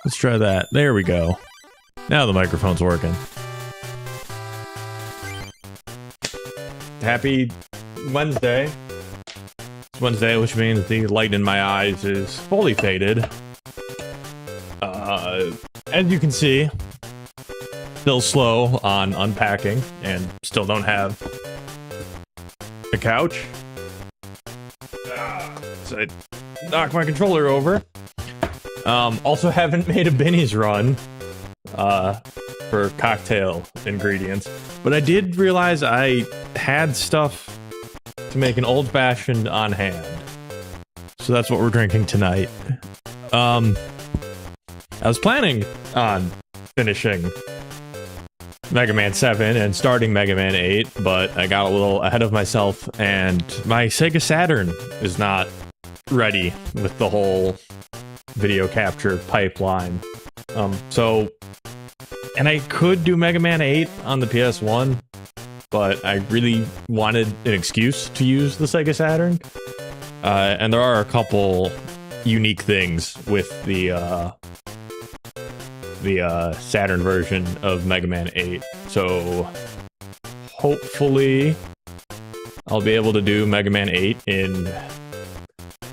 Let's try that. There we go. Now the microphone's working. Happy Wednesday. It's Wednesday, which means the light in my eyes is fully faded. As you can see, still slow on unpacking and still don't have a couch. So I knocked my controller over. Also haven't made a Binny's run for cocktail ingredients, but I did realize I had stuff to make an old-fashioned on hand. So that's what we're drinking tonight. I was planning on finishing Mega Man 7 and starting Mega Man 8, but I got a little ahead of myself, and my Sega Saturn is not ready with the whole video capture pipeline. And I could do Mega Man 8 on the PS1, but I really wanted an excuse to use the Sega Saturn. And there are a couple unique things with the Saturn version of Mega Man 8. So hopefully I'll be able to do Mega Man 8 in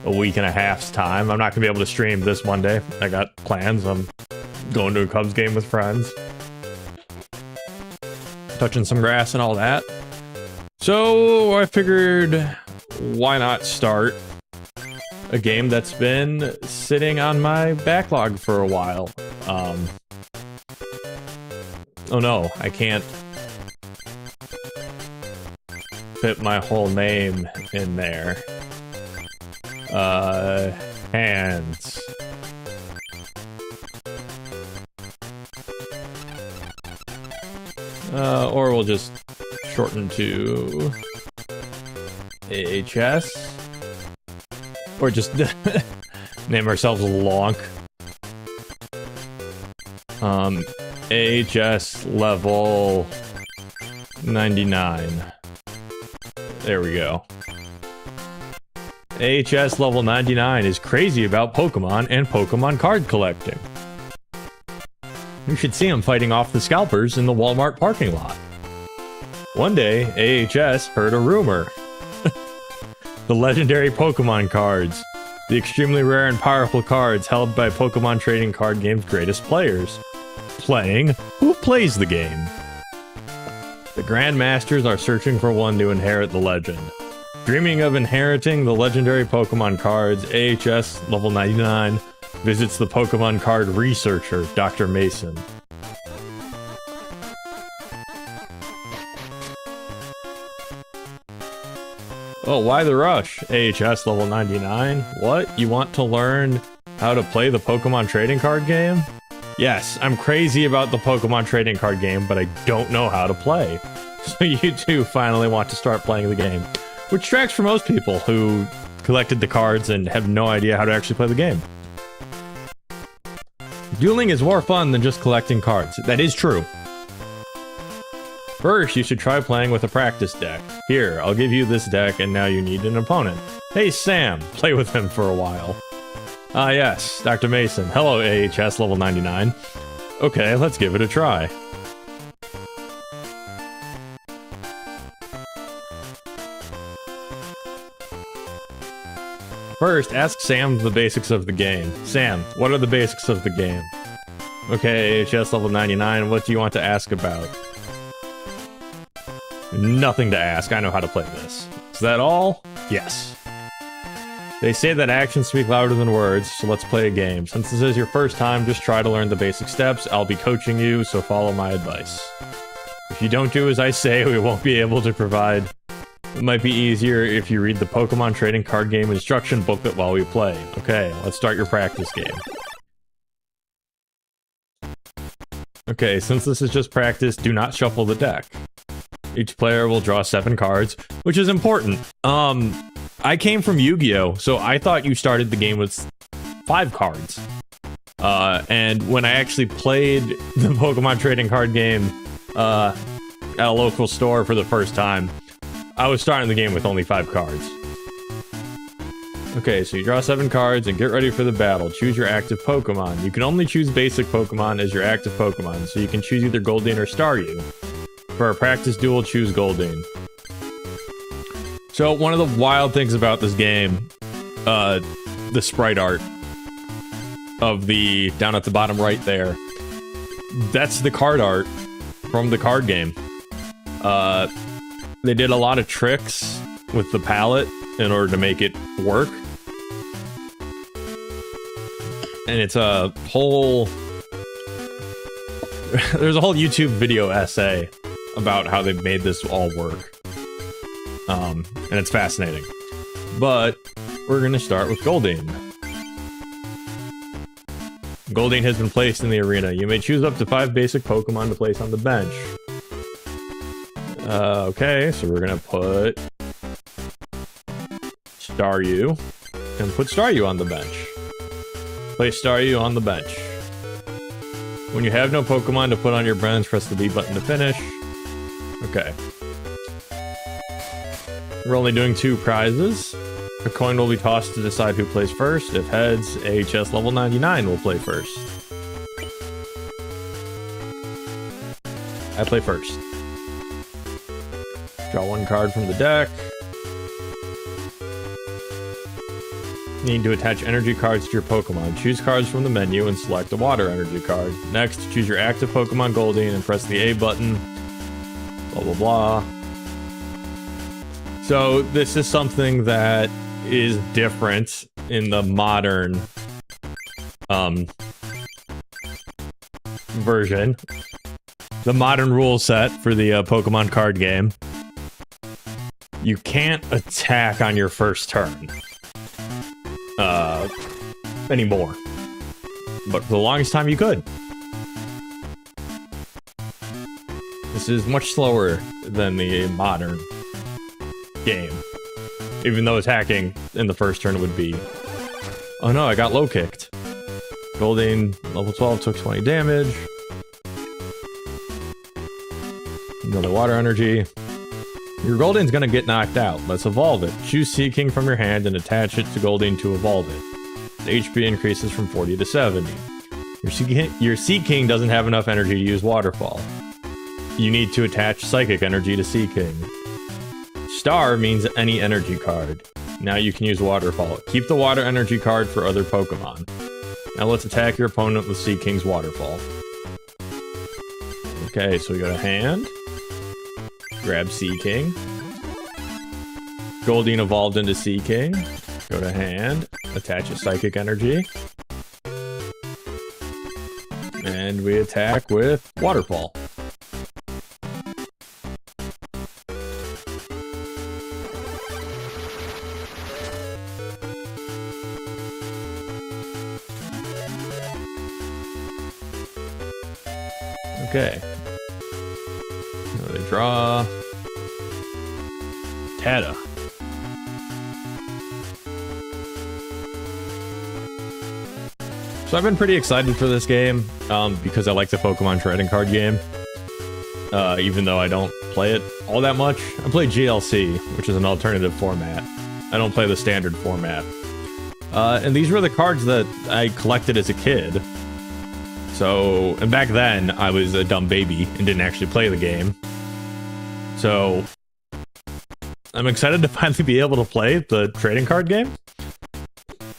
a week and a half's time. I'm not gonna be able to stream this Monday. I got plans. I'm going to a Cubs game with friends, touching some grass and all that. So I figured, why not start a game that's been sitting on my backlog for a while. Oh no, I can't fit my whole name in there. Hands. Or we'll just shorten to AHS. Or just name ourselves Lonk. AHS level 99. There we go. AHS level 99 is crazy about Pokemon and Pokemon card collecting. You should see him fighting off the scalpers in the Walmart parking lot. One day, AHS heard a rumor. The legendary Pokemon cards. The extremely rare and powerful cards held by Pokemon trading card game's greatest players. Playing? Who plays the game? The Grandmasters are searching for one to inherit the legend. Dreaming of inheriting the legendary Pokemon cards, AHS level 99 visits the Pokemon card researcher, Dr. Mason. Oh, why the rush? AHS level 99? What? You want to learn how to play the Pokemon trading card game? Yes, I'm crazy about the Pokemon trading card game, but I don't know how to play. So you two finally want to start playing the game. Which tracks for most people who collected the cards and have no idea how to actually play the game. Dueling is more fun than just collecting cards. That is true. First, you should try playing with a practice deck. Here, I'll give you this deck, and now you need an opponent. Hey, Sam, play with him for a while. Ah, yes, Dr. Mason. Hello, AHS level 99. Okay, let's give it a try. First, ask Sam the basics of the game. Sam, what are the basics of the game? Okay, AHS level 99, what do you want to ask about? Nothing to ask, I know how to play this. Is that all? Yes. They say that actions speak louder than words, so let's play a game. Since this is your first time, just try to learn the basic steps. I'll be coaching you, so follow my advice. If you don't do as I say, we won't be able to provide. It might be easier if you read the Pokemon trading card game instruction booklet while we play. Okay, let's start your practice game. Okay, since this is just practice, do not shuffle the deck. Each player will draw 7 cards, which is important. I came from Yu-Gi-Oh, so I thought you started the game with 5 cards. And when I actually played the Pokemon trading card game at a local store for the first time, I was starting the game with only 5 cards. Okay, so you draw 7 cards and get ready for the battle. Choose your active Pokemon. You can only choose basic Pokemon as your active Pokemon, so you can choose either Goldeen or Staryu. For a practice duel, choose Goldeen. So, one of the wild things about this game, the sprite art of the, down at the bottom right there, that's the card art from the card game. They did a lot of tricks with the palette in order to make it work. And it's a whole... There's a whole YouTube video essay about how they made this all work. And it's fascinating. But we're going to start with Goldeen. Goldeen has been placed in the arena. You may choose up to 5 basic Pokemon to place on the bench. Okay, so we're going to put Staryu. And put Staryu on the bench. Place Staryu on the bench. When you have no Pokemon to put on your bench, press the B button to finish. Okay. We're only doing 2 prizes. A coin will be tossed to decide who plays first. If heads, AHS level 99 will play first. I play first. Draw 1 card from the deck. Need to attach energy cards to your Pokemon. Choose cards from the menu and select a water energy card. Next, choose your active Pokemon Goldeen and press the A button. Blah, blah, blah. So, this is something that is different in the modern version. The modern rule set for the Pokemon card game. You can't attack on your first turn. Anymore. But for the longest time you could. This is much slower than the modern game. Even though attacking in the first turn would be... Oh no, I got low kicked. Goldeen, level 12, took 20 damage. Another water energy. Your Goldeen's gonna get knocked out. Let's evolve it. Choose Seaking from your hand and attach it to Goldeen to evolve it. The HP increases from 40 to 70. Your Seaking doesn't have enough energy to use Waterfall. You need to attach Psychic Energy to Seaking. Star means any energy card. Now you can use Waterfall. Keep the Water Energy card for other Pokemon. Now let's attack your opponent with Seaking's Waterfall. Okay, so we go to hand. Grab Seaking. Goldeen evolved into Seaking. Go to hand. Attach a Psychic Energy. And we attack with Waterfall. Okay. Another draw. Tata. So I've been pretty excited for this game, because I like the Pokemon trading card game. even though I don't play it all that much. I play GLC, which is an alternative format. I don't play the standard format. And these were the cards that I collected as a kid. So, and back then, I was a dumb baby and didn't actually play the game. So, I'm excited to finally be able to play the trading card game,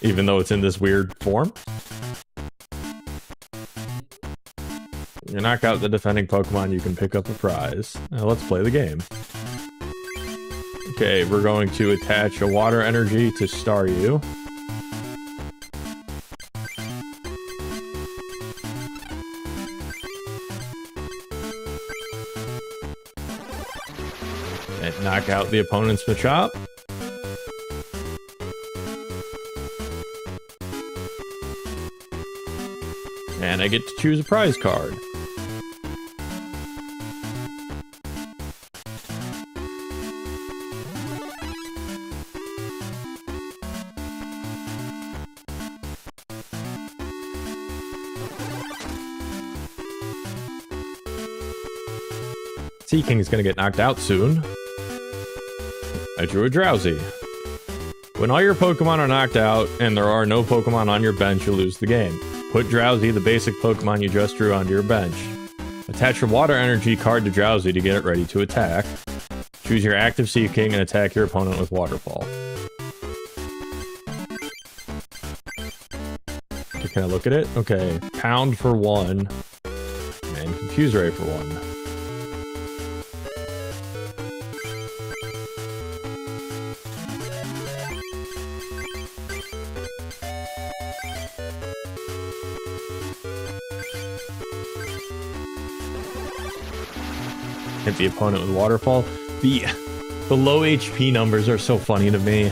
even though it's in this weird form. You knock out the defending Pokemon, you can pick up a prize. Now let's play the game. Okay, we're going to attach a water energy to Staryu. And knock out the opponent's Machop. And I get to choose a prize card. Seaking is going to get knocked out soon. I drew a Drowsy. When all your Pokemon are knocked out and there are no Pokemon on your bench, you lose the game. Put Drowsy, the basic Pokemon you just drew, onto your bench. Attach your Water Energy card to Drowsy to get it ready to attack. Choose your active Seaking and attack your opponent with Waterfall. Okay, can I look at it? Okay, Pound for 1, and Confuse Ray for 1. Hit the opponent with Waterfall. The low HP numbers are so funny to me.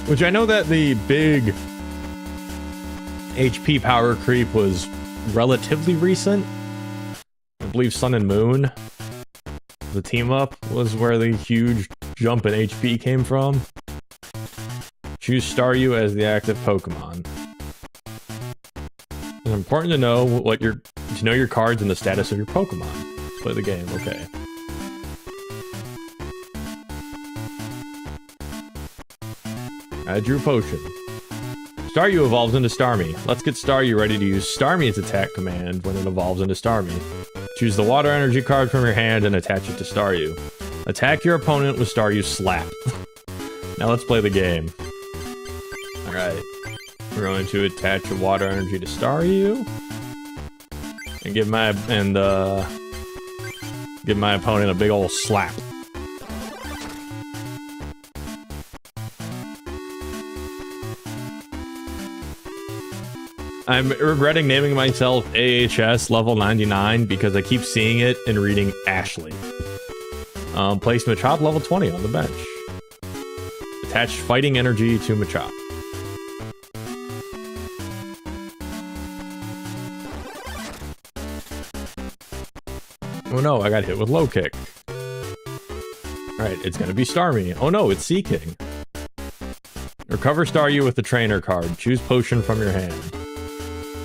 Which I know that the big HP power creep was relatively recent. I believe Sun and Moon, the team up, was where the huge jump in HP came from. Choose Staryu as the active Pokemon. It's important to know to know your cards and the status of your Pokemon. Let's play the game, okay. I drew Potion. Staryu evolves into Starmie. Let's get Staryu ready to use Starmie's attack command when it evolves into Starmie. Choose the Water Energy card from your hand and attach it to Staryu. Attack your opponent with Staryu's Slap. Now let's play the game. Alright. We're going to attach a Water Energy to Staryu. And give my opponent a big ol' slap. I'm regretting naming myself AHS level 99 because I keep seeing it and reading Ashley. Place Machop level 20 on the bench. Attach Fighting Energy to Machop. Oh no, I got hit with Low Kick. Alright, it's gonna be Starmie. Oh no, it's Seaking. Recover Staryu with the Trainer card. Choose Potion from your hand.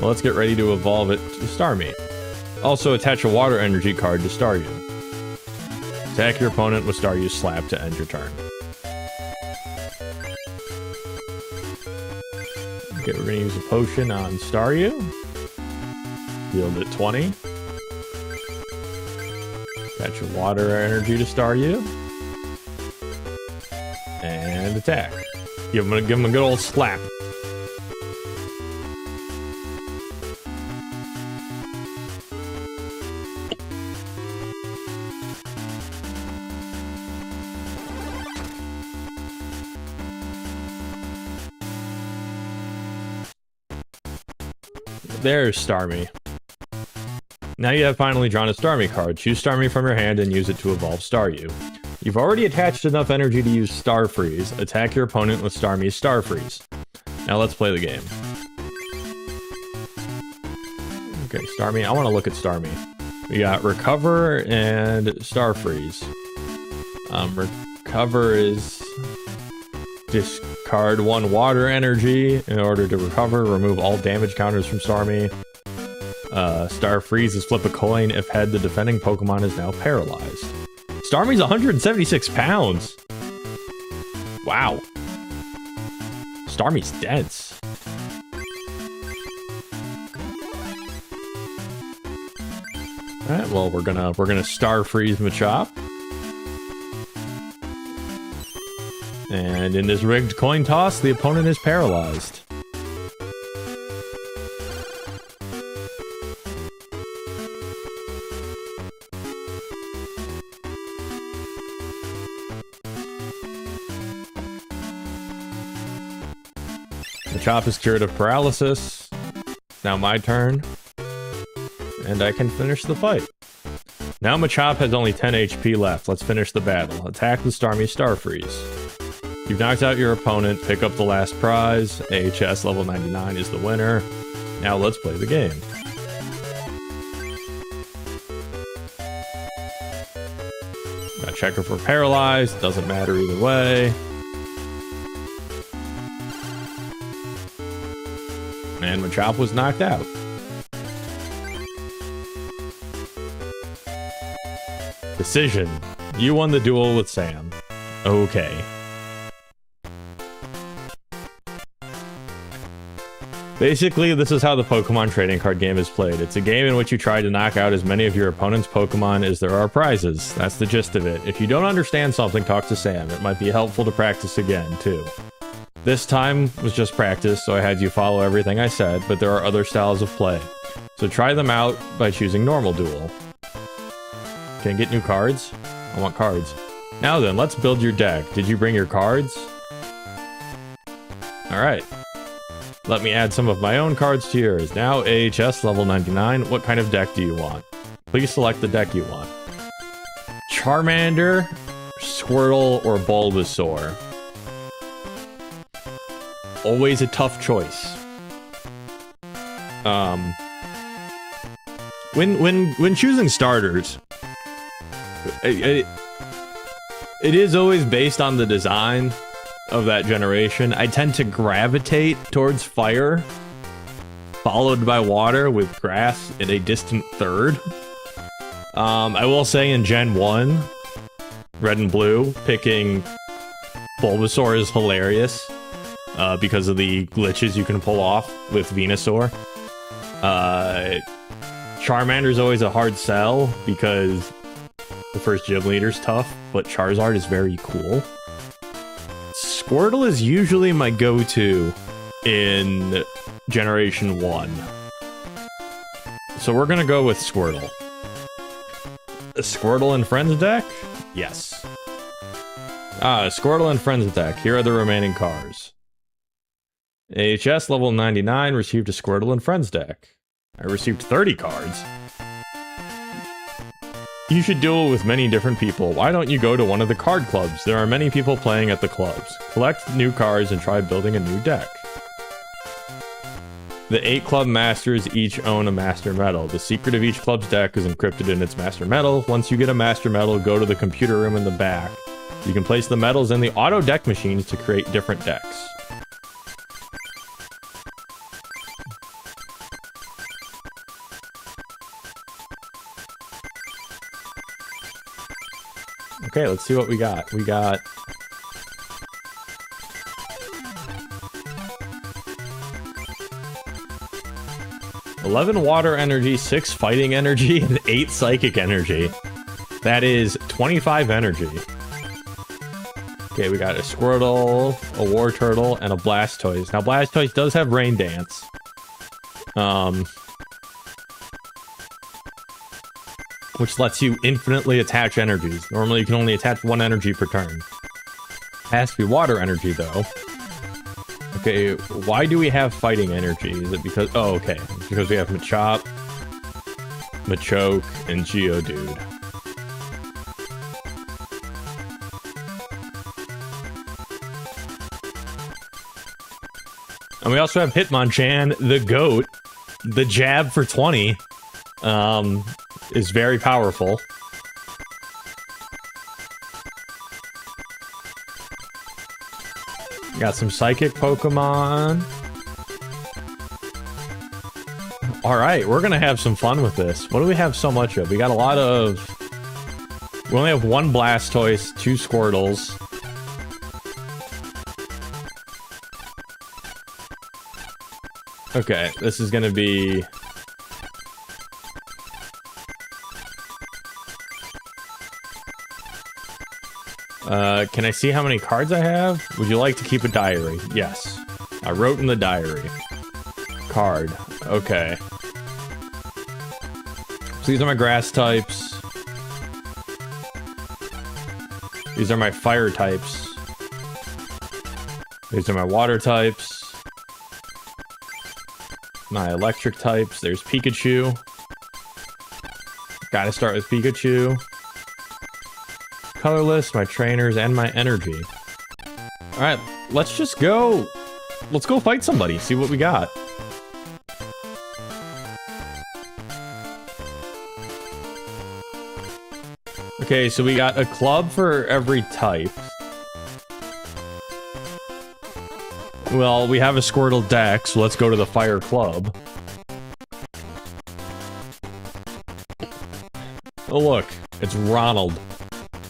Well, let's get ready to evolve it to Starmie. Also, attach a Water Energy card to Staryu. Attack your opponent with Staryu's Slap to end your turn. Okay, we're going to use a Potion on Staryu. Yield it 20. Attach a Water Energy to Staryu. And attack. Give him a good old slap. There's Starmie. Now you have finally drawn a Starmie card. Choose Starmie from your hand and use it to evolve Staryu. You've already attached enough energy to use Star Freeze. Attack your opponent with Starmie's Star Freeze. Now let's play the game. Okay, Starmie. I want to look at Starmie. We got Recover and Star Freeze. Recover is discard 1 water energy in order to recover. Remove all damage counters from Starmie. Star Freeze is flip a coin if head the defending Pokemon is now paralyzed. Starmie's 176 pounds. Wow. Starmie's dense. Alright, well we're gonna Star Freeze Machop. And in this rigged coin toss, the opponent is paralyzed. Machop is cured of paralysis. Now my turn. And I can finish the fight. Now Machop has only 10 HP left. Let's finish the battle. Attack the Starmie Star Freeze. You've knocked out your opponent. Pick up the last prize. AHS level 99 is the winner. Now let's play the game. Got checker for paralyzed. Doesn't matter either way. And Machop was knocked out. Decision. You won the duel with Sam. Okay. Basically, this is how the Pokemon trading card game is played. It's a game in which you try to knock out as many of your opponent's Pokemon as there are prizes. That's the gist of it. If you don't understand something, talk to Sam. It might be helpful to practice again, too. This time was just practice, so I had you follow everything I said, but there are other styles of play. So try them out by choosing Normal Duel. Can I get new cards? I want cards. Now then, let's build your deck. Did you bring your cards? Alright. Let me add some of my own cards to yours. Now AHS level 99. What kind of deck do you want? Please select the deck you want. Charmander, Squirtle, or Bulbasaur? Always a tough choice. When choosing starters, it is always based on the design of that generation. I tend to gravitate towards fire, followed by water with grass in a distant third. I will say in Gen 1, Red and Blue, picking Bulbasaur is hilarious because of the glitches you can pull off with Venusaur. Charmander's always a hard sell because the first gym leader's tough, but Charizard is very cool. Squirtle is usually my go-to in Generation 1. So we're gonna go with Squirtle. A Squirtle and Friends deck? Yes. Squirtle and Friends deck. Here are the remaining cards. AHS level 99 received a Squirtle and Friends deck. I received 30 cards. You should duel with many different people. Why don't you go to one of the card clubs? There are many people playing at the clubs. Collect new cards and try building a new deck. The 8 club masters each own a master medal. The secret of each club's deck is encrypted in its master medal. Once you get a master medal, go to the computer room in the back. You can place the medals in the auto deck machines to create different decks. Okay, let's see what we got. We got... $11 water energy, 6 fighting energy, and 8 psychic energy. That is 25 energy. Okay, we got a Squirtle, a Wartortle, and a Blastoise. Now, Blastoise does have Rain Dance. Which lets you infinitely attach energies. Normally, you can only attach 1 energy per turn. It has to be water energy, though. Okay, why do we have fighting energy? Is it because... Oh, okay. It's because we have Machop, Machoke, and Geodude. And we also have Hitmonchan, the GOAT, the jab for 20. is very powerful. Got some psychic Pokemon. Alright, we're gonna have some fun with this. What do we have so much of? We got a lot of... We only have 1 Blastoise, 2 Squirtles. Okay, this is gonna be... can I see how many cards I have? Would you like to keep a diary? Yes. I wrote in the diary. Card. Okay. So these are my grass types. These are my fire types. These are my water types. My electric types. There's Pikachu. Gotta start with Pikachu. Colorless, my trainers, and my energy. Alright, let's just go... Let's go fight somebody, see what we got. Okay, so we got a club for every type. Well, we have a Squirtle deck, so let's go to the Fire Club. Oh look, it's Ronald.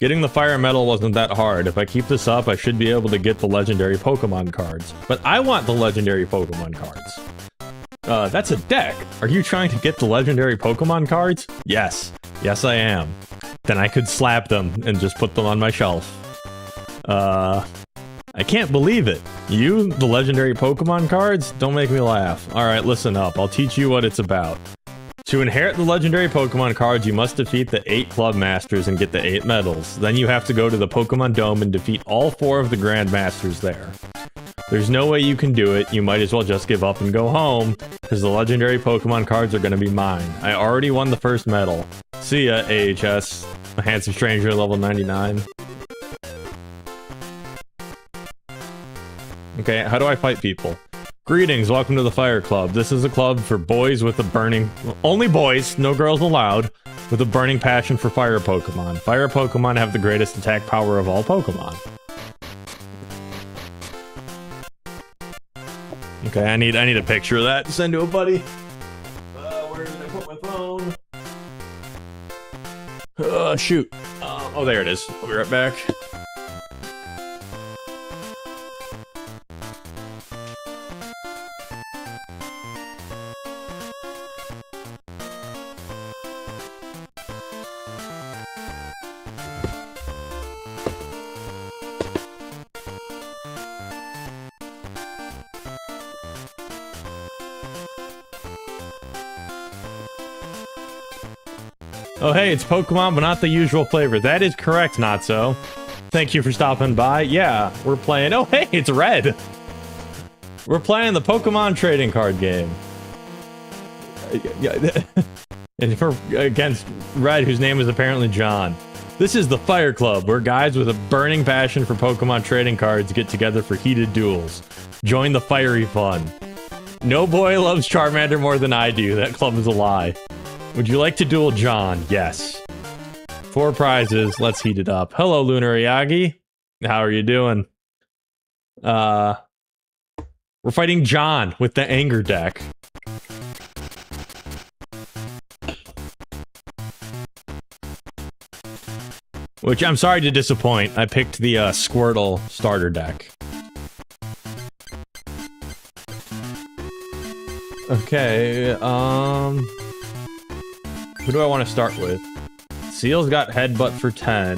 Getting the Fire Medal wasn't that hard. If I keep this up, I should be able to get the legendary Pokemon cards. But I want the legendary Pokemon cards. That's a deck. Are you trying to get the legendary Pokemon cards? Yes. Yes, I am. Then I could slap them and just put them on my shelf. I can't believe it. You, the legendary Pokemon cards? Don't make me laugh. Alright, listen up. I'll teach you what it's about. To inherit the legendary Pokemon cards, you must defeat the 8 Club Masters and get the 8 medals. Then you have to go to the Pokemon Dome and defeat all 4 of the Grand Masters there. There's no way you can do it, you might as well just give up and go home, because the legendary Pokemon cards are gonna be mine. I already won the first medal. See ya, AHS. A handsome stranger, level 99. Okay, how do I fight people? Greetings, welcome to the Fire Club. This is a club for boys with a burning... Only boys, no girls allowed, with a burning passion for fire Pokemon. Fire Pokemon have the greatest attack power of all Pokemon. Okay, I need a picture of that to send to a buddy. Where did I put my phone? Shoot. Oh, there it is. I'll be right back. Oh hey, it's Pokemon, but not the usual flavor. That is correct, Natso. Thank you for stopping by. Yeah, we're playing... Oh hey, it's Red! We're playing the Pokemon trading card game. And for against Red, whose name is apparently John. This is the Fire Club, where guys with a burning passion for Pokemon trading cards get together for heated duels. Join the fiery fun. No boy loves Charmander more than I do. That club is a lie. Would you like to duel John? Yes. 4 prizes. Let's heat it up. Hello, Lunar Yagi. How are you doing? We're fighting John with the Anger deck. Which, I'm sorry to disappoint. I picked the Squirtle starter deck. Okay, who do I want to start with? Seal's got Headbutt for 10.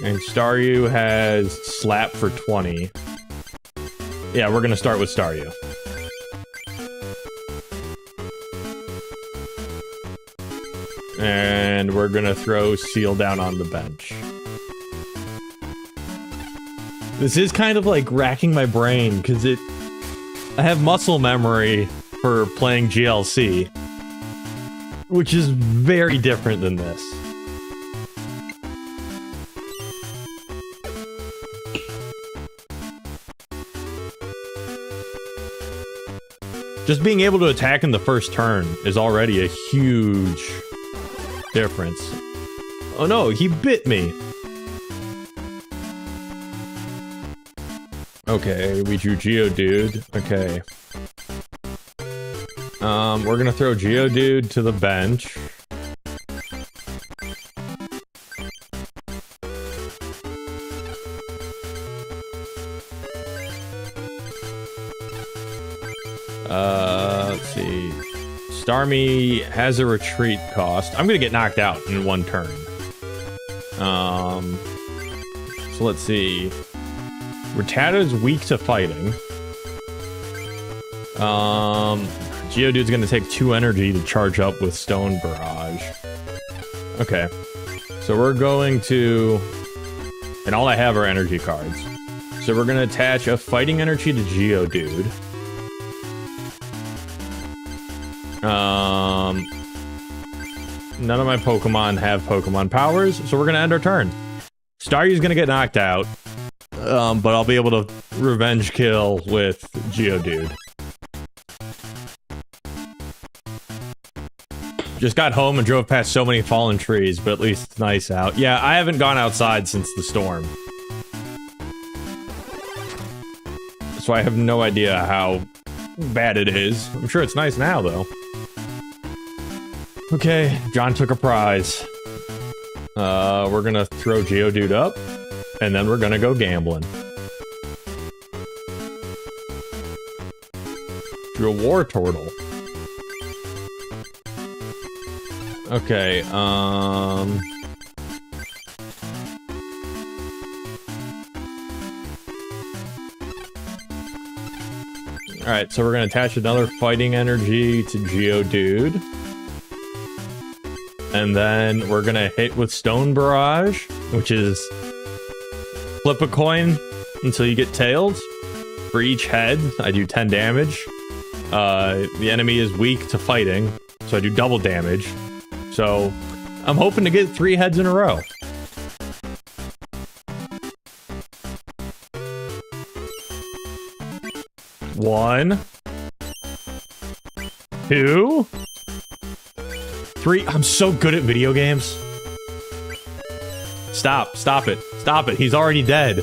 And Staryu has Slap for 20. Yeah, we're gonna start with Staryu. And we're gonna throw Seal down on the bench. This is kind of like racking my brain, because I have muscle memory for playing GLC, which is very different than this. Just being able to attack in the first turn is already a huge difference. Oh no, he bit me. Okay, we drew Geodude. Okay. We're gonna throw Geodude to the bench. Let's see. Starmie has a retreat cost. I'm gonna get knocked out in one turn. So let's see. Rattata's weak to fighting. Geodude's gonna take 2 energy to charge up with Stone Barrage. Okay. So we're going to... And all I have are energy cards. So we're gonna attach a fighting energy to Geodude. None of my Pokemon have Pokemon powers, so we're gonna end our turn. Staryu's gonna get knocked out, but I'll be able to revenge kill with Geodude. Just got home and drove past so many fallen trees, but at least it's nice out. Yeah, I haven't gone outside since the storm. So I have no idea how bad it is. I'm sure it's nice now, though. Okay, John took a prize. We're gonna throw Geodude up, and then we're gonna go gambling. Drew a War Turtle. Okay, Alright, so we're gonna attach another fighting energy to Geodude. And then we're gonna hit with Stone Barrage, which is flip a coin until you get tailed. For each head, I do 10 damage. The enemy is weak to fighting, so I do double damage. So I'm hoping to get 3 heads in a row. One, 2, 3. I'm so good at video games. Stop it. Stop it. He's already dead.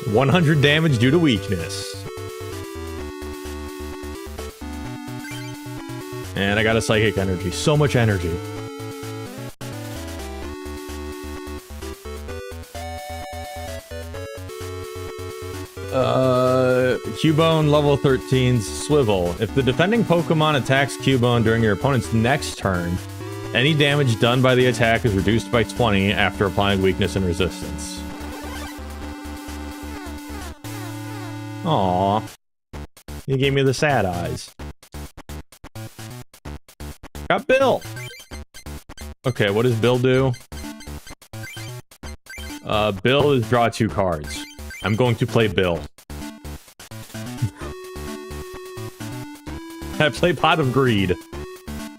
$100 damage due to weakness. And I got a Psychic Energy. So much energy. Cubone level 13's Swivel. If the defending Pokemon attacks Cubone during your opponent's next turn, any damage done by the attack is reduced by 20 after applying weakness and resistance. Aww. You gave me the sad eyes. Got Bill! Okay, what does Bill do? Bill is draw 2 cards. I'm going to play Bill. I play Pot of Greed.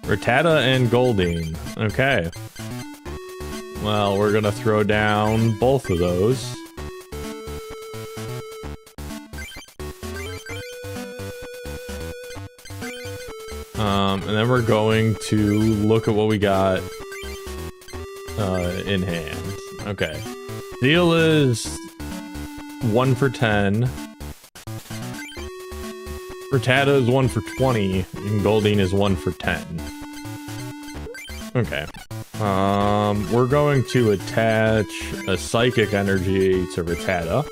Rattata and Goldeen. Okay. Well, we're gonna throw down both of those. And then we're going to look at what we got in hand. Okay. Deal is 1 for 10. Rattata is 1 for 20, and Goldeen is 1 for 10. Okay. We're going to attach a Psychic Energy to Rattata.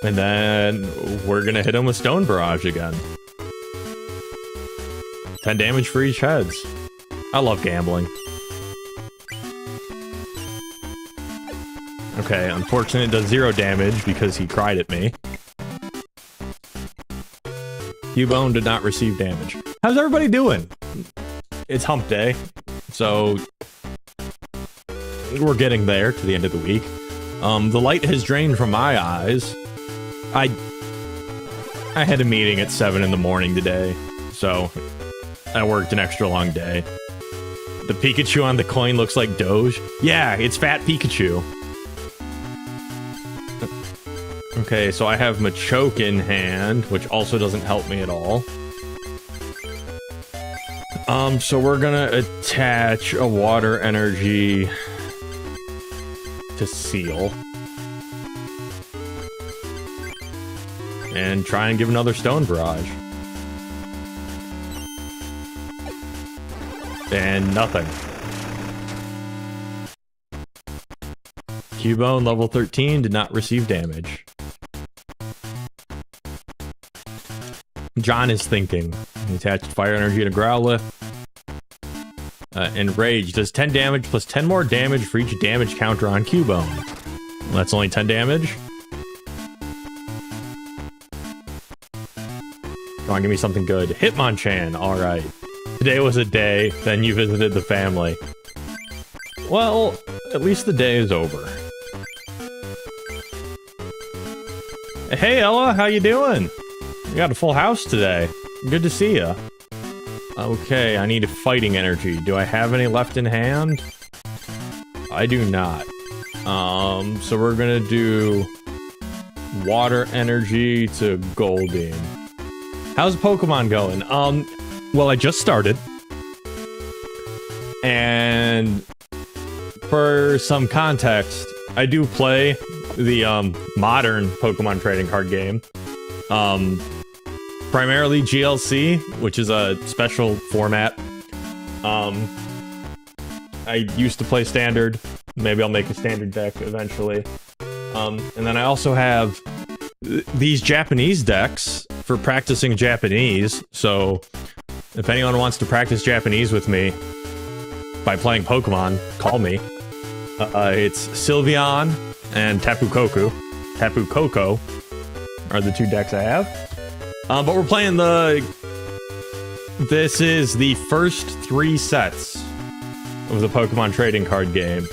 And then we're gonna hit him with Stone Barrage again. 10 damage for each heads. I love gambling. Okay, unfortunately it does 0 damage because he cried at me. Cubone did not receive damage. How's everybody doing? It's hump day, so we're getting there to the end of the week. The light has drained from my eyes. I had a meeting at 7 in the morning today, so I worked an extra long day. The Pikachu on the coin looks like Doge. Yeah, it's Fat Pikachu. Okay, so I have Machoke in hand, which also doesn't help me at all. So we're gonna attach a water energy to Seal. And try and give another Stone Barrage. And nothing. Cubone, level 13, did not receive damage. John is thinking. He attached fire energy to Growlithe. Enrage does 10 damage plus 10 more damage for each damage counter on Cubone. Well, that's only 10 damage. Come on, give me something good. Hitmonchan, alright. Today was a day, then you visited the family. Well, at least the day is over. Hey Ella, how you doing? You got a full house today. Good to see ya. Okay, I need a fighting energy. Do I have any left in hand? I do not. So we're gonna do water energy to Goldeen. How's Pokemon going? Well, I just started. And for some context, I do play the modern Pokemon trading card game. Primarily GLC, which is a special format. I used to play standard. Maybe I'll make a standard deck eventually. And then I also have these Japanese decks for practicing Japanese. So if anyone wants to practice Japanese with me by playing Pokemon, call me. It's Sylveon and Tapu Koko. Tapu Koko are the two decks I have. But we're playing this is the first 3 sets of the Pokemon trading card game.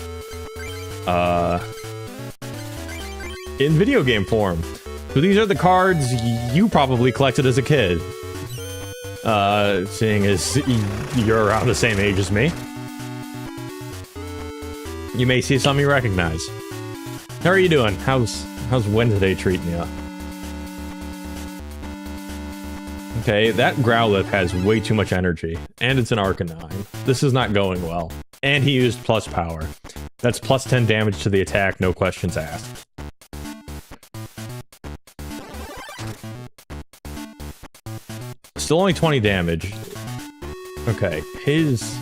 In video game form. So these are the cards you probably collected as a kid. Seeing as you're around the same age as me. You may see some you recognize. How are you doing? How's Wednesday treating you? Okay, that Growlithe has way too much energy, and it's an Arcanine. This is not going well. And he used plus power. That's plus 10 damage to the attack, no questions asked. Still only 20 damage. Okay, his...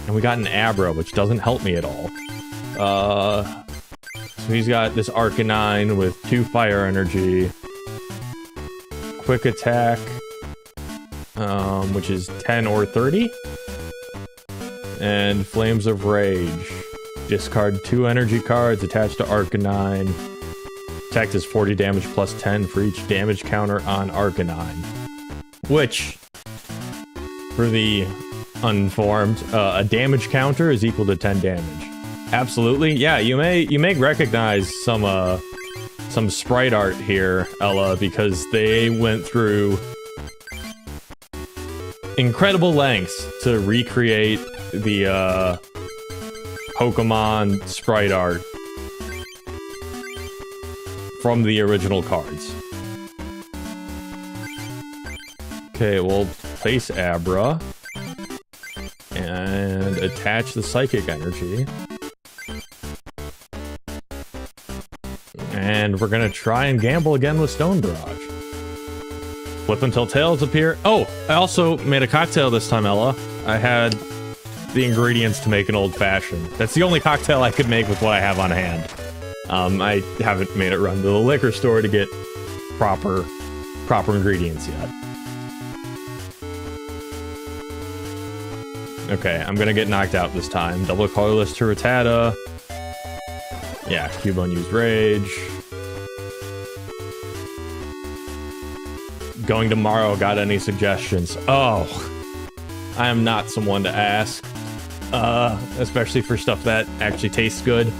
And we got an Abra, which doesn't help me at all. So he's got this Arcanine with 2 fire energy. Quick attack, which is 10 or 30. And Flames of Rage. Discard 2 energy cards attached to Arcanine. Attack does 40 damage plus 10 for each damage counter on Arcanine. Which, for the unformed, a damage counter is equal to 10 damage. Absolutely, yeah. You may recognize some sprite art here, Ella, because they went through incredible lengths to recreate the Pokemon sprite art from the original cards. Okay, we'll place Abra and attach the Psychic Energy. And we're gonna try and gamble again with Stone Barrage. Flip until tails appear. Oh, I also made a cocktail this time, Ella. I had the ingredients to make an old-fashioned. That's the only cocktail I could make with what I have on hand. I haven't made it run to the liquor store to get proper ingredients yet. Okay, I'm gonna get knocked out this time. Double colorless to Rattata. Yeah, Cubone used Rage. Going tomorrow, got any suggestions? Oh, I am not someone to ask. Especially for stuff that actually tastes good.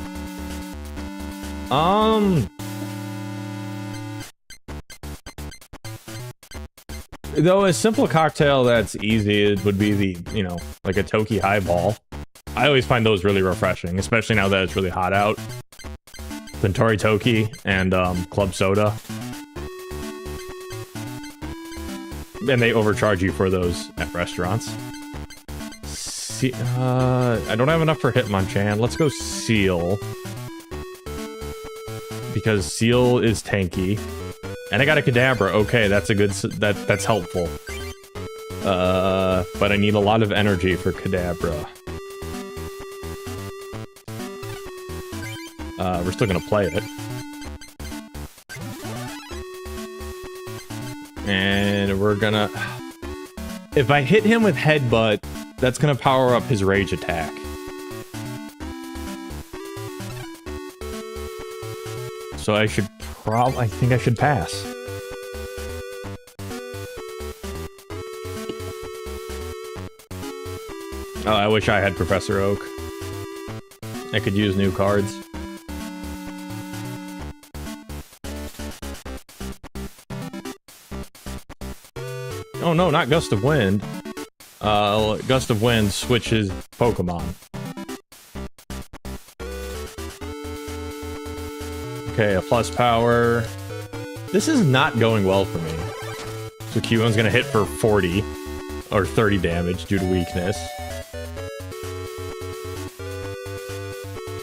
Though a simple cocktail that's easy, it would be the, like a Toki highball. I always find those really refreshing, especially now that it's really hot out. than Toritoki and Club Soda. And they overcharge you for those at restaurants. I don't have enough for Hitmonchan. Let's go Seal. Because Seal is tanky. And I got a Kadabra. Okay, that's a good... That's helpful. But I need a lot of energy for Kadabra. We're still gonna play it. And we're gonna... If I hit him with Headbutt, that's gonna power up his Rage attack. So I should I think I should pass. Oh, I wish I had Professor Oak. I could use new cards. Oh no, not Gust of Wind. Gust of Wind switches Pokemon. Okay, a plus power. This is not going well for me. So Cubone gonna hit for 40 or 30 damage due to weakness.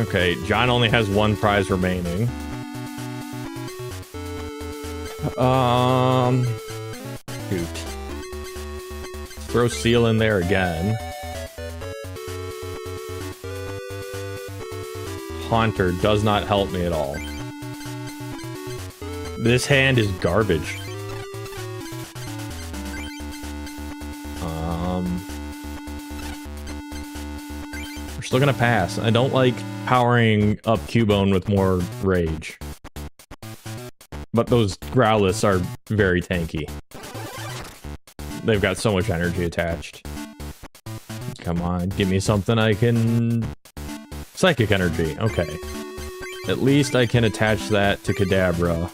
Okay, John only has one prize remaining. Shoot. Throw Seal in there again. Haunter does not help me at all. This hand is garbage. We're still gonna pass. I don't like powering up Cubone with more rage. But those Growliths are very tanky. They've got so much energy attached. Come on, give me something I can... Psychic energy, okay. At least I can attach that to Kadabra.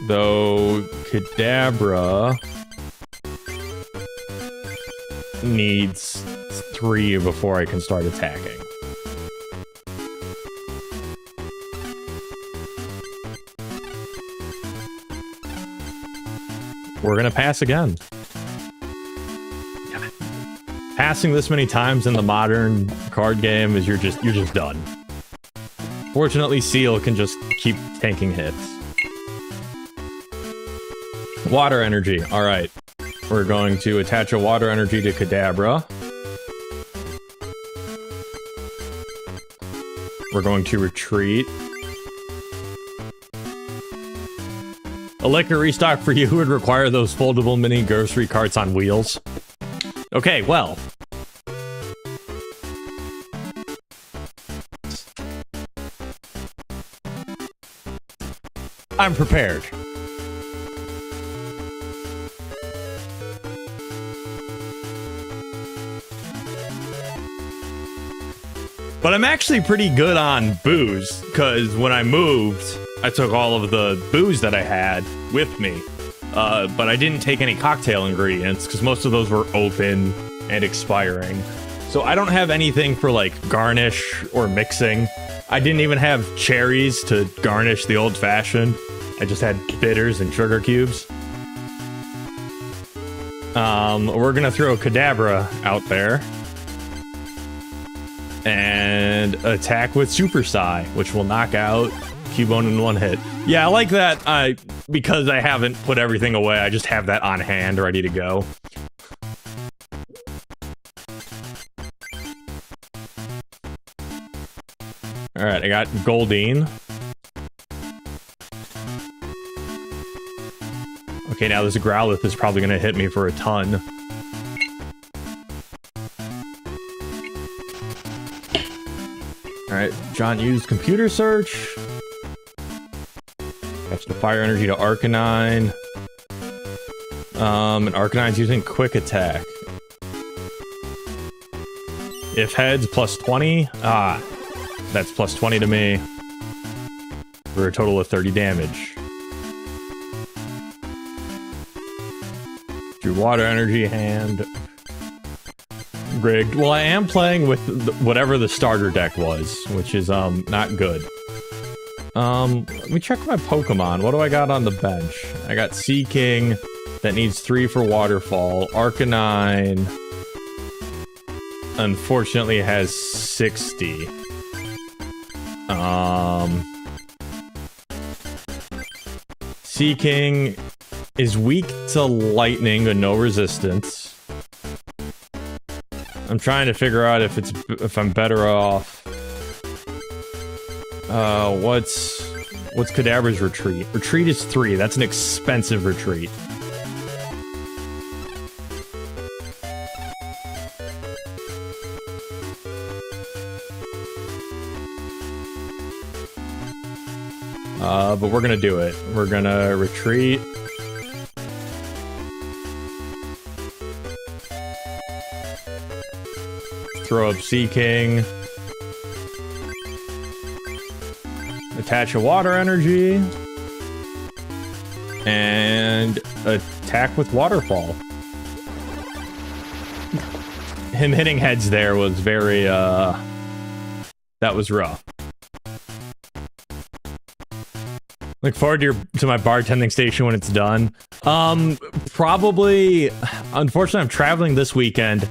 Though Kadabra needs 3 before I can start attacking. We're gonna pass again. Passing this many times in the modern card game is you're just done. Fortunately, Seal can just keep tanking hits. Water energy. All right, we're going to attach a water energy to Kadabra. We're going to retreat. A liquor restock for you would require those foldable mini grocery carts on wheels. Okay, well. I'm prepared. But I'm actually pretty good on booze, because when I moved, I took all of the booze that I had with me. But I didn't take any cocktail ingredients, because most of those were open and expiring. So I don't have anything for, like, garnish or mixing. I didn't even have cherries to garnish the old-fashioned. I just had bitters and sugar cubes. We're gonna throw Kadabra out there. And attack with Super Psy, which will knock out Cubone in one hit. Yeah, I like that. Because I haven't put everything away, I just have that on hand, ready to go. Alright, I got Goldeen. Okay, now this Growlithe is probably gonna hit me for a ton. Alright, John used computer search. Attach the fire energy to Arcanine. And Arcanine's using quick attack. If heads, plus 20. Ah, that's plus 20 to me. For a total of 30 damage. Drew water energy hand. rigged. Well, I am playing with whatever the starter deck was, which is, not good. Let me check my Pokemon. What do I got on the bench? I got Sea King that needs 3 for Waterfall. Arcanine, unfortunately, has 60. Sea King is weak to lightning but no resistance. I'm trying to figure out if I'm better off. What's Kadabra's retreat? Retreat is 3. That's an expensive retreat. But we're gonna do it. We're gonna retreat. Throw up Sea King. Attach a water energy. And attack with Waterfall. Him hitting heads there was very, that was rough. Look forward to my bartending station when it's done. Probably, unfortunately, I'm traveling this weekend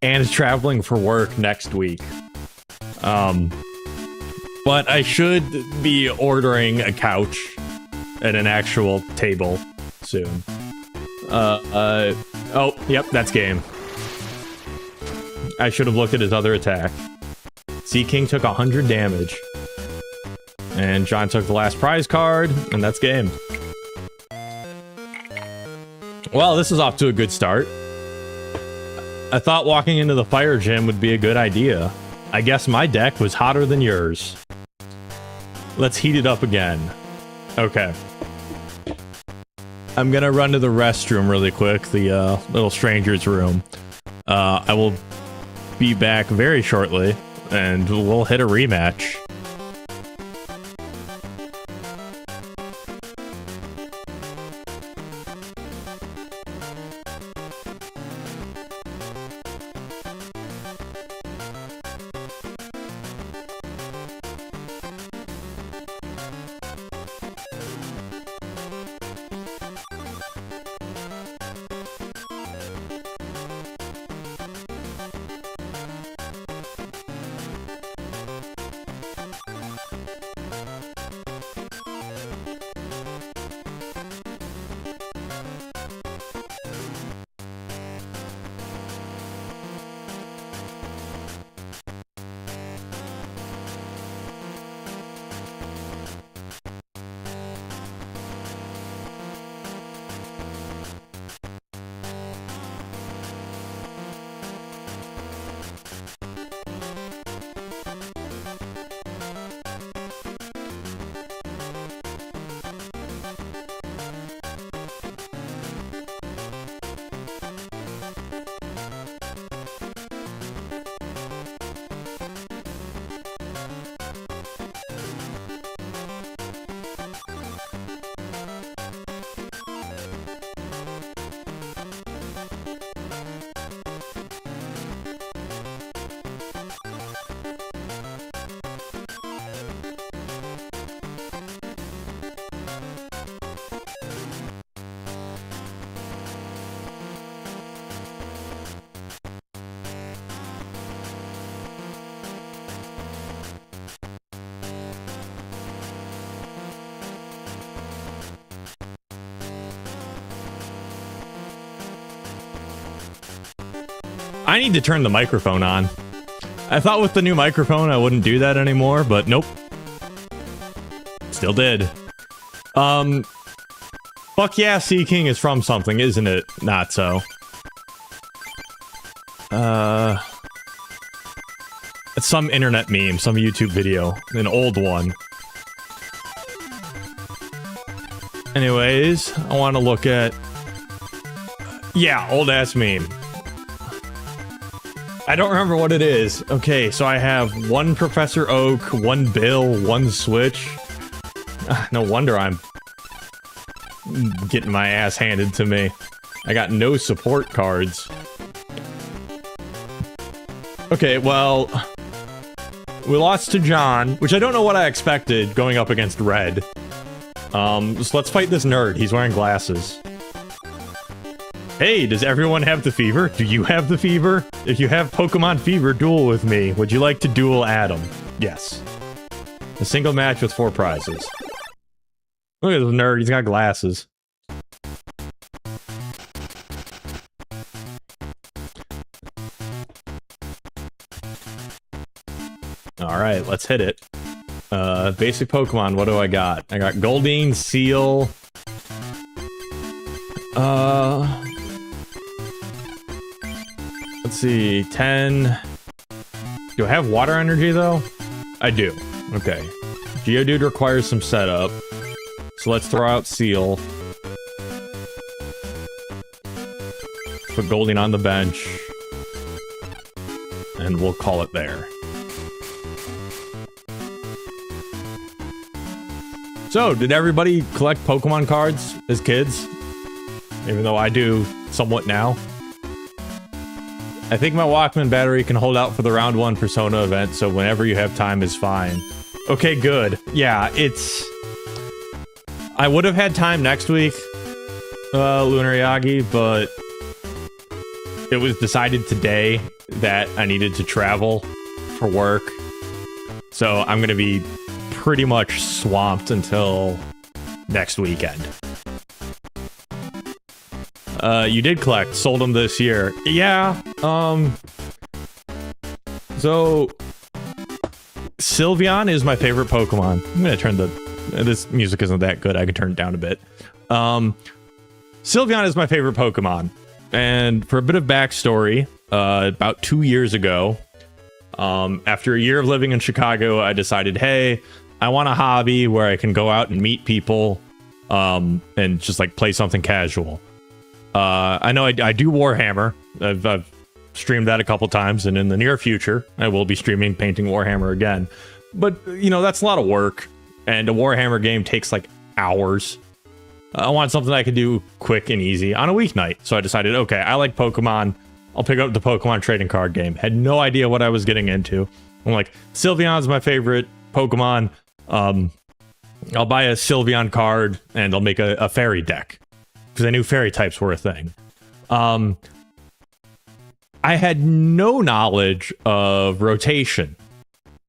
and traveling for work next week. But I should be ordering a couch at an actual table soon. Oh, yep, that's game. I should have looked at his other attack. Sea King took 100 damage. And John took the last prize card, and that's game. Well, this is off to a good start. I thought walking into the fire gym would be a good idea. I guess my deck was hotter than yours. Let's heat it up again. Okay. I'm gonna run to the restroom really quick, the little stranger's room. I will be back very shortly, and we'll hit a rematch. I need to turn the microphone on. I thought with the new microphone I wouldn't do that anymore, but nope. Still did. Fuck yeah, Sea King is from something, isn't it? Not so. It's some internet meme, some YouTube video, an old one. Anyways, I want to look at... Yeah, old-ass meme. I don't remember what it is. Okay, so I have one Professor Oak, one Bill, one Switch. No wonder I'm getting my ass handed to me. I got no support cards. Okay, well, we lost to John, which I don't know what I expected going up against Red. So let's fight this nerd. He's wearing glasses. Hey, does everyone have the fever? Do you have the fever? If you have Pokemon fever, duel with me. Would you like to duel Adam? Yes. A single match with 4 prizes. Look at this nerd, he's got glasses. Alright, let's hit it. Basic Pokemon, what do I got? I got Goldeen, Seal... Let's see, 10... Do I have Water Energy, though? I do. Okay. Geodude requires some setup. So let's throw out Seal. Put Goldeen on the bench. And we'll call it there. So, did everybody collect Pokemon cards as kids? Even though I do somewhat now. I think my Walkman battery can hold out for the round 1 Persona event, so whenever you have time is fine. Okay, good. Yeah, it's... I would have had time next week, Lunar Yagi, but it was decided today that I needed to travel for work. So I'm gonna be pretty much swamped until next weekend. You did collect, sold them this year. Yeah, so Sylveon is my favorite Pokemon. I'm gonna turn the, this music isn't that good, I can turn it down a bit. Sylveon is my favorite Pokemon. And for a bit of backstory, about 2 years ago, after a year of living in Chicago, I decided, hey, I want a hobby where I can go out and meet people, and just like play something casual. I know I do Warhammer. I've streamed that a couple times, and in the near future, I will be streaming Painting Warhammer again. But, you know, that's a lot of work, and a Warhammer game takes like hours. I want something I could do quick and easy on a weeknight. So I decided, okay, I like Pokemon. I'll pick up the Pokemon trading card game. Had no idea what I was getting into. I'm like, Sylveon's my favorite Pokemon. I'll buy a Sylveon card, and I'll make a fairy deck. Because I knew fairy types were a thing. I had no knowledge of rotation.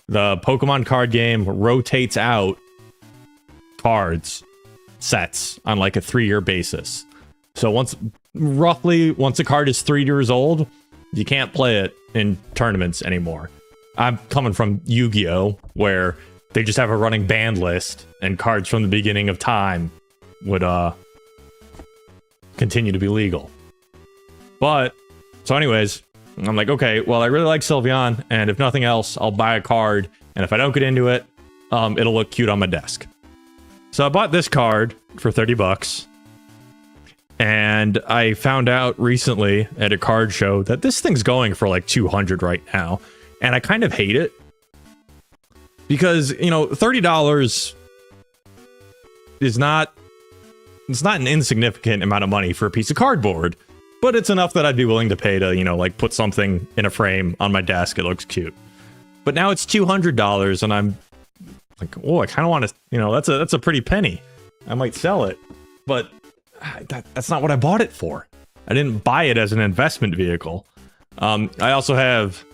The Pokemon card game rotates out cards, sets, on like a 3-year basis. So once a card is 3 years old, you can't play it in tournaments anymore. I'm coming from Yu-Gi-Oh! Where they just have a running ban list, and cards from the beginning of time would, continue to be legal. But, so anyways, I'm like, okay, well, I really like Sylveon, and if nothing else, I'll buy a card, and if I don't get into it, it'll look cute on my desk. So I bought this card for 30 bucks, and I found out recently at a card show that this thing's going for like 200 right now, and I kind of hate it. Because, you know, $30 is not... It's not an insignificant amount of money for a piece of cardboard, but it's enough that I'd be willing to pay to, you know, like put something in a frame on my desk. It looks cute. But now it's $200, and I'm like, oh, I kind of want to, you know, that's a pretty penny. I might sell it, but that's not what I bought it for. I didn't buy it as an investment vehicle. I also have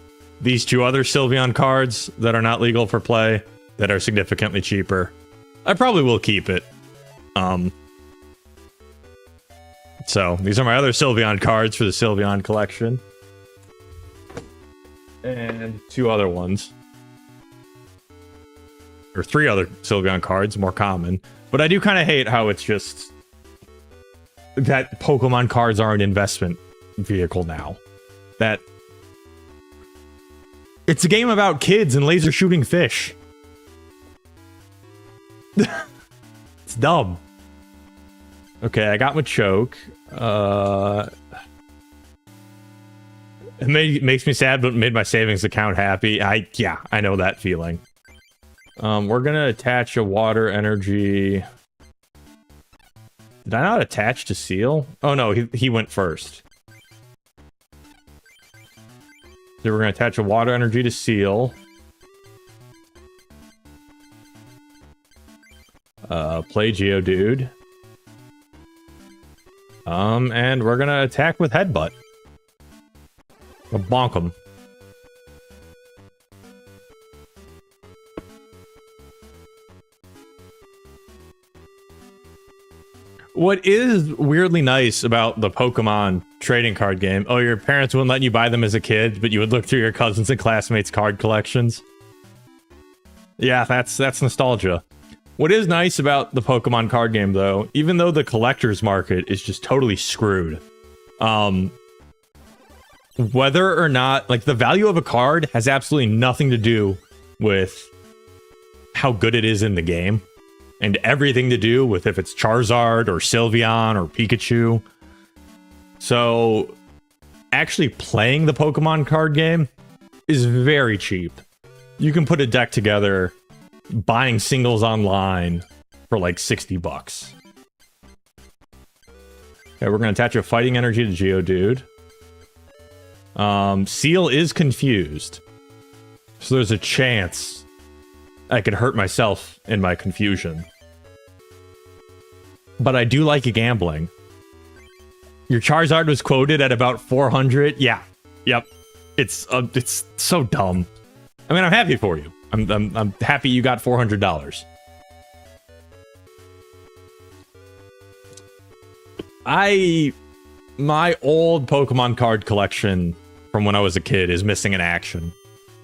these 2 other Sylveon cards that are not legal for play that are significantly cheaper. I probably will keep it. So, these are my other Sylveon cards for the Sylveon collection. And 2 other ones. Or 3 other Sylveon cards, more common. But I do kind of hate how it's just... that Pokemon cards are an investment vehicle now. That... It's a game about kids and laser shooting fish. It's dumb. Okay, I got my choke. It makes me sad, but made my savings account happy. Yeah, I know that feeling. We're gonna attach a water energy. Did I not attach to Seal? Oh no, he went first. So we're going to attach a water energy to Seal. Play Geodude. And we're going to attack with Headbutt. Or bonk him. What is weirdly nice about the Pokemon trading card game, oh, your parents wouldn't let you buy them as a kid, but you would look through your cousins and classmates' card collections. Yeah, that's nostalgia. What is nice about the Pokemon card game, though, even though the collector's market is just totally screwed, whether or not, like, the value of a card has absolutely nothing to do with how good it is in the game. And everything to do with if it's Charizard or Sylveon or Pikachu. So, actually playing the Pokemon card game is very cheap. You can put a deck together buying singles online for like 60 bucks. Okay, we're going to attach a fighting energy to Geodude. Seal is confused. So there's a chance I could hurt myself in my confusion. But I do like gambling. Your Charizard was quoted at about 400. Yeah. Yep. It's so dumb. I mean, I'm happy for you. I'm happy you got $400. My old Pokemon card collection from when I was a kid is missing in action.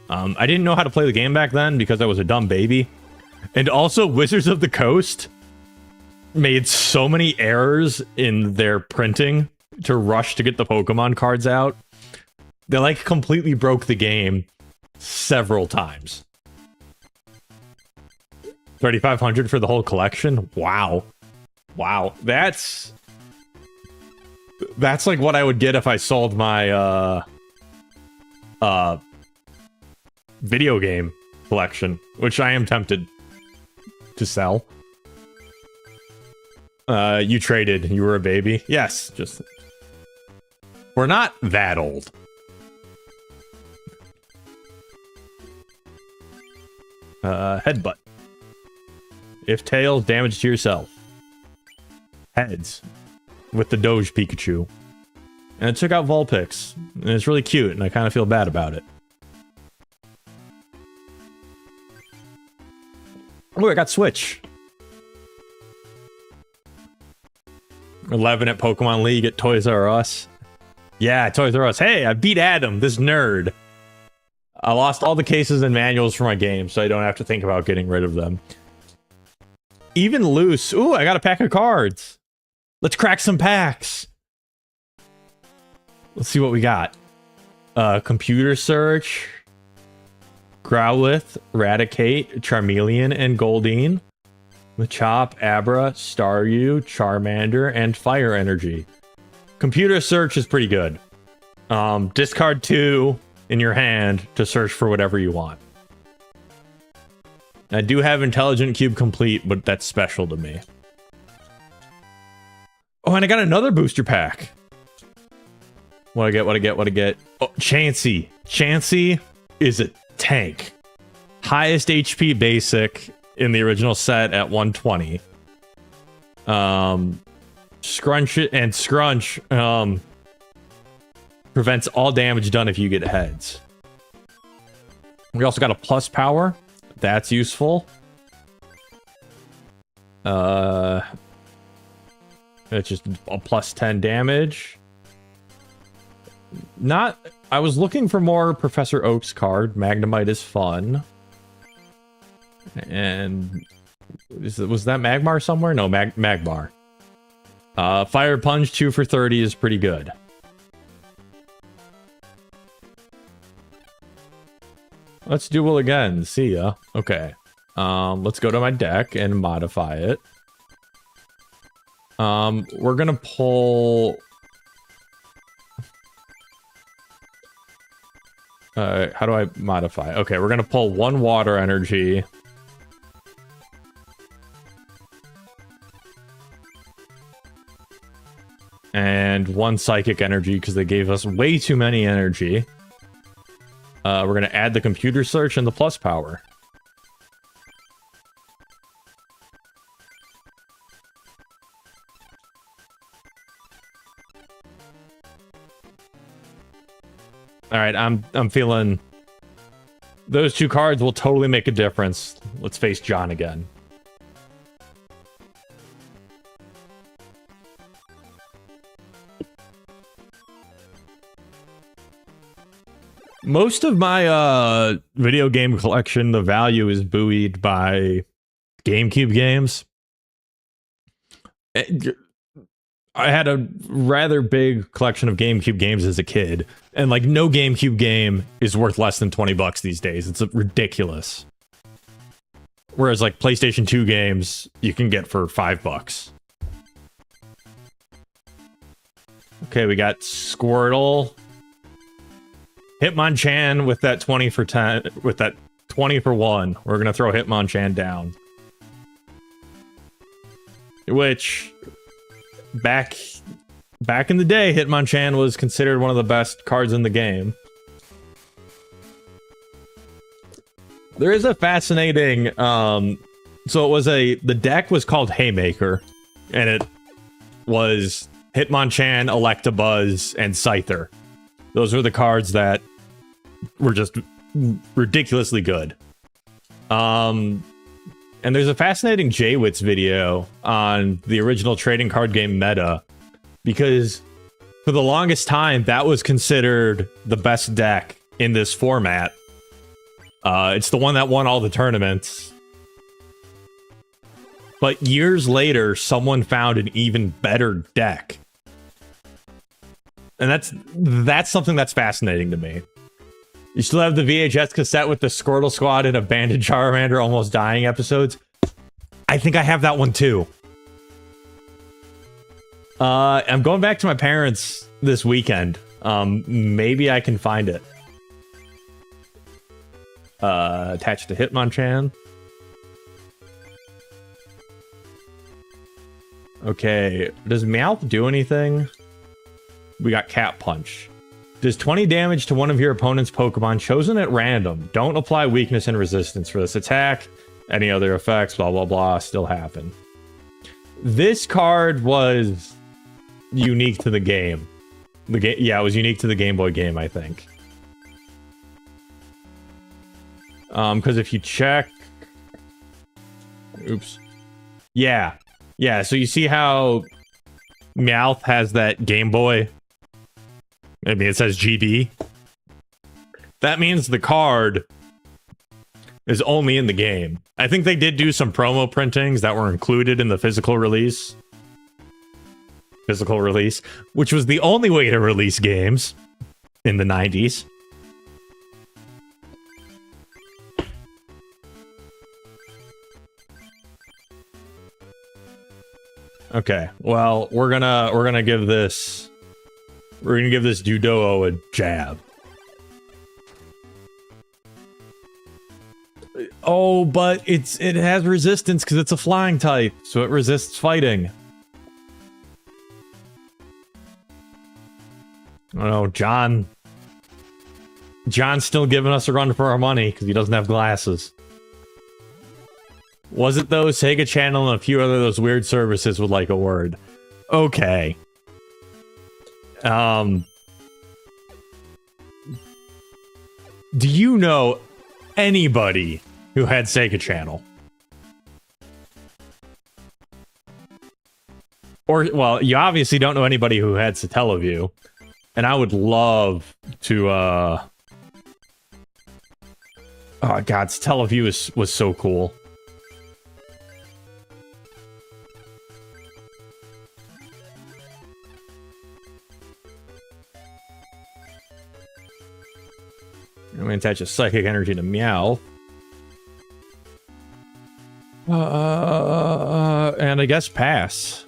I didn't know how to play the game back then because I was a dumb baby. And also, Wizards of the Coast made so many errors in their printing to rush to get the Pokemon cards out. They, like, completely broke the game several times. 3,500 for the whole collection? Wow. Wow. That's like what I would get if I sold my, video game collection, which I am tempted to sell. You traded. You were a baby. Yes, just... We're not that old. Headbutt. If tails, damage to yourself. Heads. With the Doge Pikachu. And it took out Vulpix. And it's really cute, and I kind of feel bad about it. Oh, I got Switch. 11 at Pokemon League at Toys R Us. Yeah, Toys R Us. Hey, I beat Adam, this nerd. I lost all the cases and manuals for my game, so I don't have to think about getting rid of them. Even loose. Ooh, I got a pack of cards. Let's crack some packs. Let's see what we got. Computer Search. Growlithe, Raticate, Charmeleon, and Goldeen. Machop, Abra, Staryu, Charmander, and Fire Energy. Computer Search is pretty good. Discard 2 in your hand to search for whatever you want. I do have Intelligent Cube Complete, but that's special to me. Oh, and I got another booster pack. What I get? Oh, Chansey. Chansey is a tank. Highest HP basic in the original set at 120. Scrunch prevents all damage done if you get heads. We also got a plus power. That's useful. It's just a plus 10 damage. I was looking for more Professor Oak's card. Magnemite is fun. And was that Magmar somewhere? No, Magmar. Fire Punch 2 for 30 is pretty good. Let's duel again. See ya. Okay. Let's go to my deck and modify it. We're gonna pull... how do I modify? Okay, we're gonna pull one water energy. And one psychic energy, because they gave us way too many energy. We're going to add the computer search and the plus power. All right, I'm feeling those two cards will totally make a difference. Let's face John again. Most of my video game collection, the value is buoyed by GameCube games. I had a rather big collection of GameCube games as a kid, and like no GameCube game is worth less than 20 bucks these days. It's ridiculous. Whereas like PlayStation 2 games you can get for $5. Okay, we got Squirtle. Hitmonchan with that 20 for 10, with that 20 for 1. We're gonna throw Hitmonchan down. Which, back in the day, Hitmonchan was considered one of the best cards in the game. There is a fascinating, so it was the deck was called Haymaker, and it was Hitmonchan, Electabuzz, and Scyther. Those were the cards that were just ridiculously good. And there's a fascinating Jaywitz video on the original trading card game meta, because for the longest time, that was considered the best deck in this format. It's the one that won all the tournaments. But years later, someone found an even better deck. And that's something that's fascinating to me. You still have the VHS cassette with the Squirtle Squad and Abandoned Charmander almost dying episodes. I think I have that one too. I'm going back to my parents this weekend. Maybe I can find it. Attached to Hitmonchan. Okay, does Meowth do anything? We got Cat Punch. Does 20 damage to one of your opponent's Pokemon chosen at random. Don't apply weakness and resistance for this attack. Any other effects, blah, blah, blah, still happen. This card was unique to the game. Yeah, it was unique to the Game Boy game, I think. Because if you check... Oops. Yeah, so you see how Meowth has that Game Boy... I mean, it says GB. That means the card is only in the game. I think they did do some promo printings that were included in the physical release. Which was the only way to release games in the 90s. Okay, well, we're gonna give this Duo a jab. Oh, but it has resistance because it's a flying type, so it resists fighting. I don't know, John's still giving us a run for our money because he doesn't have glasses. Was it though? Sega Channel and a few other those weird services would like a word. Okay. Do you know anybody who had Sega Channel? Or, well, you obviously don't know anybody who had Satellaview. And I would love to, oh god, Satellaview was so cool. I'm going to attach a Psychic Energy to Meow. And I guess pass.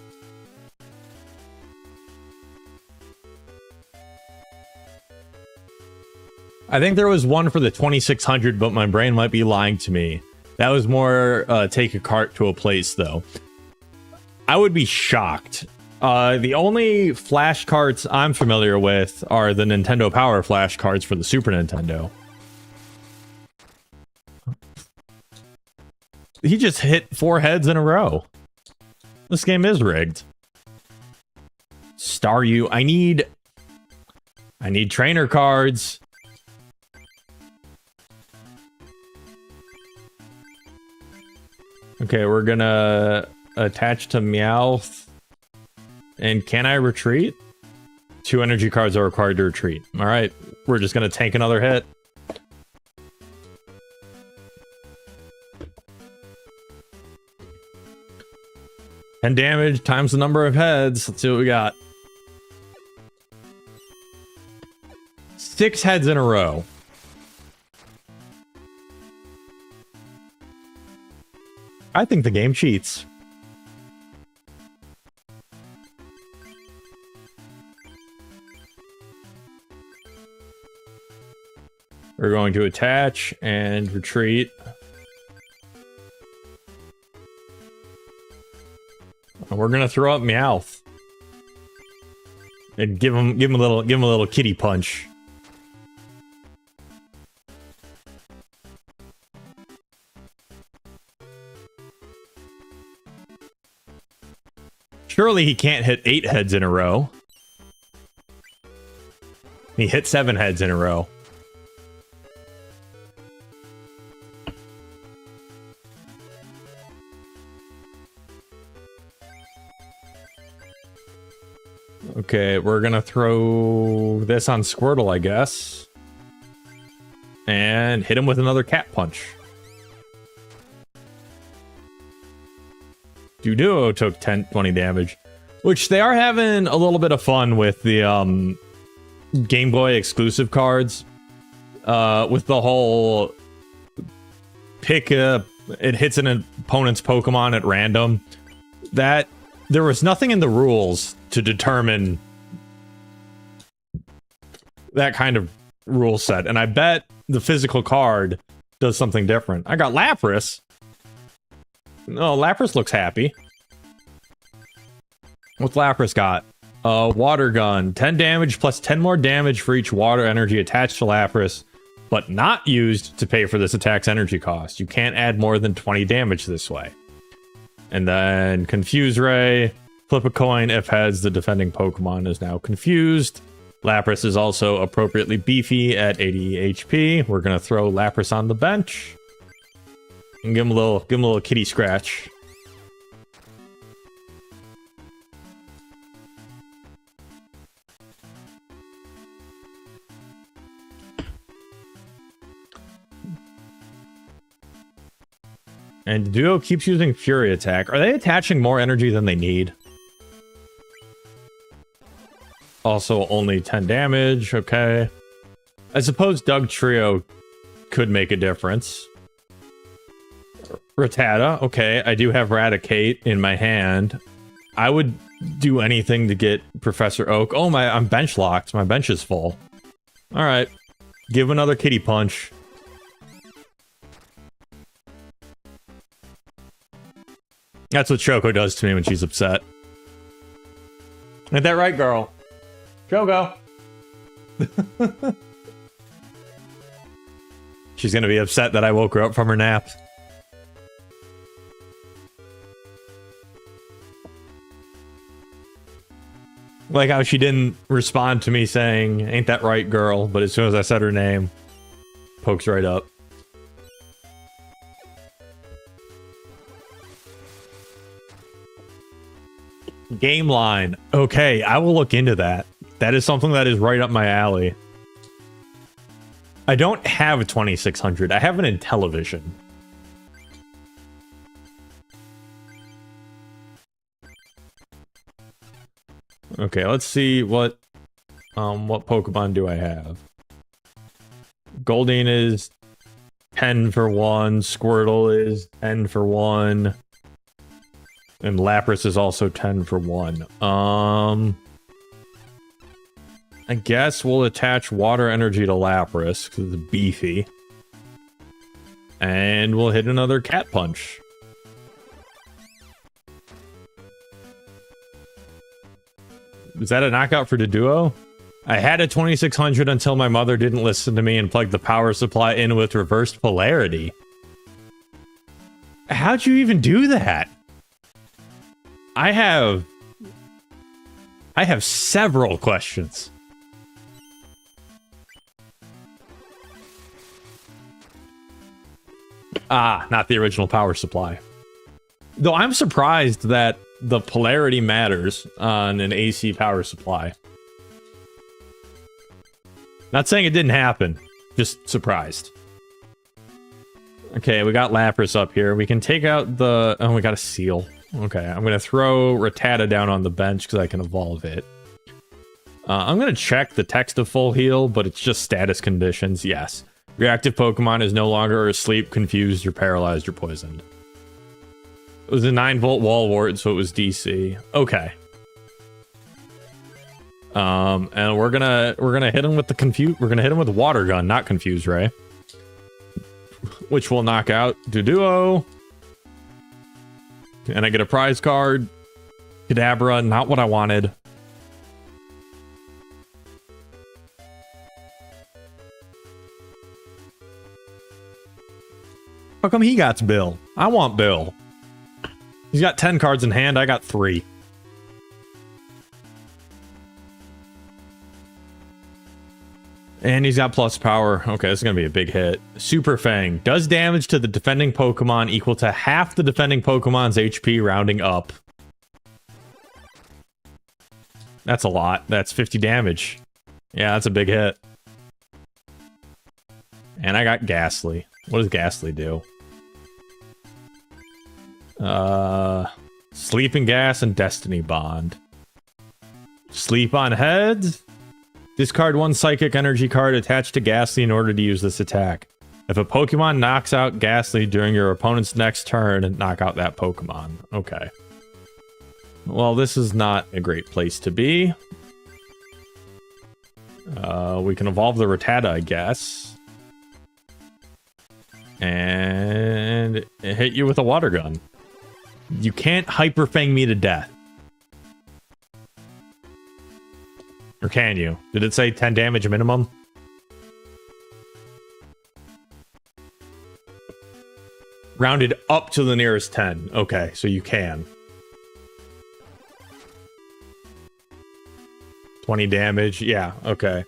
I think there was one for the 2600, but my brain might be lying to me. That was more take a cart to a place, though. I would be shocked. The only flash carts I'm familiar with are the Nintendo Power flash cards for the Super Nintendo. He just hit 4 heads in a row. This game is rigged. Staryu. I need trainer cards. Okay, we're gonna attach to Meowth. And can I retreat? 2 energy cards are required to retreat. Alright, we're just gonna tank another hit. And damage times the number of heads. Let's see what we got. 6 heads in a row. I think the game cheats. We're going to attach and retreat. And we're gonna throw up Meowth and give him a little kitty punch. Surely he can't hit 8 heads in a row. He hit 7 heads in a row. Okay, we're gonna throw this on Squirtle, I guess. And hit him with another cat punch. Duo took 20 damage. Which they are having a little bit of fun with the Game Boy exclusive cards. With the whole pick it hits an opponent's Pokemon at random. That there was nothing in the rules to determine that kind of rule set, and I bet the physical card does something different. I got Lapras. No, Lapras looks happy. What's Lapras got? Water Gun. 10 damage plus 10 more damage for each water energy attached to Lapras, but not used to pay for this attack's energy cost. You can't add more than 20 damage this way. And then Confuse Ray. Flip a coin if heads, the defending Pokemon is now confused. Lapras is also appropriately beefy at 80 HP. We're gonna throw Lapras on the bench. And give him a little kitty scratch. And Duo keeps using Fury Attack. Are they attaching more energy than they need? Also, only 10 damage. Okay. I suppose Doug Trio could make a difference. Rattata. Okay, I do have Raticate in my hand. I would do anything to get Professor Oak. Oh, I'm bench locked. My bench is full. Alright. Give another kitty punch. That's what Choco does to me when she's upset. Ain't that right, girl? Choco! She's gonna be upset that I woke her up from her nap. Like how she didn't respond to me saying, ain't that right, girl? But as soon as I said her name, pokes right up. Game line. Okay, I will look into that. That is something that is right up my alley. I don't have a 2600. I have an Intellivision. Okay, let's see what Pokemon do I have. Goldeen is 10 for 1. Squirtle is 10 for 1. And Lapras is also 10 for 1. I guess we'll attach water energy to Lapras, because it's beefy. And we'll hit another cat punch. Is that a knockout for the duo? I had a 2600 until my mother didn't listen to me and plugged the power supply in with reversed polarity. how'd you even do that? I have several questions. Ah, not the original power supply. Though I'm surprised that the polarity matters on an AC power supply. Not saying it didn't happen, just surprised. Okay, we got Lapras up here. We can take out the... Oh, we got a Seal. Okay, I'm going to throw Rattata down on the bench because I can evolve it. I'm going to check the text of Full Heal, but it's just status conditions. Yes. Your active Pokemon is no longer asleep, confused, or paralyzed, or poisoned. It was a 9-volt wall wart, so it was DC. Okay. And we're gonna hit him with the we're gonna hit him with Water Gun, not Confuse Ray. Which will knock out Duduo. And I get a prize card. Kadabra, not what I wanted. How come he got Bill? I want Bill. He's got 10 cards in hand, I got 3. And he's got plus power. Okay, this is going to be a big hit. Super Fang. Does damage to the defending Pokemon equal to half the defending Pokemon's HP rounding up. That's a lot. That's 50 damage. Yeah, that's a big hit. And I got Ghastly. What does Ghastly do? Sleeping Gas and Destiny Bond. Sleep on Heads. Discard one Psychic Energy card attached to Ghastly in order to use this attack. If a Pokemon knocks out Ghastly during your opponent's next turn, knock out that Pokemon. Okay. Well, this is not a great place to be. We can evolve the Rattata, I guess. And hit you with a Water Gun. You can't Hyper Fang me to death. Or can you? Did it say 10 damage minimum? Rounded up to the nearest 10. Okay, so you can. 20 damage. Yeah, okay.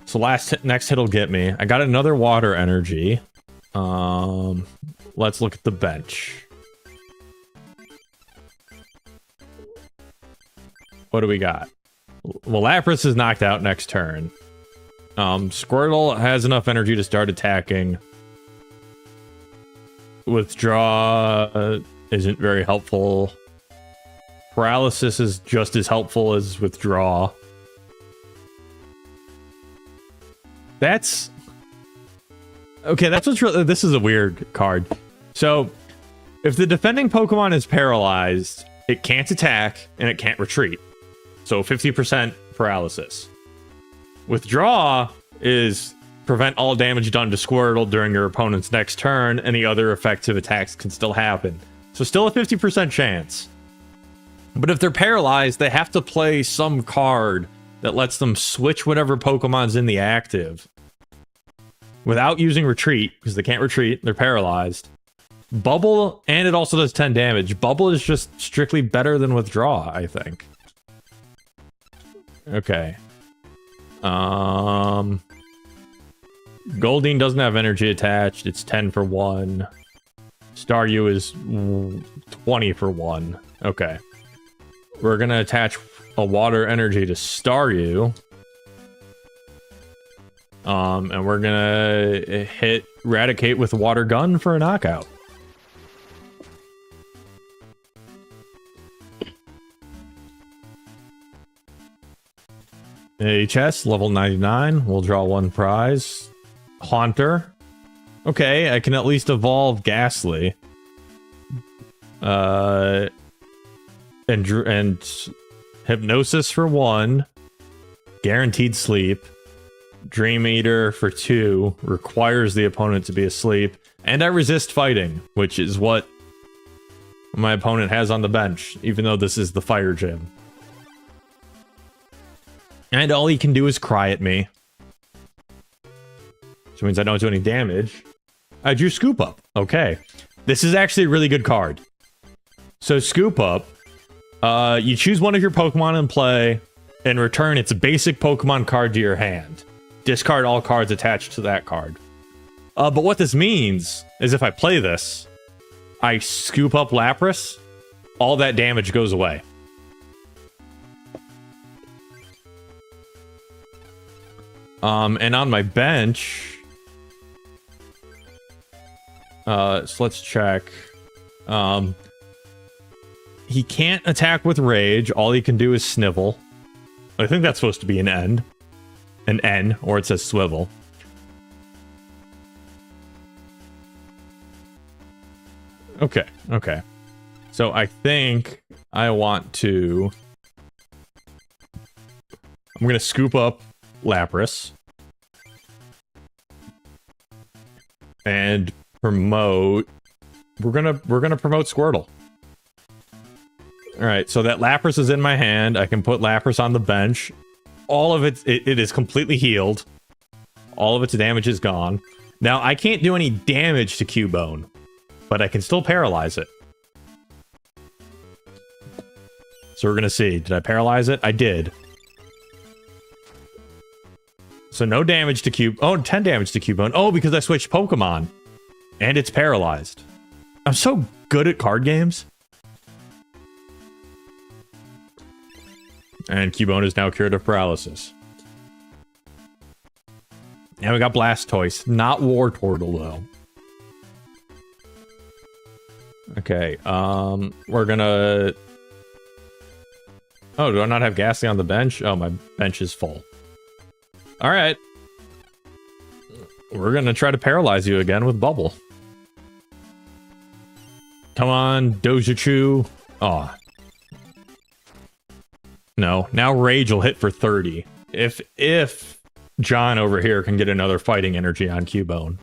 So next hit will get me. I got another Water Energy. Let's look at the bench. What do we got? Well, Lapras is knocked out next turn. Squirtle has enough energy to start attacking. Withdraw isn't very helpful. Paralysis is just as helpful as Withdraw. That's... Okay, that's what's really... This is a weird card. So, if the defending Pokemon is paralyzed, it can't attack, and it can't retreat. So 50% paralysis. Withdraw is prevent all damage done to Squirtle during your opponent's next turn. Any other effective attacks can still happen. So still a 50% chance. But if they're paralyzed, they have to play some card that lets them switch whatever Pokemon's in the active. Without using retreat, because they can't retreat, they're paralyzed. Bubble, and it also does 10 damage. Bubble is just strictly better than Withdraw, I think. Okay. Goldeen doesn't have energy attached. It's 10 for 1. Staryu is 20 for 1. Okay. We're gonna attach a Water Energy to Staryu. And we're gonna hit Raticate with Water Gun for a knockout. HS, level 99. We'll draw one prize. Haunter. Okay, I can at least evolve Ghastly. And Hypnosis for 1. Guaranteed Sleep. Dream Eater for 2. Requires the opponent to be asleep. And I resist fighting, which is what my opponent has on the bench, even though this is the Fire Gym. And all he can do is cry at me. Which means I don't do any damage. I drew Scoop Up. Okay. This is actually a really good card. So Scoop Up, you choose one of your Pokemon in play. In return, it's a basic Pokemon card to your hand. Discard all cards attached to that card. But what this means is if I play this, I scoop up Lapras, all that damage goes away. And on my bench, so let's check. He can't attack with Rage. All he can do is Snivel. I think that's supposed to be an N, or it says Swivel. Okay, okay. So I think I want to... I'm gonna scoop up Lapras. And promote... We're gonna promote Squirtle. Alright, so that Lapras is in my hand. I can put Lapras on the bench. All of it is completely healed. All of its damage is gone. Now, I can't do any damage to Cubone, but I can still paralyze it. So we're gonna see. Did I paralyze it? I did. So no damage to Cube. Oh, 10 damage to Cubone. Oh, because I switched Pokemon. And it's paralyzed. I'm so good at card games. And Cubone is now cured of paralysis. Now we got Blastoise. Not Wartortle, though. Okay, we're gonna... Oh, do I not have Ghastly on the bench? Oh, my bench is full. Alright. We're gonna try to paralyze you again with Bubble. Come on, Dojachu. Aw. No, now Rage will hit for 30. If John over here can get another fighting energy on Cubone.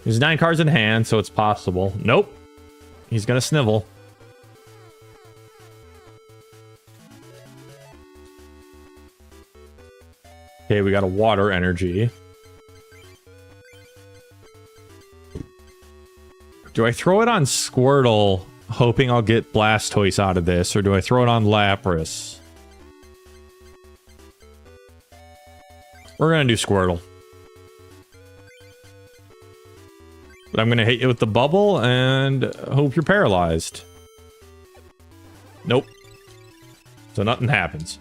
There's 9 cards in hand, so it's possible. Nope. He's gonna Snivel. Okay, we got a water energy. Do I throw it on Squirtle, hoping I'll get Blastoise out of this, or do I throw it on Lapras? We're gonna do Squirtle. But I'm gonna hit you with the bubble and hope you're paralyzed. Nope. So nothing happens.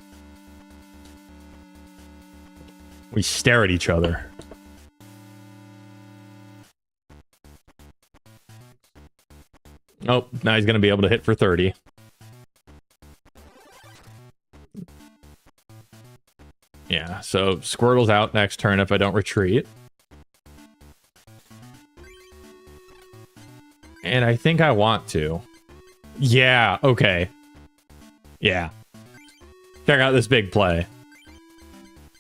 We stare at each other. Oh, now he's gonna be able to hit for 30. Yeah, so Squirtle's out next turn if I don't retreat. And I think I want to. Yeah, okay. Yeah. Check out this big play.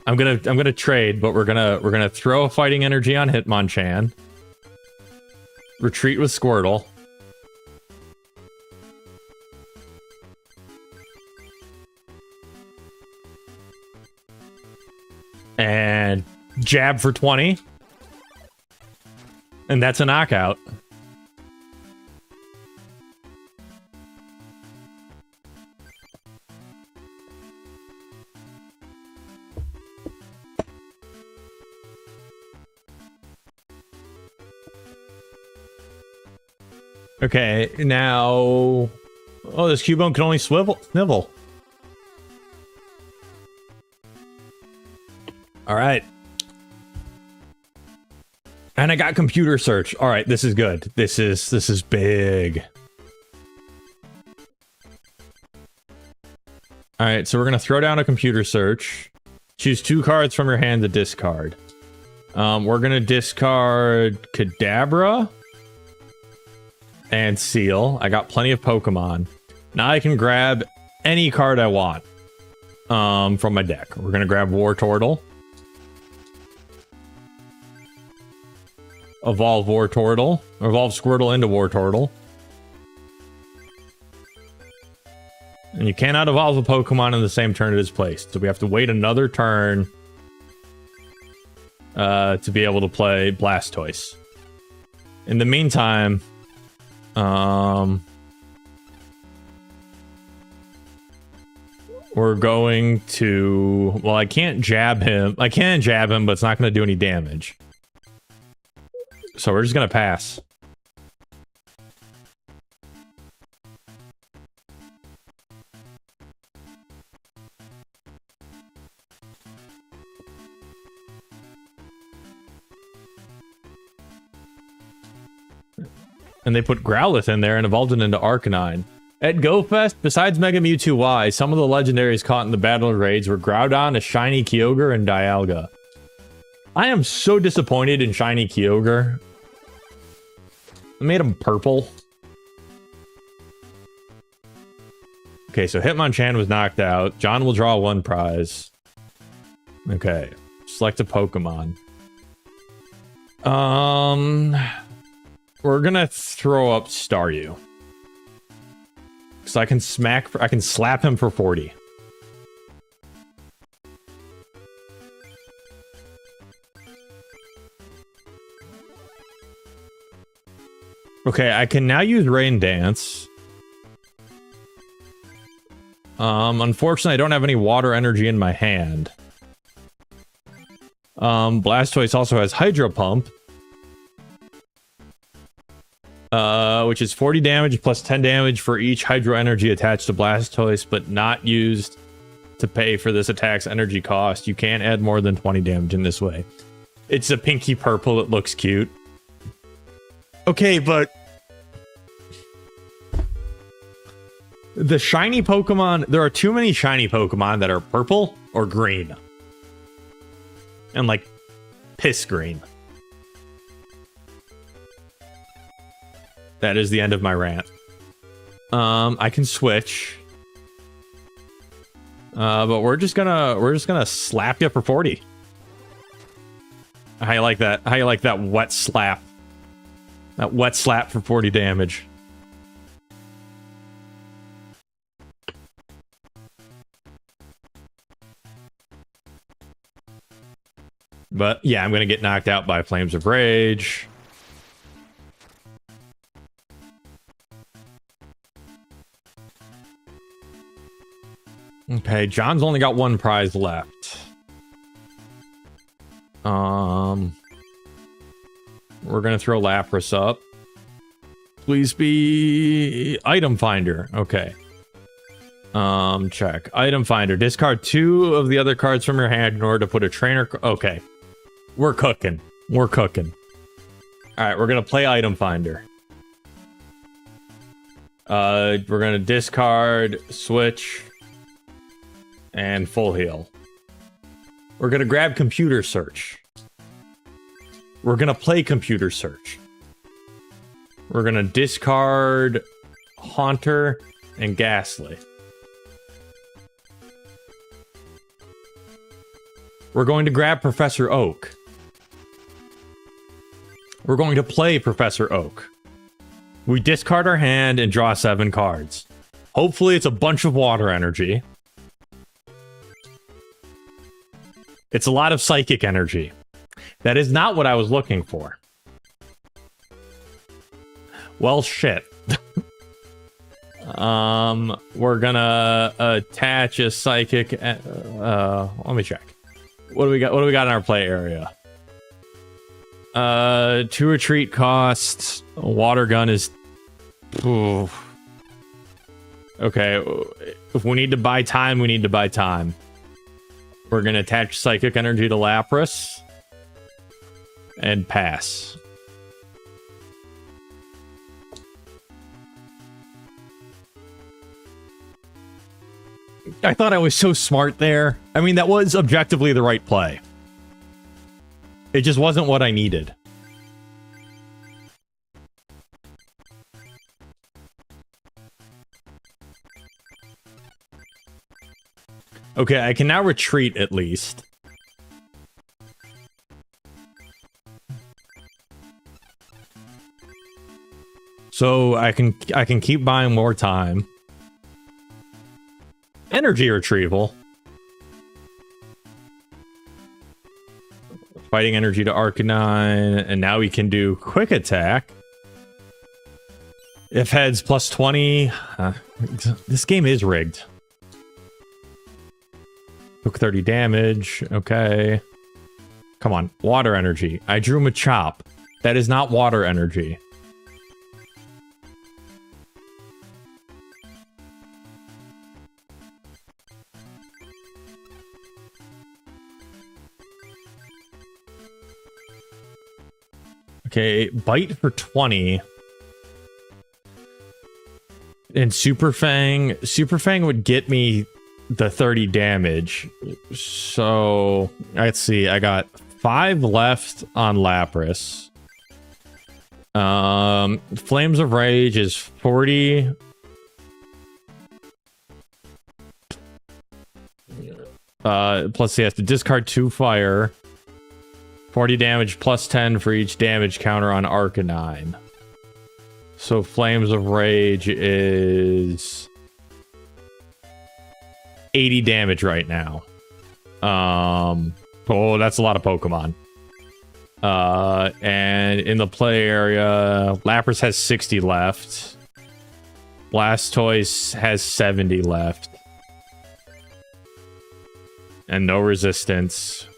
I'm gonna trade, but we're gonna throw a fighting energy on Hitmonchan. Retreat with Squirtle. And jab for 20. And that's a knockout. Okay, now... Oh, this Cubone can only snivel. Alright. And I got computer search. Alright, this is good. This is big. Alright, so we're gonna throw down a computer search. Choose 2 cards from your hand to discard. We're gonna discard Kadabra and Seal. I got plenty of Pokemon. Now I can grab any card I want from my deck. We're gonna grab Wartortle. Evolve Wartortle. Evolve Squirtle into Wartortle. And you cannot evolve a Pokemon in the same turn it is placed. So we have to wait another turn to be able to play Blastoise. In the meantime, we're going to... Well, I can't jab him. I can jab him, but it's not going to do any damage. So we're just going to pass. And they put Growlithe in there and evolved it into Arcanine. At GoFest, besides Mega Mewtwo Y, some of the legendaries caught in the battle raids were Groudon, a shiny Kyogre, and Dialga. I am so disappointed in shiny Kyogre. I made him purple. Okay, so Hitmonchan was knocked out. John will draw one prize. Okay, select a Pokemon. We're gonna throw up Staryu. So I can slap him for 40. Okay, I can now use Rain Dance. Unfortunately, I don't have any water energy in my hand. Blastoise also has Hydro Pump. Which is 40 damage plus 10 damage for each Hydro Energy attached to Blastoise, but not used to pay for this attack's energy cost. You can't add more than 20 damage in this way. It's a pinky purple, it looks cute. Okay, but... the shiny Pokemon... There are too many shiny Pokemon that are purple or green. And like, piss green. That is the end of my rant. I can switch. But we're just gonna slap you for 40. How you like that? How you like that wet slap? That wet slap for 40 damage. But yeah, I'm gonna get knocked out by Flames of Rage. Okay, John's only got one prize left. We're gonna throw Lapras up. Please be item finder. Okay. Check. Item finder. Discard 2 of the other cards from your hand in order to put a trainer. Okay. We're cooking. We're cooking. Alright, we're gonna play item finder. We're gonna discard, switch, and full heal. We're gonna grab computer search. We're gonna play computer search. We're gonna discard Haunter and Ghastly. We're going to grab Professor Oak. We're going to play Professor Oak. We discard our hand and draw 7 cards. Hopefully it's a bunch of water energy. It's a lot of psychic energy. That is not what I was looking for. Well, shit. We're gonna attach a psychic. Let me check. What do we got? What do we got in our play area? 2 retreat costs. A water gun is. Oof. Okay, if we need to buy time, we need to buy time. We're gonna attach psychic energy to Lapras and pass. I thought I was so smart there. I mean, that was objectively the right play. It just wasn't what I needed. Okay, I can now retreat at least. So I can keep buying more time. Energy retrieval. fighting energy to Arcanine, and now we can do quick attack. If heads plus 20. This game is rigged. Took 30 damage. Okay. Come on. Water energy. I drew Machop. That is not water energy. Okay, bite for 20. And Super Fang. Super Fang would get me the 30 damage. So, let's see. I got 5 left on Lapras. Flames of Rage is 40. Plus he has to discard 2 fire. 40 damage plus 10 for each damage counter on Arcanine. So Flames of Rage is 80 damage right now. Oh, that's a lot of Pokemon. And in the play area, Lapras has 60 left. Blastoise has 70 left. And no resistance.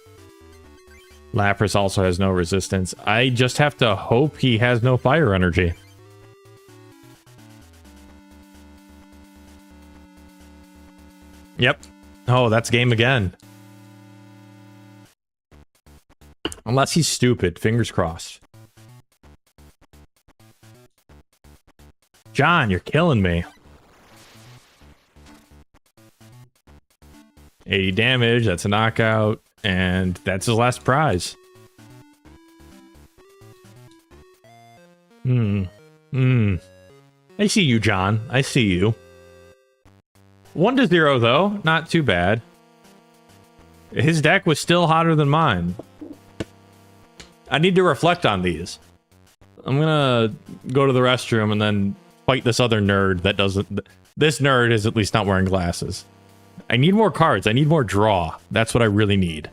Lapras also has no resistance. I just have to hope he has no fire energy. Yep. Oh, that's game again. Unless he's stupid. Fingers crossed. John, you're killing me. 80 damage. That's a knockout. And that's his last prize. I see you, John. I see you. 1-0, though. Not too bad. His deck was still hotter than mine. I need to reflect on these. I'm gonna go to the restroom and then fight this other nerd that doesn't... This nerd is at least not wearing glasses. I need more cards. I need more draw. That's what I really need.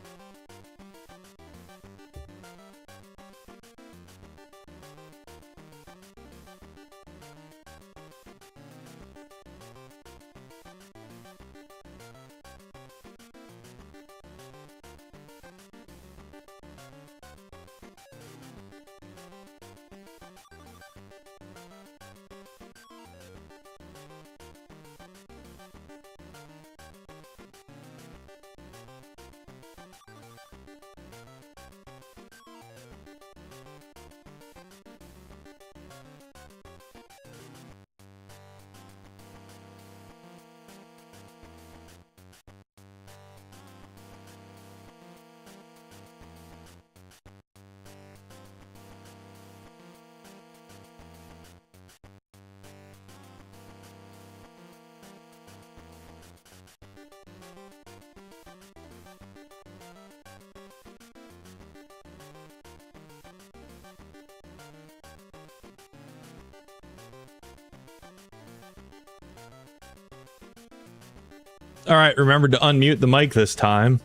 All right, remember to unmute the mic this time.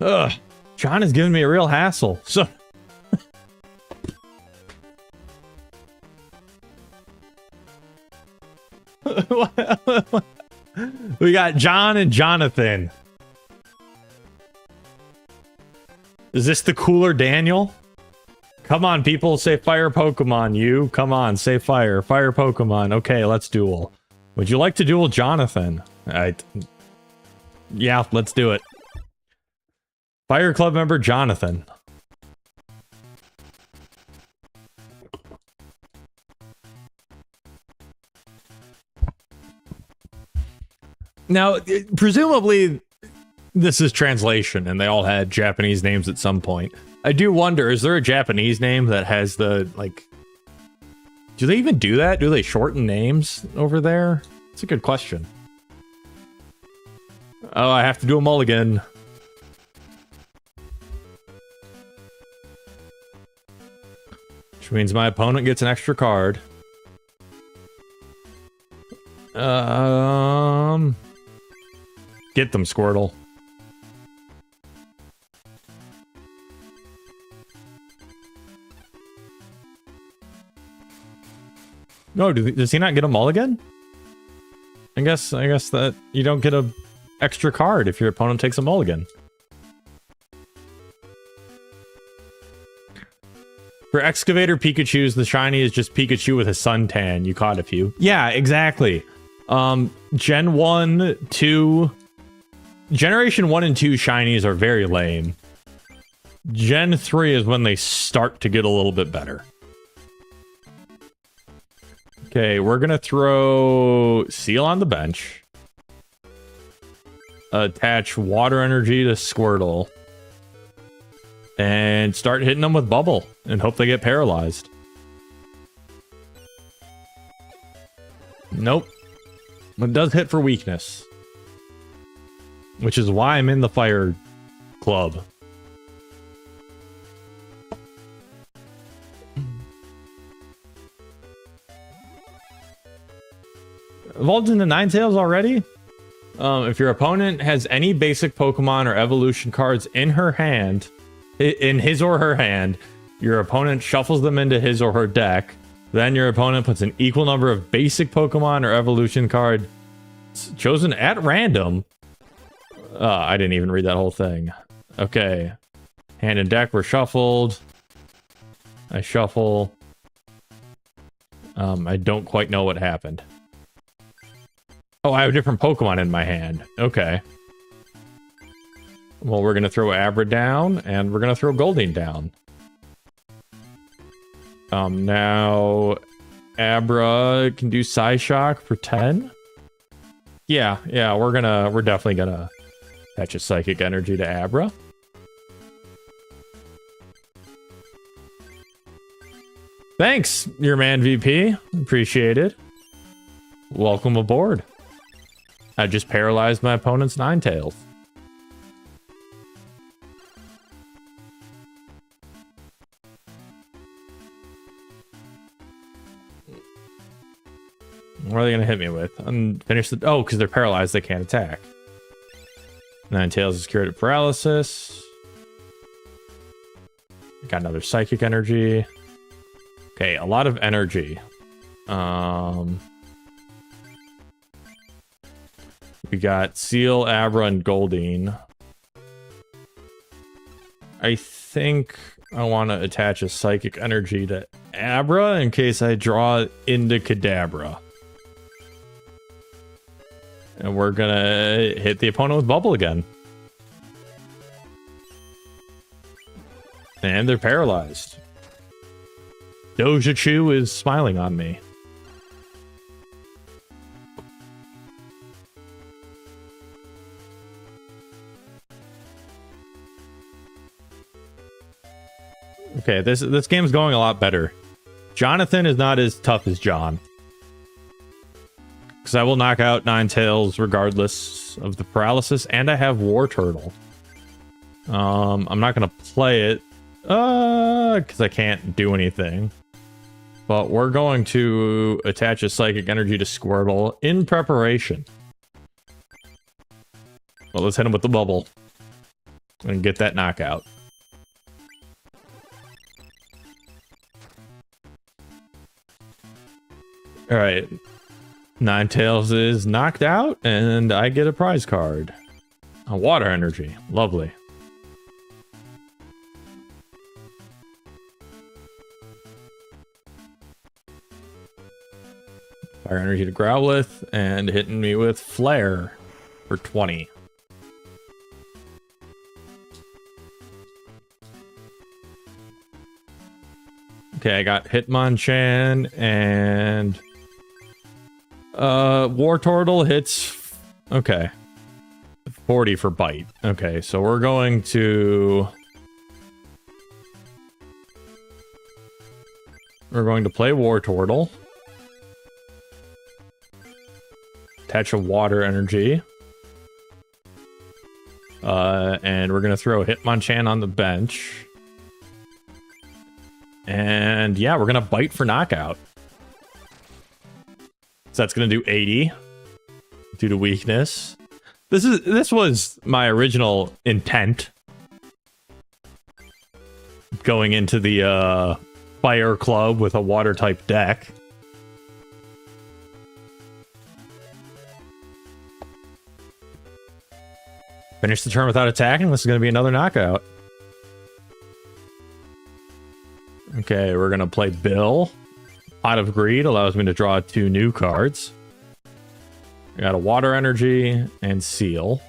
Ugh, John is giving me a real hassle. So, we got John and Jonathan. Is this the cooler Daniel? Come on, people, say fire Pokemon. You, come on, say fire. Fire Pokemon. Okay, let's duel. Would you like to duel Jonathan? Yeah, let's do it. Fire Club member Jonathan. Now, presumably, this is translation, and they all had Japanese names at some point. I do wonder, is there a Japanese name that has the, like... Do they even do that? Do they shorten names over there? It's a good question. Oh, I have to do a mulligan. Which means my opponent gets an extra card. Get them, Squirtle. No, does he not get a mulligan? I guess that you don't get a extra card if your opponent takes a mulligan. For Excavator Pikachus, the shiny is just Pikachu with a suntan. You caught a few. Yeah, exactly. Generation 1 and 2 shinies are very lame. Gen 3 is when they start to get a little bit better. Okay, we're gonna throw Seal on the bench. Attach Water Energy to Squirtle. And start hitting them with Bubble and hope they get paralyzed. Nope. It does hit for weakness. Which is why I'm in the Fire Club. Evolved into Ninetales already? If your opponent has any basic Pokemon or evolution cards in his or her hand, your opponent shuffles them into his or her deck. Then your opponent puts an equal number of basic Pokemon or evolution cards chosen at random. I didn't even read that whole thing. Okay. Hand and deck were shuffled. I shuffle. I don't quite know what happened. Oh, I have a different Pokemon in my hand. Okay. Well, we're going to throw Abra down, and we're going to throw Goldeen down. Now, Abra can do Psyshock for 10. Yeah, we're definitely gonna attach a Psychic Energy to Abra. Thanks, your man VP. Appreciate it. Welcome aboard. I just paralyzed my opponent's Ninetales. What are they going to hit me with? Finish the... Oh, because they're paralyzed, they can't attack. Ninetales is cured of paralysis. Got another Psychic Energy. Okay, a lot of energy. We got Seal, Abra, and Goldeen. I think I want to attach a Psychic Energy to Abra in case I draw into Kadabra. And we're gonna hit the opponent with Bubble again. And they're paralyzed. Dojachu is smiling on me. Okay, this game's going a lot better. Jonathan is not as tough as John. Because I will knock out Ninetales regardless of the paralysis, and I have War Turtle. I'm not going to play it, because I can't do anything. But we're going to attach a Psychic Energy to Squirtle in preparation. Well, let's hit him with the Bubble. And get that knockout. Alright. Ninetales is knocked out, and I get a prize card. A Water Energy. Lovely. Fire Energy to Growlithe, and hitting me with Flare for 20. Okay, I got Hitmonchan, and... War Turtle hits... Okay. 40 for Bite. Okay, so we're going to... We're going to play War Turtle. Attach a Water Energy. And we're going to throw Hitmonchan on the bench. And yeah, we're going to Bite for knockout. So that's going to do 80 due to weakness. This was my original intent going into the Fire Club with a water type deck. Finish the turn without attacking. This is going to be another knockout. Okay, we're going to play Bill. Pot of Greed allows me to draw 2 new cards. I got a Water Energy and Seal.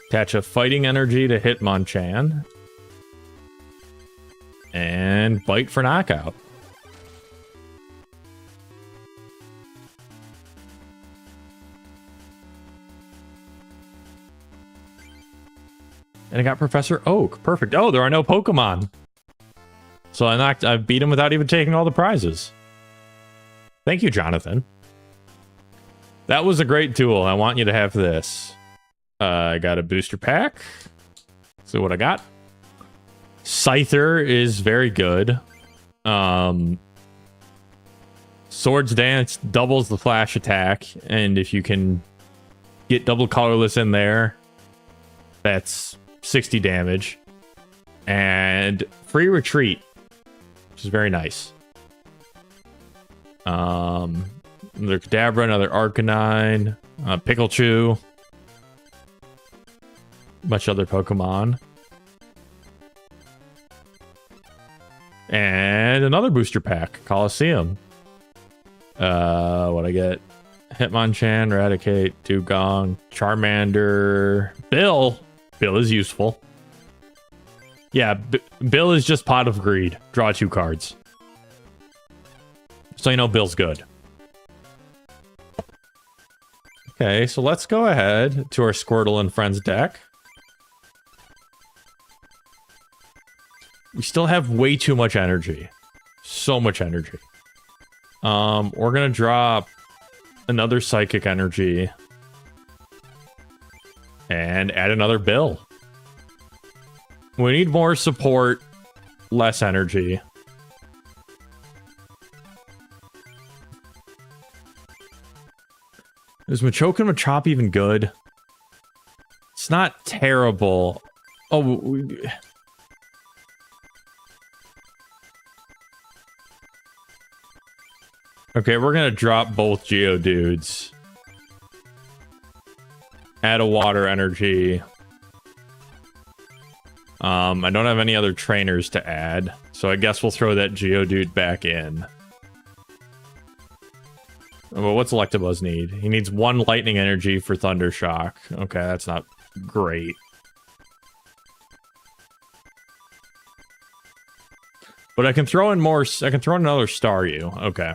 Attach a Fighting Energy to Hitmonchan. And Bite for knockout. And I got Professor Oak. Perfect. Oh, there are no Pokemon. So I beat him without even taking all the prizes. Thank you, Jonathan. That was a great tool. I want you to have this. I got a booster pack. So what I got? Scyther is very good. Swords Dance doubles the flash attack. And if you can get double colorless in there, that's 60 damage. And free retreat, which is very nice. Another Kadabra, another Arcanine, Pikachu, much other Pokemon. And another booster pack, Coliseum. What I get? Hitmonchan, Eradicate, Dugong, Charmander, Bill. Bill is useful. Yeah, Bill is just Pot of Greed. Draw 2 cards. So you know Bill's good. Okay, so let's go ahead to our Squirtle and Friends deck. We still have way too much energy. So much energy. We're gonna drop another Psychic Energy. And add another Bill. We need more support, less energy. Is Machoke and Machop even good? It's not terrible. Oh, okay, we're gonna drop both Geodudes. Add a Water Energy. I don't have any other trainers to add, so I guess we'll throw that Geodude back in. Well, what's Electabuzz need? He needs 1 Lightning Energy for Thunder Shock. Okay, that's not great. But I can throw in more. I can throw in another Staryu. Okay.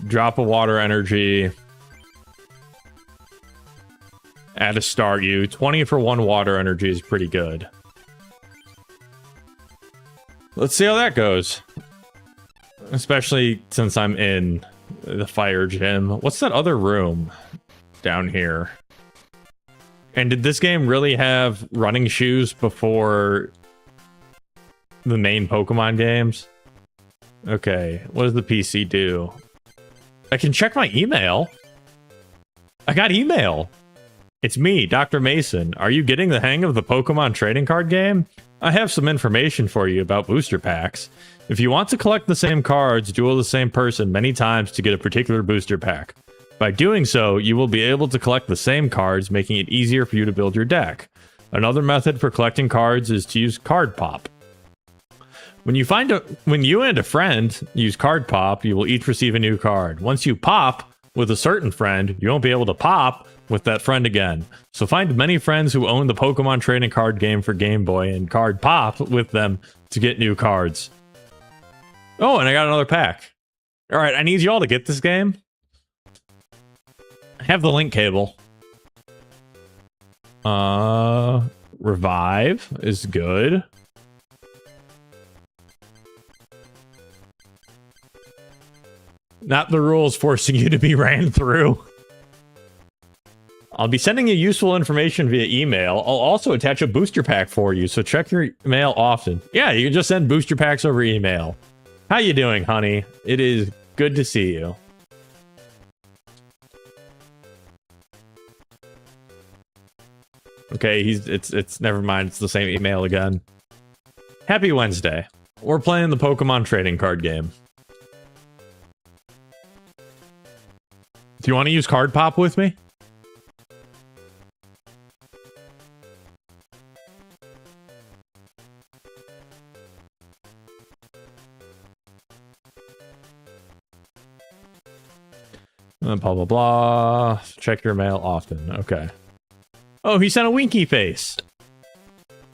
Drop a Water Energy. Add a Staryu. 20 for 1 Water Energy is pretty good. Let's see how that goes. Especially since I'm in the Fire Gym. What's that other room down here? And did this game really have running shoes before the main Pokemon games? Okay, what does the PC do? I can check my email. I got email. It's me, Dr. Mason. Are you getting the hang of the Pokemon trading card game? I have some information for you about booster packs. If you want to collect the same cards, duel the same person many times to get a particular booster pack. By doing so, you will be able to collect the same cards, making it easier for you to build your deck. Another method for collecting cards is to use Card Pop. When you and a friend use Card Pop, you will each receive a new card. Once you pop with a certain friend, you won't be able to pop with that friend again. So find many friends who own the Pokemon trading card game for Game Boy and Card Pop with them to get new cards. Oh, and I got another pack. All right, I need you all to get this game. I have the link cable. Revive is good. Not the rules forcing you to be ran through. I'll be sending you useful information via email. I'll also attach a booster pack for you, so check your mail often. Yeah, you can just send booster packs over email. How you doing, honey? It is good to see you. Okay, it's never mind. It's the same email again. Happy Wednesday. We're playing the Pokemon trading card game. Do you want to use Card Pop with me? blah, blah, blah. Check your mail often. Okay. Oh, he sent a winky face.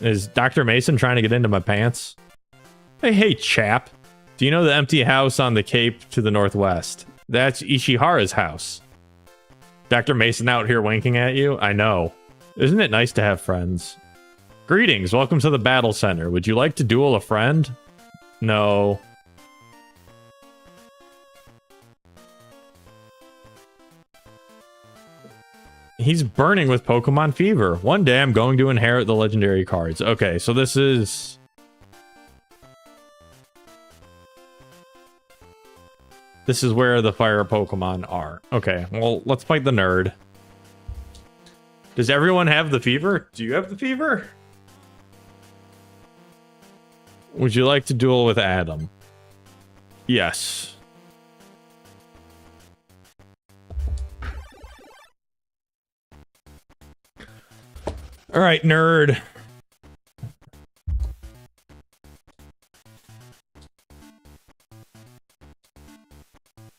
Is Dr. Mason trying to get into my pants? Hey, chap. Do you know the empty house on the cape to the northwest? That's Ishihara's house. Dr. Mason out here winking at you? I know. Isn't it nice to have friends? Greetings, welcome to the battle center. Would you like to duel a friend? No. He's burning with Pokemon fever. One day I'm going to inherit the legendary cards. Okay, so this is... This is where the fire Pokemon are. Okay, well, let's fight the nerd. Does everyone have the fever? Do you have the fever? Would you like to duel with Adam? Yes. All right, nerd.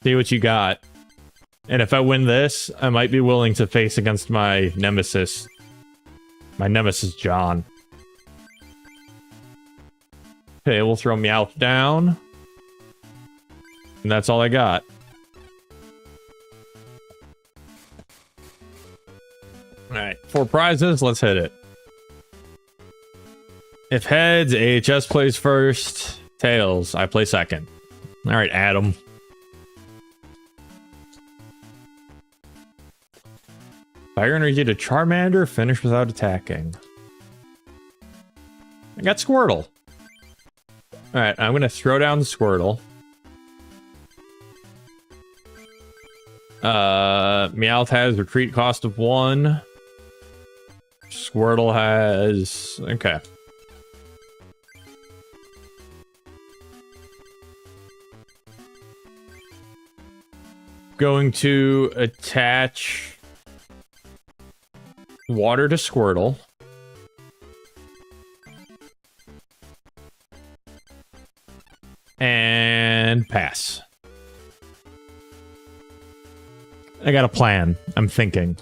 See what you got. And if I win this, I might be willing to face against my nemesis. My nemesis, John. Okay, we'll throw Meowth down. And that's all I got. Alright, 4 prizes, let's hit it. If heads, AHS plays first. Tails, I play second. Alright, Adam. Fire energy to Charmander, finish without attacking. I got Squirtle. Alright, I'm gonna throw down the Squirtle. Meowth has retreat cost of 1. Squirtle has... Okay. Going to attach water to Squirtle. And pass. I got a plan. I'm thinking.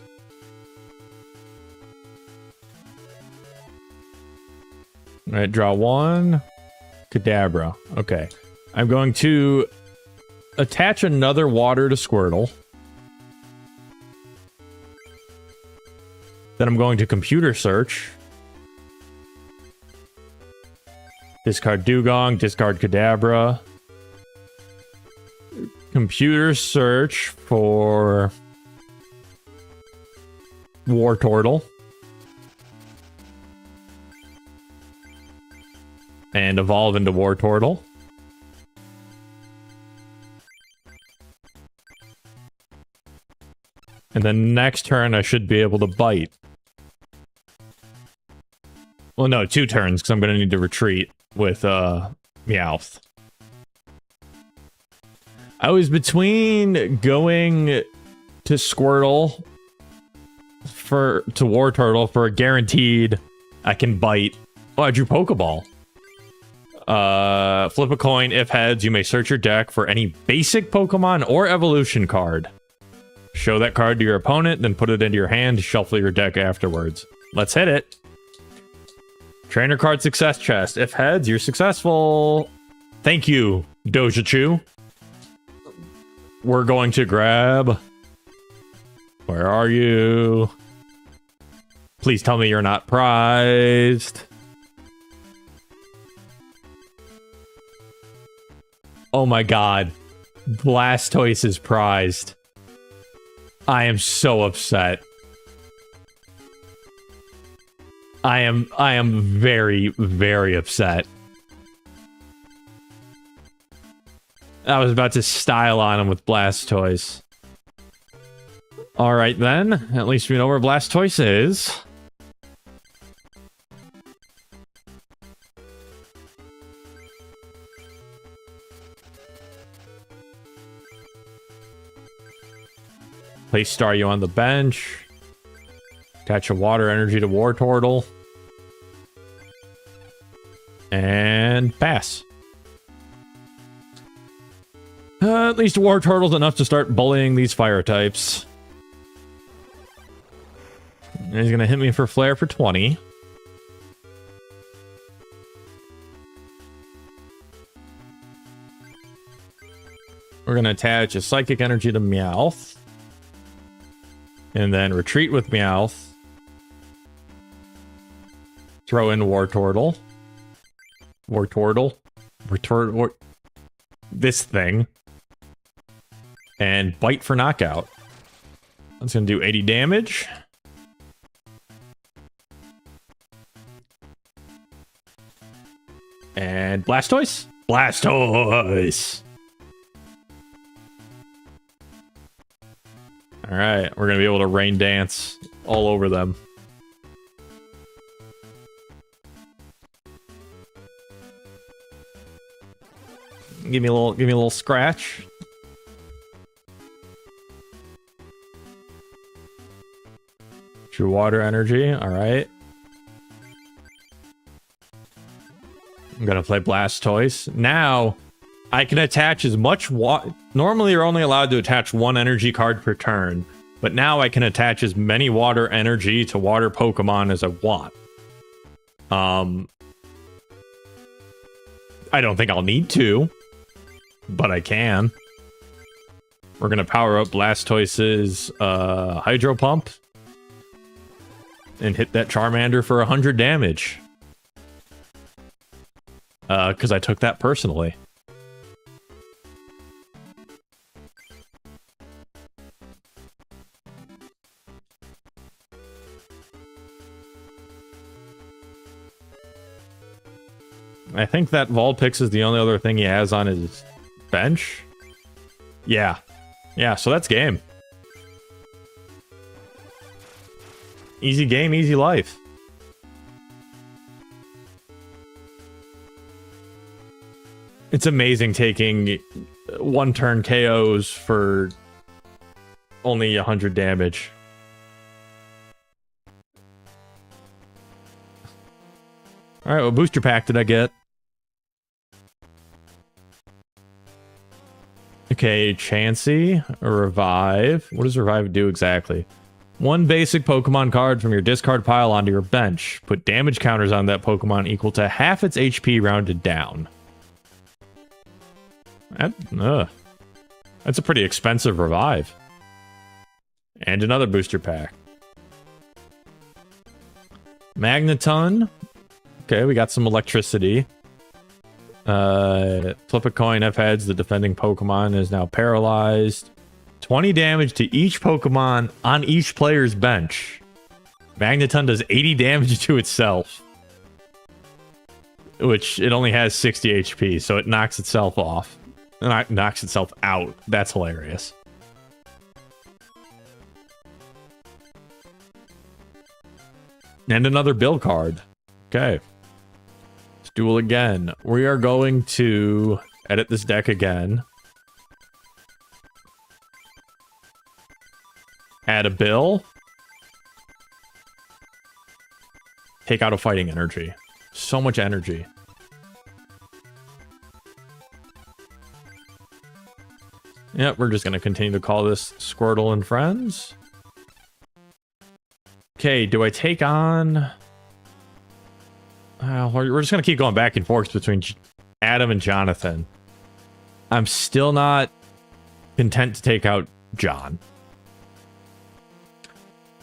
Alright, draw 1. Kadabra. Okay. I'm going to attach another water to Squirtle. Then I'm going to computer search. Discard Dugong, discard Kadabra. Computer search for Wartortle. And evolve into Wartortle. And then next turn I should be able to bite. Well, no, 2 turns, because I'm going to need to retreat with Meowth. I was between going to Squirtle to Wartortle for a guaranteed I can bite. Oh, I drew Pokeball. Flip a coin. If heads, you may search your deck for any basic Pokemon or evolution card. Show that card to your opponent, then put it into your hand to shuffle your deck afterwards. Let's hit it. Trainer card success chest. If heads, you're successful. Thank you, Dojachu. We're going to grab... Where are you? Please tell me you're not prized. Oh my god. Blastoise is prized. I am so upset. I am very, very upset. I was about to style on him with Blastoise. Alright then, at least we know where Blastoise is. Place Staryu on the bench. Attach a water energy to Wartortle. And pass. Let at least War Turtle's enough to start bullying these fire types. And he's gonna hit me for Flare for 20. We're gonna attach a Psychic Energy to Meowth. And then retreat with Meowth. Throw in War Turtle. This thing. And bite for knockout. That's gonna do 80 damage. And Blastoise? Blastoise! Alright, we're gonna be able to rain dance all over them. Give me a little scratch. True Water Energy, alright. I'm gonna play Blastoise. Now, I can attach as much water. Normally, you're only allowed to attach one energy card per turn, but now I can attach as many water energy to water Pokemon as I want. I don't think I'll need to, but I can. We're gonna power up Blastoise's Hydro Pump and hit that Charmander for 100 damage. Because I took that personally. I think that Vulpix is the only other thing he has on his bench. Yeah. Yeah, so that's game. Easy game, easy life. It's amazing taking one-turn KOs for only 100 damage. Alright, what booster pack did I get? Okay, Chansey, a Revive. What does Revive do exactly? One basic Pokemon card from your discard pile onto your bench. Put damage counters on that Pokemon equal to half its HP rounded down. That's a pretty expensive Revive. And another booster pack. Magneton. Okay, we got some electricity. Flip a coin, F heads. The defending Pokemon is now paralyzed. 20 damage to each Pokemon on each player's bench. Magneton does 80 damage to itself. Which, it only has 60 HP, so it knocks itself off. Knocks itself out. That's hilarious. And another Bill card. Okay. Let's duel again. We are going to edit this deck again. Add a Bill. Take out a Fighting Energy. So much energy. Yep, we're just going to continue to call this Squirtle and Friends. Okay, do I take on... we're just going to keep going back and forth between Adam and Jonathan. I'm still not content to take out John.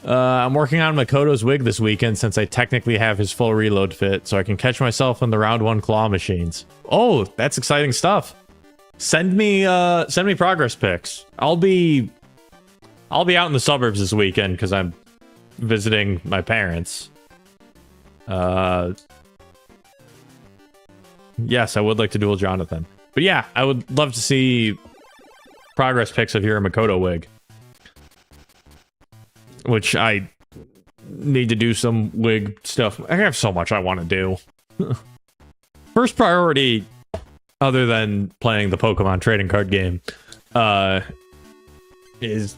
I'm working on Makoto's wig this weekend since I technically have his full reload fit, so I can catch myself in the round 1 claw machines. Oh, that's exciting stuff. Send me progress pics. I'll be out in the suburbs this weekend because I'm visiting my parents. Yes, I would like to duel Jonathan. But yeah, I would love to see progress pics of your Makoto wig. Which I need to do some wig stuff. I have so much I want to do. First priority, other than playing the Pokemon trading card game, is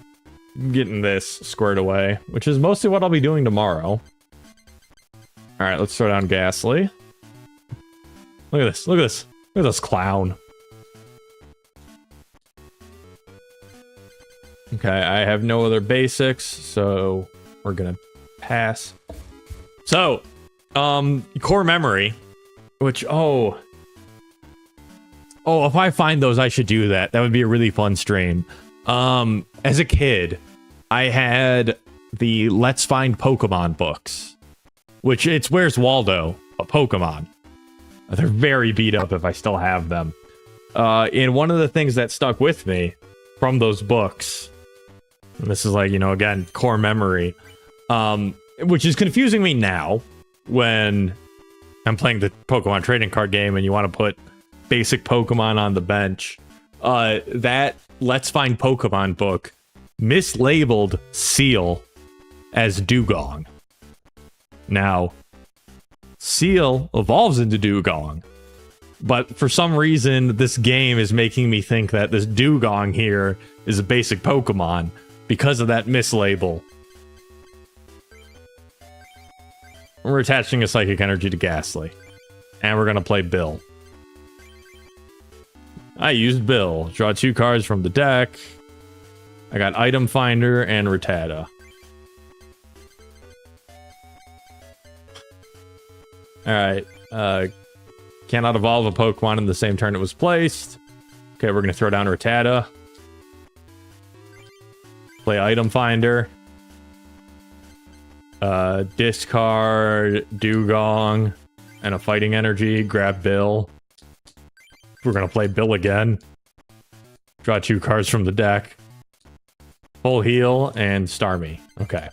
getting this squared away, which is mostly what I'll be doing tomorrow. Alright, let's throw down Ghastly. Look at this, look at this. Look at this clown. Okay, I have no other basics, so we're gonna pass. So, core memory, which, if I find those, I should do that. That would be a really fun stream. As a kid, I had the Let's Find Pokemon books, which it's Where's Waldo, a Pokemon. They're very beat up if I still have them. And one of the things that stuck with me from those books, and this is like, you know, again, core memory, which is confusing me now when I'm playing the Pokemon trading card game and you want to put basic Pokemon on the bench. That Let's Find Pokemon book mislabeled Seal as Dugong. Now, Seal evolves into Dugong, but for some reason, this game is making me think that this Dugong here is a basic Pokemon because of that mislabel. We're attaching a Psychic Energy to Ghastly, and we're going to play Bill. I used Bill. Draw 2 cards from the deck. I got Item Finder and Rattata. Alright. Cannot evolve a Pokemon in the same turn it was placed. Okay, we're going to throw down Rattata. Play Item Finder. Discard Dugong and a Fighting Energy. Grab Bill. We're going to play Bill again. Draw 2 cards from the deck. Full heal and Starmie. Okay.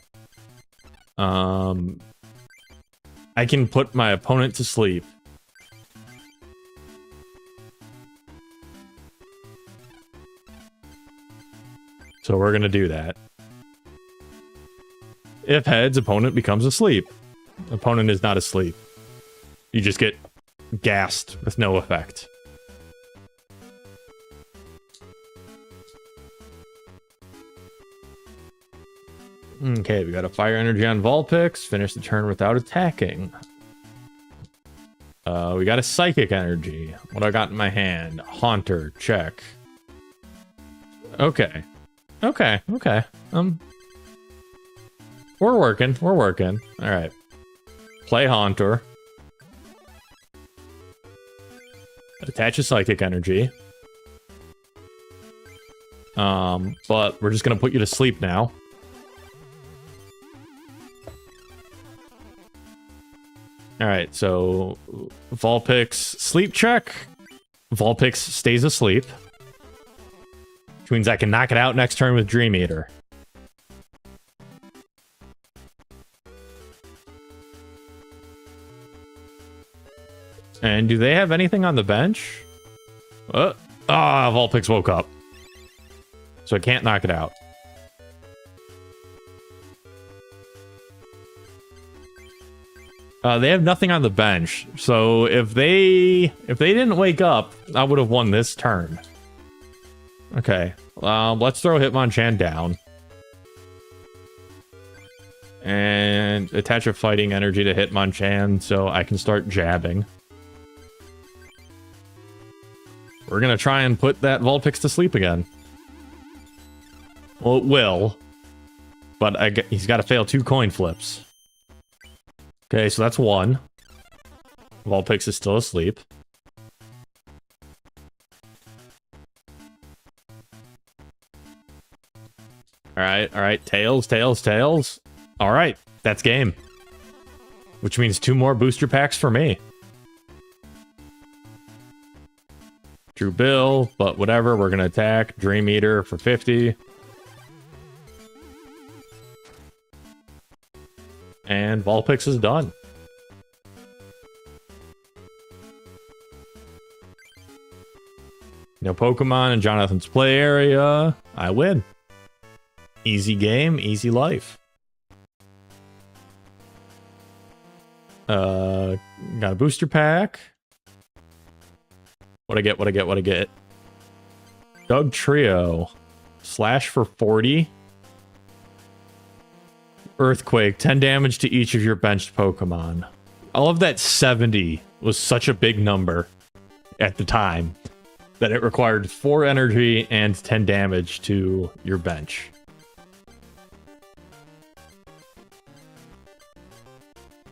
I can put my opponent to sleep. So we're going to do that. If heads, opponent becomes asleep. Opponent is not asleep. You just get gassed with no effect. Okay, we got a Fire Energy on Vulpix. Finish the turn without attacking. We got a Psychic Energy. What I got in my hand? Haunter, check. Okay. Okay. We're working. Alright. Play Haunter. Attach a Psychic Energy. But we're just gonna put you to sleep now. Alright, so Vulpix sleep check. Vulpix stays asleep. Which means I can knock it out next turn with Dream Eater. And do they have anything on the bench? Vulpix woke up. So I can't knock it out. They have nothing on the bench, so if they didn't wake up, I would have won this turn. Okay, let's throw Hitmonchan down. And attach a Fighting Energy to Hitmonchan so I can start jabbing. We're gonna try and put that Vulpix to sleep again. Well, it will. But he's got to fail 2 coin flips. Okay, so that's 1. Vulpix is still asleep. Alright. Tails. Alright, that's game. Which means 2 more booster packs for me. Drew Bill, but whatever, we're gonna attack. Dream Eater for 50. And Vulpix is done. No Pokemon in Jonathan's play area. I win. Easy game, easy life. Got a booster pack. What I get? Doug Trio. Slash for 40. Earthquake, 10 damage to each of your benched Pokemon. I love that 70 was such a big number at the time that it required 4 energy and 10 damage to your bench.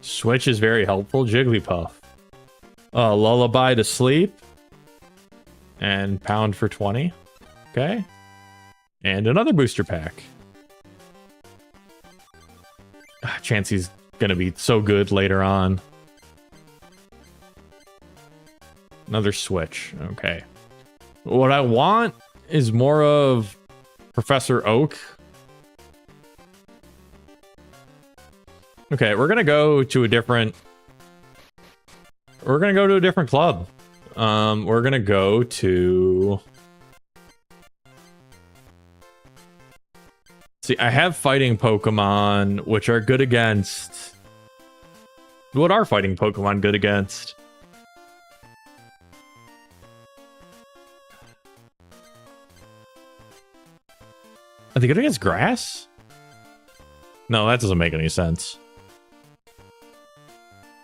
Switch is very helpful. Jigglypuff. Lullaby to sleep. And pound for 20. Okay. And another booster pack. Chansey's gonna be so good later on. Another switch. Okay. What I want is more of Professor Oak. Okay, we're gonna go to a different... We're gonna go to a different club. We're gonna go to... See, I have fighting Pokemon, which are good against... What are fighting Pokemon good against? Are they good against grass? No, that doesn't make any sense.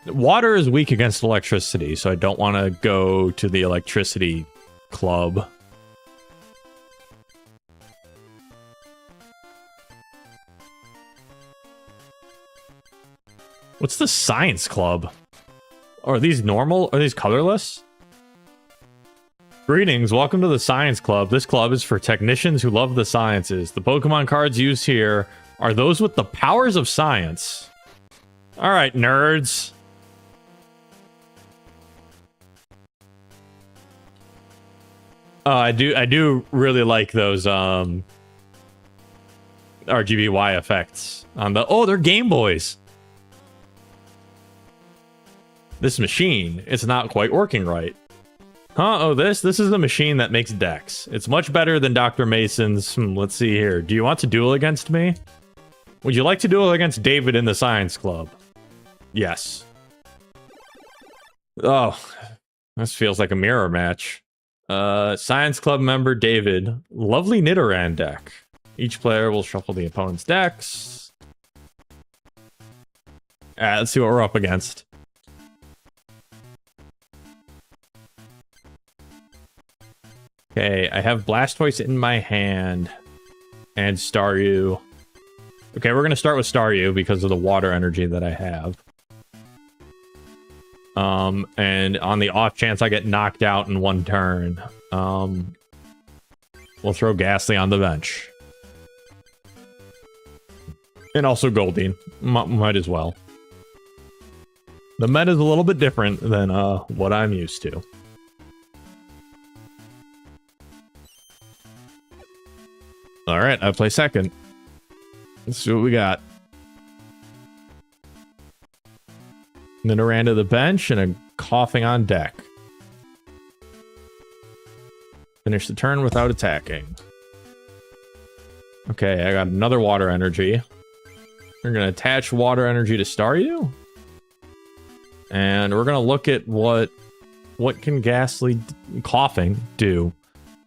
Water is weak against electricity, so I don't want to go to the electricity club. What's the science club? Are these normal? Are these colorless? Greetings, welcome to the science club. This club is for technicians who love the sciences. The Pokemon cards used here are those with the powers of science. All right, nerds. I do really like those RGBY effects on the... Oh, they're Game Boys. This machine, it's not quite working right. Huh? Oh, this is the machine that makes decks. It's much better than Dr. Mason's. Let's see here. Do you want to duel against me? Would you like to duel against David in the Science Club? Yes. Oh, this feels like a mirror match. Science Club member David. Lovely Nidoran deck. Each player will shuffle the opponent's decks. Let's see what we're up against. Okay, I have Blastoise in my hand. And Staryu. Okay, we're going to start with Staryu because of the water energy that I have. And on the off chance I get knocked out in one turn, we'll throw Ghastly on the bench. And also Goldeen. Might as well. The meta is a little bit different than what I'm used to. Alright, I play second. Let's see what we got. Nidoran to the bench and a coughing on deck. Finish the turn without attacking. Okay, I got another water energy. We're going to attach water energy to Staryu. And we're going to look at what can Ghastly coughing do.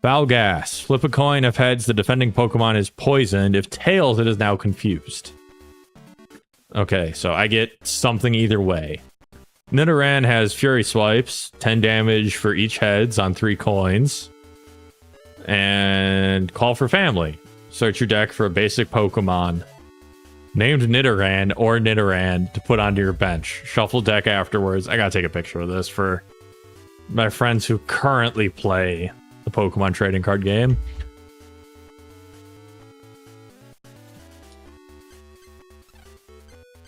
Foul Gas. Flip a coin. If heads, the defending Pokemon is poisoned. If tails, it is now confused. Okay, so I get something either way. Nidoran has Fury Swipes, 10 damage for each heads on 3 coins. And Call for Family. Search your deck for a basic Pokemon named Nidoran or Nidoran to put onto your bench. Shuffle deck afterwards. I gotta take a picture of this for my friends who currently play the Pokemon trading card game.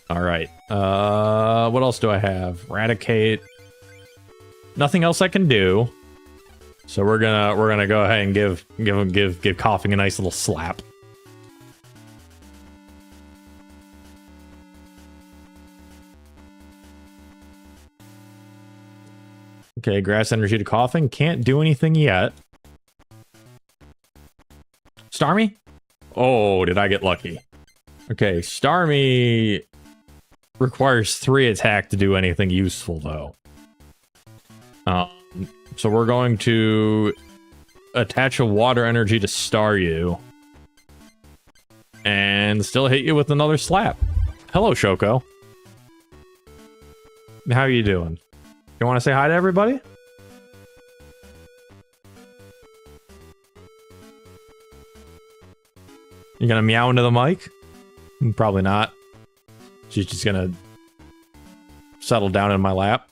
All right. What else do I have? Eradicate. Nothing else I can do. So we're gonna go ahead and give coughing a nice little slap. Okay, grass energy to coughing. Can't do anything yet. Starmie? Oh, did I get lucky? Okay, Starmie requires 3 attack to do anything useful, though. So we're going to attach a water energy to Staryu. And still hit you with another slap. Hello, Shoko. How are you doing? You want to say hi to everybody? You gonna meow into the mic? Probably not. She's just gonna settle down in my lap.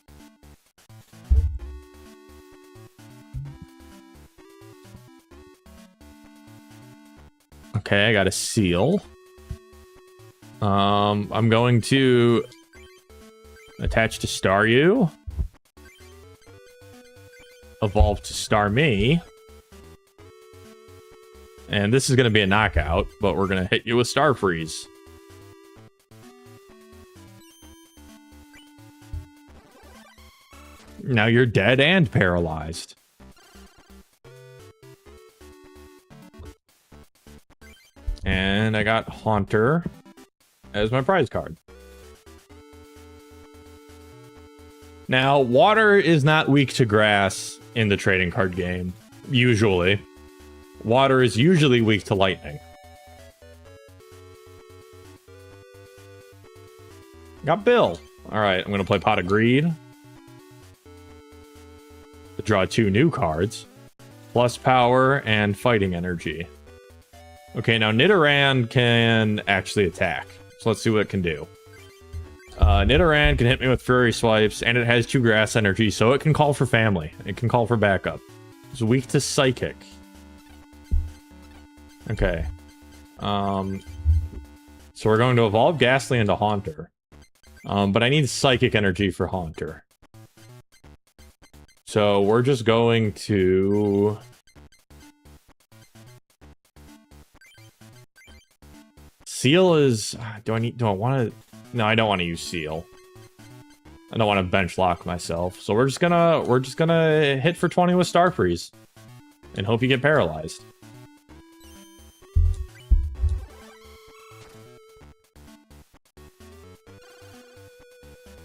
Okay, I got a seal. I'm going to attach to Staryu. Evolve to Starmie. And this is going to be a knockout, but we're going to hit you with Star Freeze. Now you're dead and paralyzed. And I got Haunter as my prize card. Now, water is not weak to grass in the trading card game, usually. Water is usually weak to lightning. Got Bill. Alright, I'm going to play Pot of Greed. To draw 2 new cards. Plus power and fighting energy. Okay, now Nidoran can actually attack. So let's see what it can do. Nidoran can hit me with Fury Swipes, and it has 2 grass energy, so it can call for family. It can call for backup. It's weak to Psychic. Okay. So we're going to evolve Ghastly into Haunter. But I need Psychic energy for Haunter. So we're just going to... Seal is... Do I want to... No, I don't want to use Seal. I don't want to bench lock myself. So we're just gonna hit for 20 with Star Freeze. And hope you get paralyzed.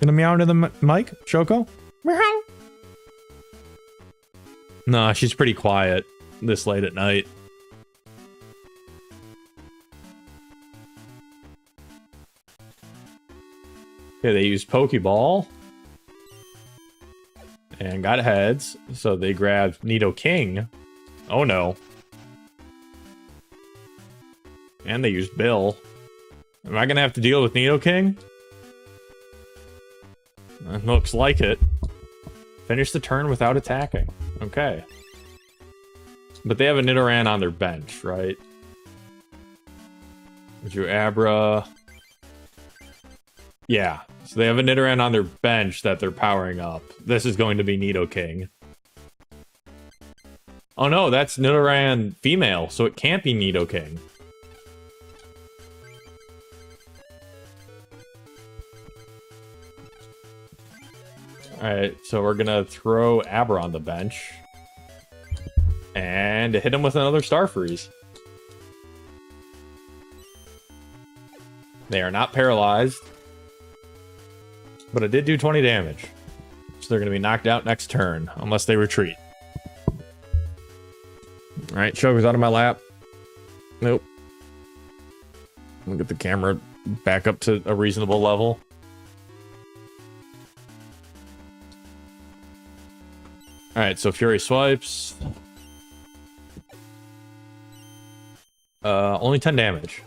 Gonna meow into the mic, Choco? Meow. No, she's pretty quiet this late at night. Okay, they used Pokeball. And got heads, so they grabbed Nidoking. Oh no. And they used Bill. Am I gonna have to deal with Nidoking? Looks like it. Finish the turn without attacking. Okay. But they have a Nidoran on their bench, right? Drew Abra. Yeah. So they have a Nidoran on their bench that they're powering up. This is going to be Nidoking. Oh no, that's Nidoran female, so it can't be Nidoking. Alright, so we're gonna throw Abra on the bench. And hit him with another Star Freeze. They are not paralyzed. But it did do 20 damage. So they're gonna be knocked out next turn, unless they retreat. Alright, Choco's out of my lap. Nope. I'll get the camera back up to a reasonable level. Alright, so Fury Swipes. Only 10 damage.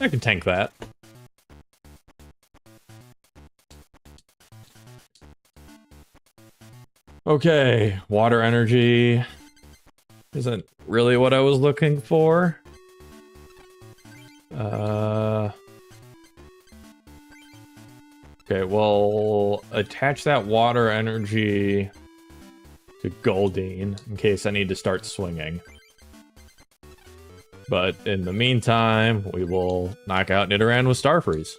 I can tank that. Okay, water energy isn't really what I was looking for. Okay, well, attach that water energy to Goldeen in case I need to start swinging. But in the meantime, we will knock out Nidoran with Star Freeze.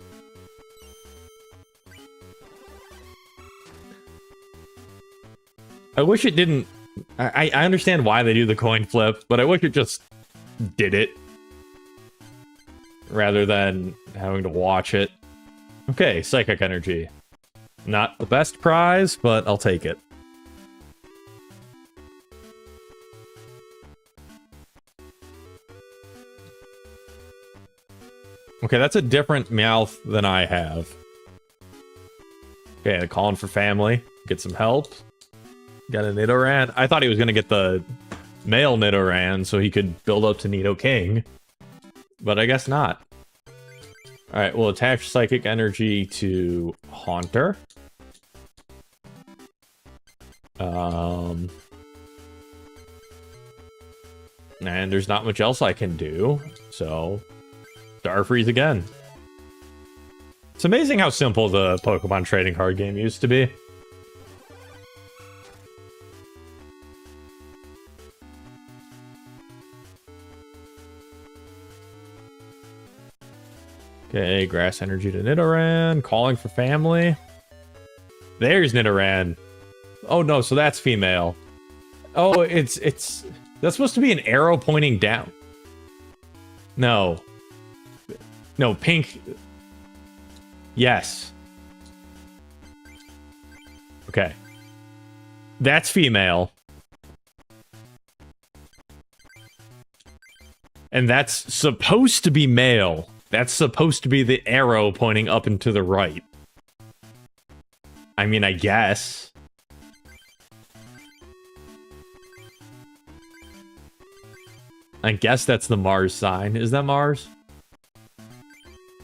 I wish it didn't... I understand why they do the coin flip, but I wish it just did it. Rather than having to watch it. Okay, Psychic Energy. Not the best prize, but I'll take it. Okay, that's a different Meowth than I have. Okay, calling for family. Get some help. Got a Nidoran. I thought he was going to get the male Nidoran so he could build up to Nidoking. But I guess not. Alright, we'll attach Psychic Energy to Haunter. And there's not much else I can do, so Starfreeze again. It's amazing how simple the Pokemon trading card game used to be. Okay, Grass Energy to Nidoran, calling for family. There's Nidoran. Oh no, so that's female. Oh, it's that's supposed to be an arrow pointing down. No. No, pink. Yes. Okay. That's female. And that's supposed to be male. That's supposed to be the arrow pointing up and to the right. I mean, I guess. I guess that's the Mars sign. Is that Mars?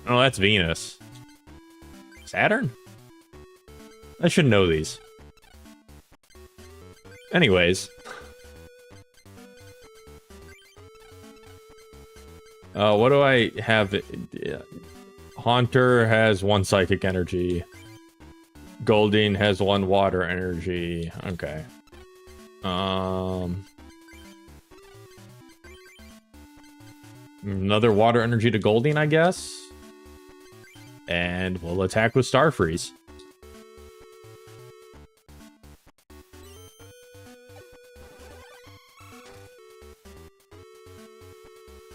Oh, that's Venus. Saturn? I should know these. Anyways. What do I have? Haunter has 1 psychic energy. Goldeen has 1 water energy. Okay. Another water energy to Goldeen, I guess. And we'll attack with Starfreeze.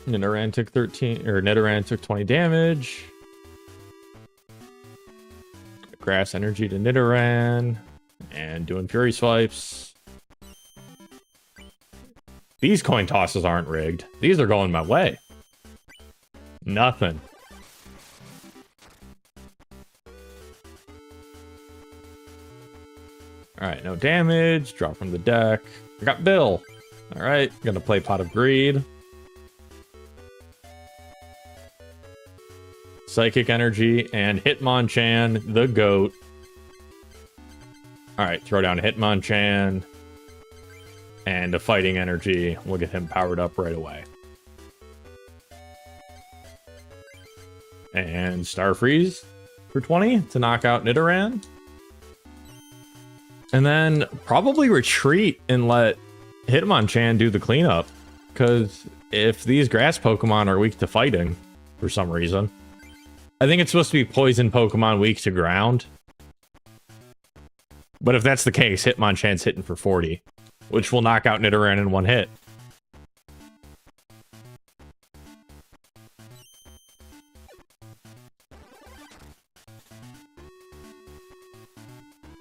Nidoran took 13, or Nidoran took 20 damage. Grass energy to Nidoran. And doing Fury Swipes. These coin tosses aren't rigged. These are going my way. Nothing. Alright, no damage. Drop from the deck. I got Bill. Alright, gonna play Pot of Greed. Psychic Energy and Hitmonchan, the GOAT. Alright, throw down Hitmonchan. And a Fighting Energy. We'll get him powered up right away. And Starfreeze for 20 to knock out Nidoran. And then probably retreat and let Hitmonchan do the cleanup. Because if these grass Pokemon are weak to fighting, for some reason. I think it's supposed to be poison Pokemon weak to ground. But if that's the case, Hitmonchan's hitting for 40. Which will knock out Nidoran in 1 hit.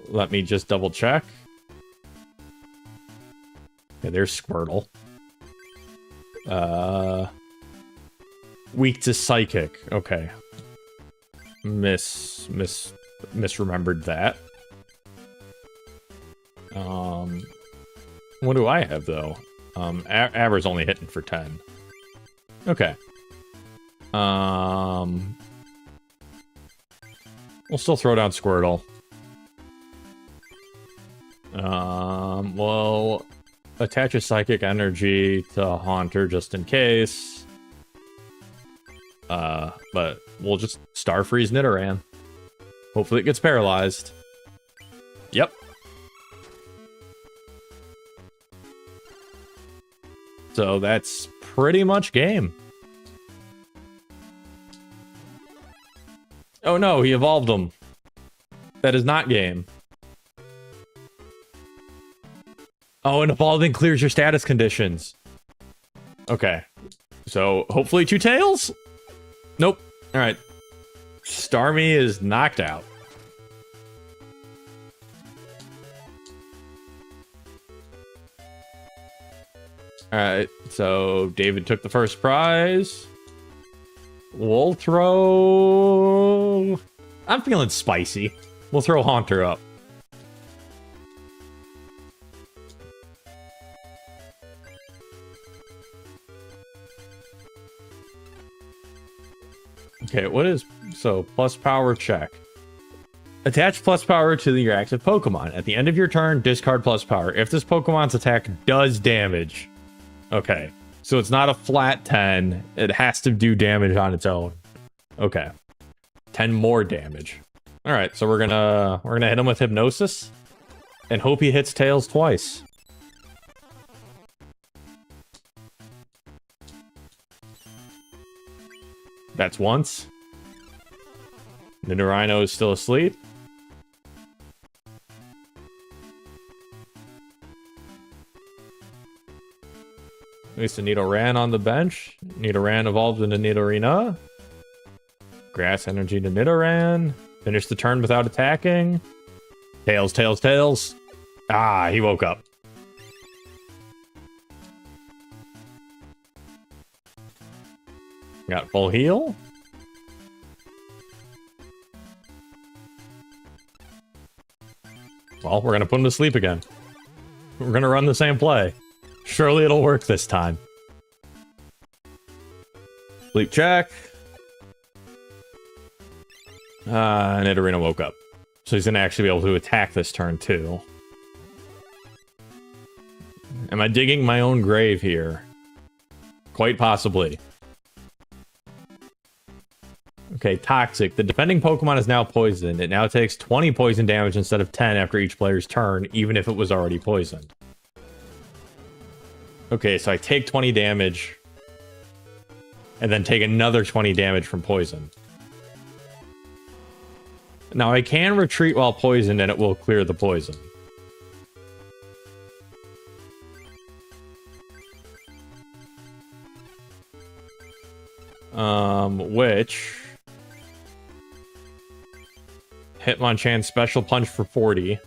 Let me just double check. Okay, there's Squirtle. Weak to Psychic. Okay. Misremembered that. What do I have, though? Abra's only hitting for 10. Okay. We'll still throw down Squirtle. We'll attach a Psychic Energy to Haunter just in case. But we'll just Starfreeze Nidoran. Hopefully it gets paralyzed. Yep. So that's pretty much game. Oh no, he evolved them. That is not game. Oh, and evolving clears your status conditions. Okay. So hopefully 2 tails? Nope. Alright. Starmie is knocked out. Alright, so David took the first prize. We'll throw... I'm feeling spicy. We'll throw Haunter up. Okay, what is... So, plus power check. Attach plus power to your active Pokemon. At the end of your turn, discard plus power. If this Pokemon's attack does damage. Okay. So it's not a flat 10. It has to do damage on its own. Okay. 10 more damage. Alright, so we're gonna hit him with Hypnosis. And hope he hits Tails twice. That's once. Nidorino is still asleep. At least a Nidoran on the bench. Nidoran evolved into Nidorina. Grass energy to Nidoran. Finish the turn without attacking. Tails, tails, tails. Ah, he woke up. Got full heal. Well, we're gonna put him to sleep again. We're gonna run the same play. Surely it'll work this time. Sleep check. Nidorino woke up. So he's gonna actually be able to attack this turn too. Am I digging my own grave here? Quite possibly. Okay, Toxic. The defending Pokemon is now poisoned. It now takes 20 poison damage instead of 10 after each player's turn, even if it was already poisoned. Okay, so I take 20 damage, and then take another 20 damage from poison. Now I can retreat while poisoned, and it will clear the poison. Which... Hitmonchan Special Punch for 40.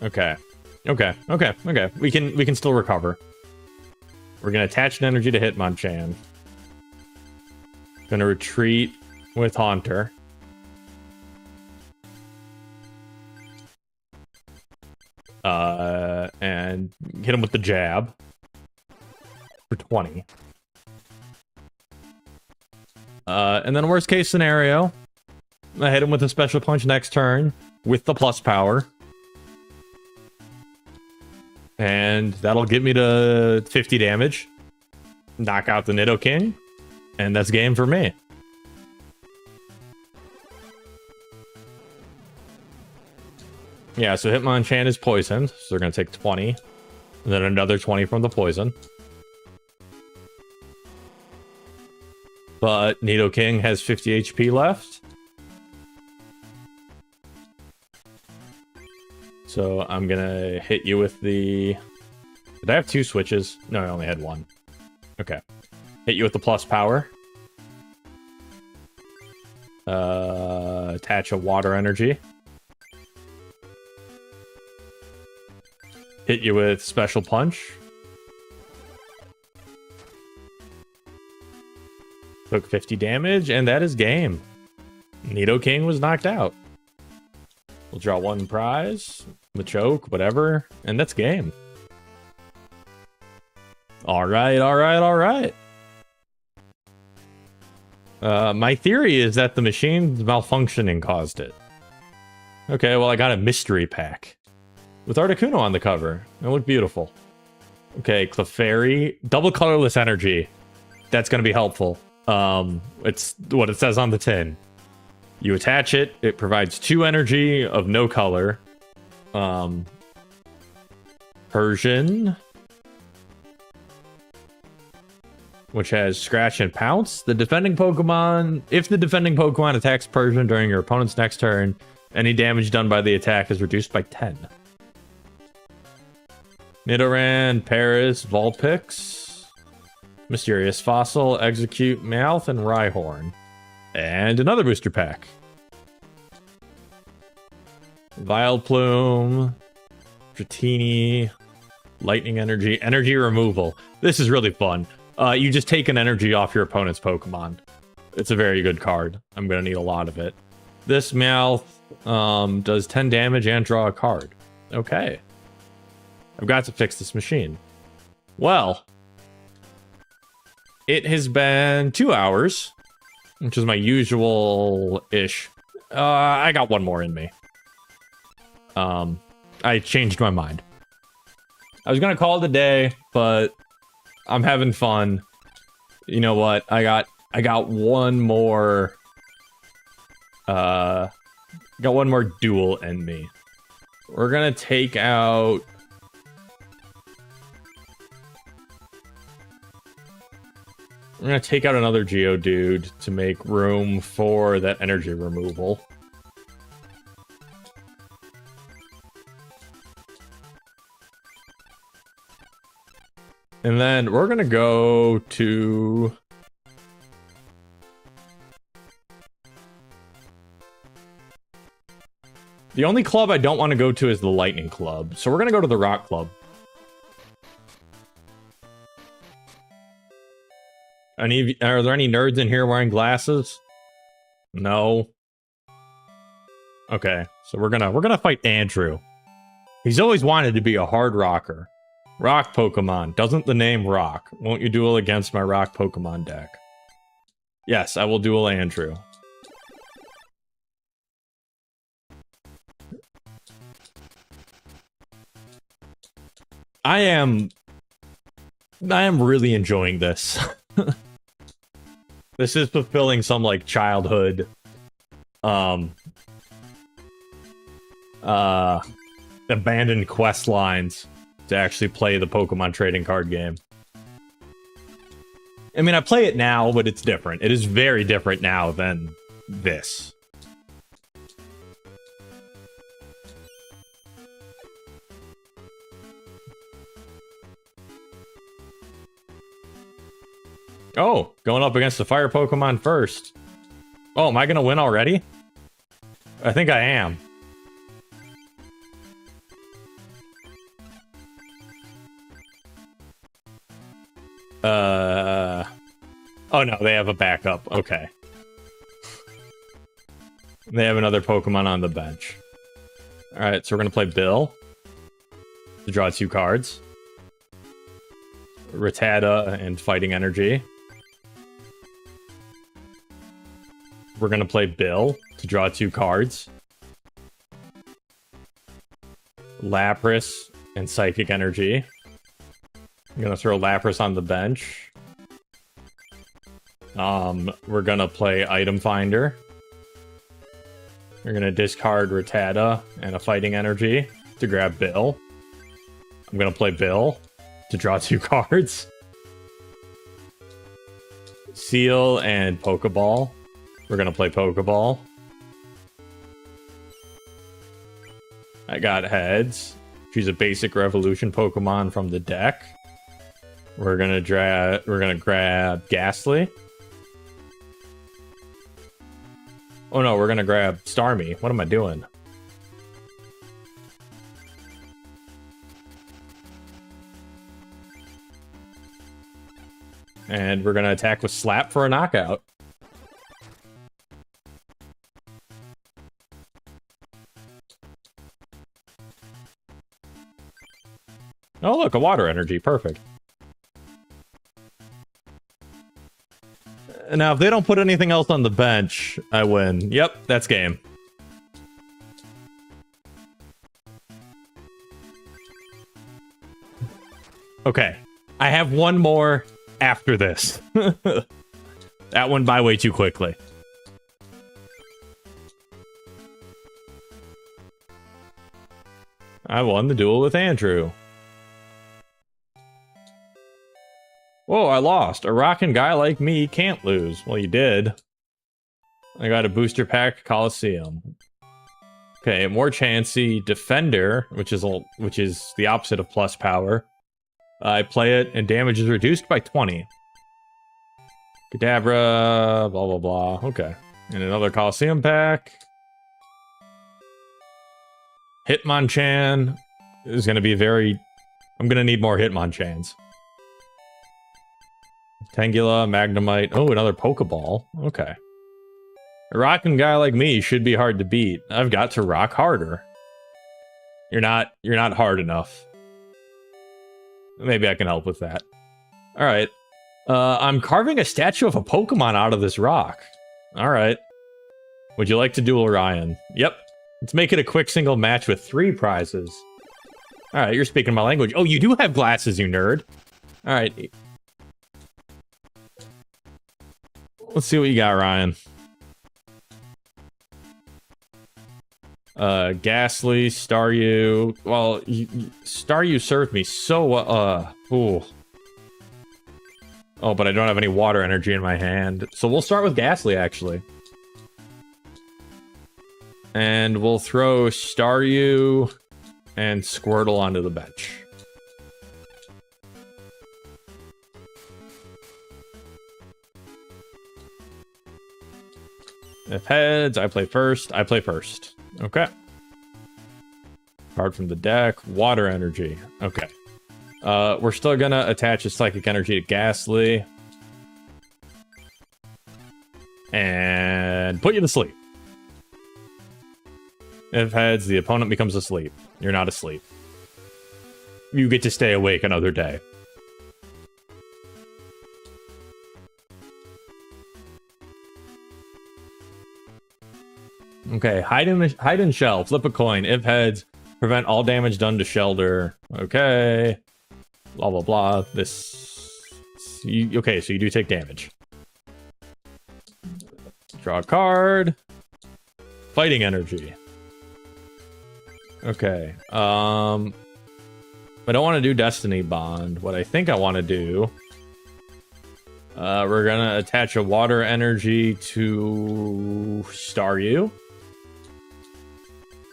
Okay. Okay. We can still recover. We're gonna attach an energy to Hitmonchan. Gonna retreat with Haunter. And hit him with the jab. For 20. And then worst case scenario, I hit him with a special punch next turn with the plus power. And that'll get me to 50 damage. Knock out the Nidoking. And that's game for me. Yeah, so Hitmonchan is poisoned. So they're going to take 20. And then another 20 from the poison. But Nidoking has 50 HP left. So I'm gonna hit you with the... Did I have 2 switches? No, I only had 1. Okay. Hit you with the plus power. Attach a water energy. Hit you with special punch. Took 50 damage, and that is game. Nidoking was knocked out. We'll draw 1 prize, Machoke, whatever, and that's game. Alright. My theory is that the machine's malfunctioning caused it. Okay, well, I got a mystery pack. With Articuno on the cover. It looked beautiful. Okay, Clefairy. Double colorless energy. That's going to be helpful. It's what it says on the tin. You attach it, it provides 2 energy of no color. Persian, which has Scratch and Pounce. The defending Pokemon, if the defending Pokemon attacks Persian during your opponent's next turn, any damage done by the attack is reduced by 10. Nidoran, Paris, Vulpix. Mysterious Fossil, Execute, Meowth, and Rhyhorn. And another booster pack. Vileplume, Dratini, Lightning Energy, Energy Removal. This is really fun. You just take an energy off your opponent's Pokemon. It's a very good card. I'm going to need a lot of it. This Meowth does 10 damage and draw a card. Okay. I've got to fix this machine. Well... It has been 2 hours which is my usual-ish. I got one more in me. I changed my mind. I was gonna call it a day, but I'm having fun. You know what? I got one more. Got one more duel in me. We're gonna take out. We're gonna take out another Geodude to make room for that energy removal. And then we're gonna go to... The only club I don't want to go to is the Lightning Club, so we're gonna go to the Rock Club. Are there any nerds in here wearing glasses? No. Okay, so we're gonna fight Andrew. He's always wanted to be a hard rocker. Rock Pokemon. Doesn't the name rock? Won't you duel against my rock Pokemon deck? Yes, I will duel Andrew. I am really enjoying this. This is fulfilling some, like, childhood, abandoned quest lines to actually play the Pokemon trading card game. I mean, I play it now, but it's different. It is very different now than this. Oh, going up against the fire Pokemon first. Oh, am I gonna win already? I think I am. Oh no, they have a backup. Okay. They have another Pokemon on the bench. Alright, so we're gonna play Bill to draw 2 cards. Rattata and Fighting Energy. We're gonna play Bill to draw 2 cards. Lapras and Psychic Energy. I'm gonna throw Lapras on the bench. We're gonna play Item Finder. We're gonna discard Rattata and a Fighting Energy to grab Bill. I'm gonna play Bill to draw 2 cards. Seal and Pokeball. We're gonna play Pokeball. I got Heads. She's a basic Revolution Pokemon from the deck. We're gonna grab Ghastly. Oh no, we're gonna grab Starmie. What am I doing? And we're gonna attack with Slap for a knockout. Oh look, a Water Energy. Perfect. Now, if they don't put anything else on the bench, I win. Yep, that's game. Okay. I have one more after this. That went by way too quickly. I won the duel with Andrew. Whoa, I lost. A rockin' guy like me can't lose. Well, you did. I got a booster pack Coliseum. Okay, more Chansey. Defender, which is the opposite of plus power. I play it, and damage is reduced by 20. Kadabra, blah, blah, blah. Okay. And another Coliseum pack. Hitmonchan is going to be very... I'm going to need more Hitmonchans. Tangela, Magnemite. Oh, another Pokeball. Okay. A rockin' guy like me should be hard to beat. I've got to rock harder. You're not hard enough. Maybe I can help with that. Alright. I'm carving a statue of a Pokemon out of this rock. All right. Would you like to duel Ryan? Yep. Let's make it a quick single match with 3 prizes. All right, you're speaking my language. Oh, you do have glasses, you nerd. All right. Let's see what you got, Ryan. Ghastly, Staryu. Well, Staryu served me so, ooh. Oh, but I don't have any water energy in my hand. So we'll start with Ghastly, actually. And we'll throw Staryu and Squirtle onto the bench. If heads, I play first. I play first. Okay. Card from the deck. Water energy. Okay. We're still gonna attach a psychic energy to Ghastly. And put you to sleep. If heads, the opponent becomes asleep. You're not asleep. You get to stay awake another day. Okay, hide in shell. Flip a coin. If heads, prevent all damage done to Shelter. Okay. Blah, blah, blah. Okay, so you do take damage. Draw a card. Fighting energy. Okay. I don't want to do Destiny Bond. What I think I want to do... we're gonna attach a water energy to Staryu.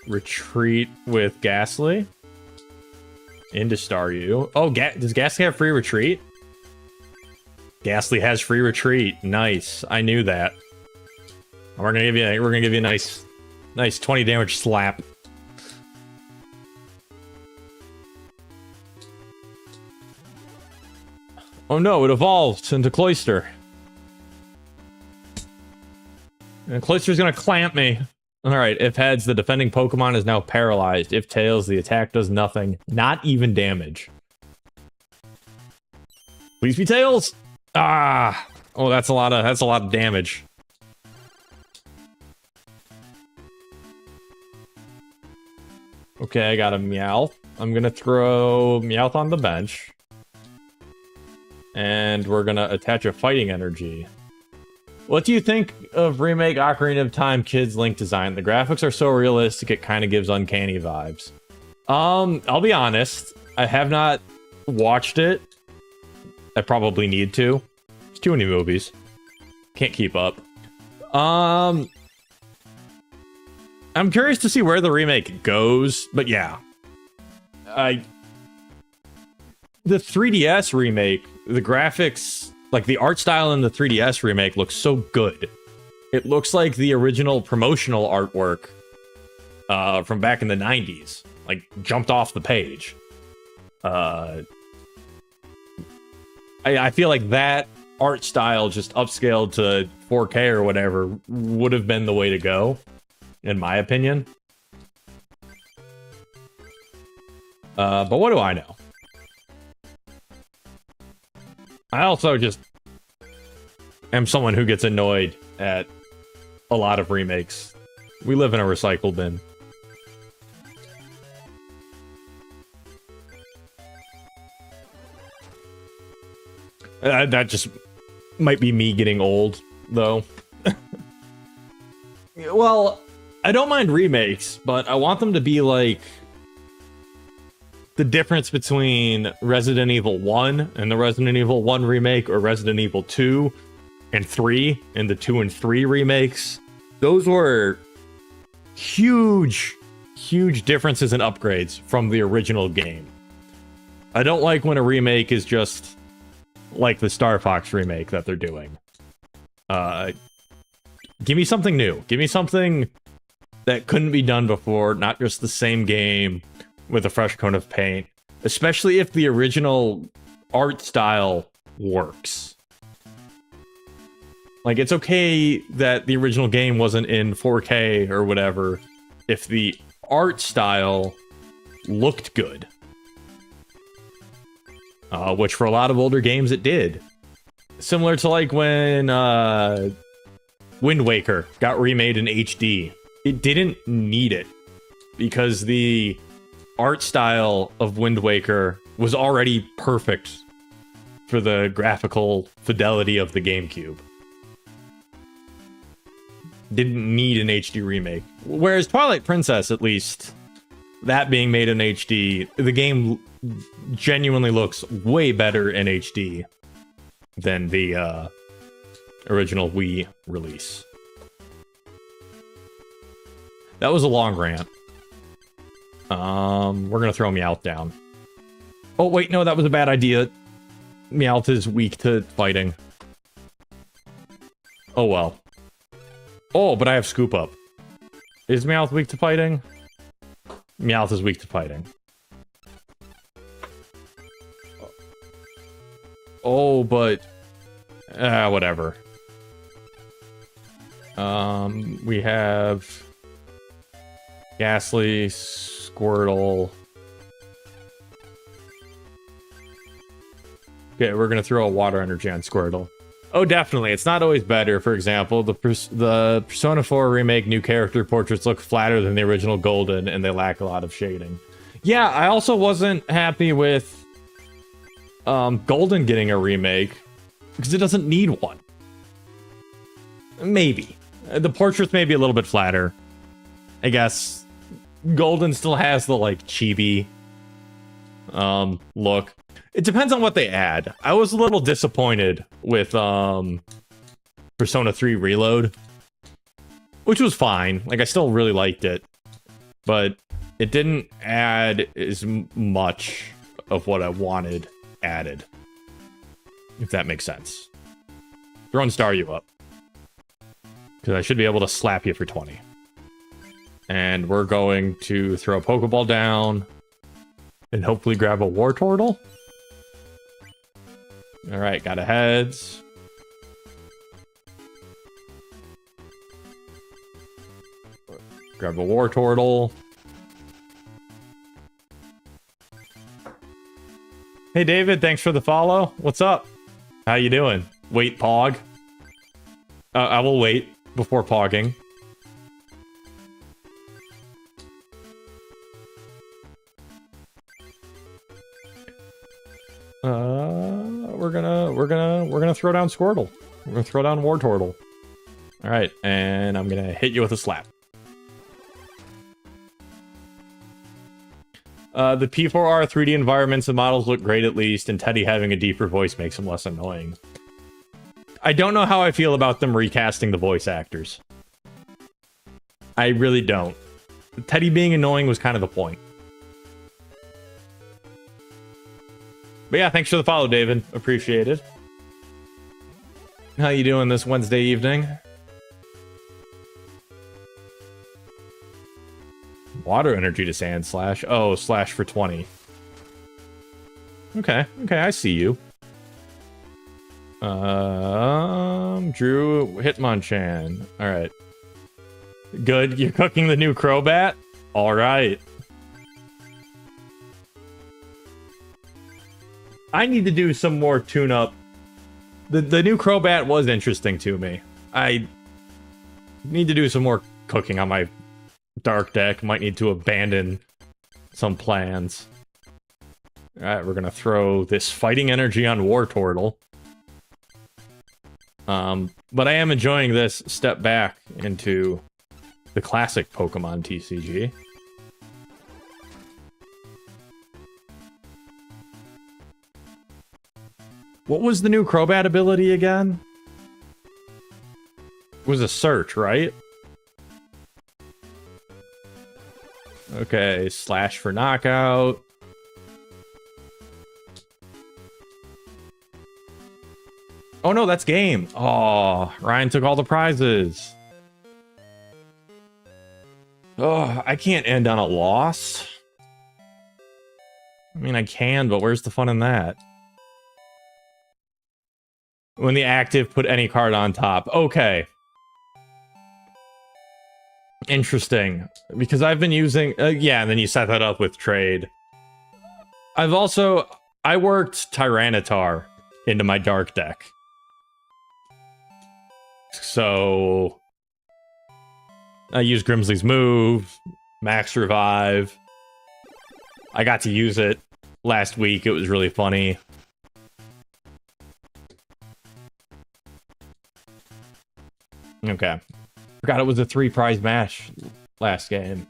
Retreat with Ghastly. Into Staryu. Oh, does Ghastly have free retreat? Ghastly has free retreat. Nice. I knew that. We're gonna give you a nice 20 damage slap. Oh no, it evolves into Cloyster. And Cloyster's gonna clamp me. Alright, if heads, the defending Pokemon is now paralyzed. If tails, the attack does nothing. Not even damage. Please be tails! Ah! Oh, that's a lot of damage. Okay, I got a Meowth. I'm gonna throw Meowth on the bench. And we're gonna attach a fighting energy. What do you think of remake Ocarina of Time Kids Link design? The graphics are so realistic it kind of gives uncanny vibes. I'll be honest, I have not watched it. I probably need to. It's too many movies. Can't keep up. I'm curious to see where the remake goes, but yeah. The 3DS remake, the graphics, like the art style in the 3DS remake looks so good. It looks like the original promotional artwork from back in the 90s. Like, jumped off the page. I feel like that art style just upscaled to 4K or whatever would have been the way to go, in my opinion. But what do I know? I also just am someone who gets annoyed at a lot of remakes. We live in a recycle bin. That just might be me getting old, though. Well, I don't mind remakes, but I want them to be like the difference between Resident Evil 1 and the Resident Evil 1 remake, or Resident Evil 2 and 3 and the 2 and 3 remakes. Those were huge differences and upgrades from the original game. I don't like when a remake is just like the Star Fox remake that they're doing. Give me something new. Give me something that couldn't be done before, not just the same game with a fresh coat of paint, especially if the original art style works. Like, it's okay that the original game wasn't in 4K or whatever if the art style looked good. Which for a lot of older games it did. Similar to like when Wind Waker got remade in HD. It didn't need it because the art style of Wind Waker was already perfect for the graphical fidelity of the GameCube. Didn't need an HD remake. Whereas Twilight Princess, at least, that being made in HD, the game genuinely looks way better in HD than the original Wii release. That was a long rant. We're gonna throw Meowth down. Oh wait, no, that was a bad idea. Meowth is weak to fighting. Oh well. Oh, but I have Scoop Up. Is Meowth weak to fighting? Meowth is weak to fighting. Oh, but... whatever. We have... Ghastly, Squirtle... Okay, we're gonna throw a Water Energy on Squirtle. Oh, definitely. It's not always better. For example, the Persona 4 remake new character portraits look flatter than the original Golden, and they lack a lot of shading. Yeah, I also wasn't happy with Golden getting a remake, because it doesn't need one. Maybe. The portraits may be a little bit flatter. I guess Golden still has the, like, chibi look. It depends on what they add. I was a little disappointed with Persona 3 Reload, which was fine. Like, I still really liked it, but it didn't add as much of what I wanted added, if that makes sense. Throwing Staryu up, because I should be able to slap you for 20. And we're going to throw a Pokeball down and hopefully grab a Wartortle. Alright, got a heads. Grab a Wartortle. Hey David, thanks for the follow. What's up? How you doing? Wait, Pog. I will wait before pogging. We're gonna throw down Squirtle. We're gonna throw down Wartortle. All right, and I'm gonna hit you with a slap. The P4R 3D environments and models look great at least, and Teddy having a deeper voice makes him less annoying. I don't know how I feel about them recasting the voice actors. I really don't. Teddy being annoying was kind of the point. But yeah, thanks for the follow, David. Appreciate it. How you doing this Wednesday evening? Water Energy to Sand Slash. Oh, Slash for 20. Okay, I see you. Drew Hitmonchan. Alright. Good, you're cooking the new Crobat? Alright. I need to do some more tune-up. The new Crobat was interesting to me. I need to do some more cooking on my dark deck. Might need to abandon some plans. Alright, we're gonna throw this Fighting Energy on Wartortle. But I am enjoying this step back into the classic Pokemon TCG. What was the new Crobat ability again? It was a search, right? Okay, Slash for knockout. Oh no, that's game. Oh, Ryan took all the prizes. Oh, I can't end on a loss. I mean, I can, but where's the fun in that? When the active put any card on top. Okay. Interesting. Because I've been using... yeah, and then you set that up with trade. I worked Tyranitar into my dark deck. So I used Grimsley's move, Max Revive. I got to use it last week. It was really funny. Okay. Forgot it was a 3-prize match last game.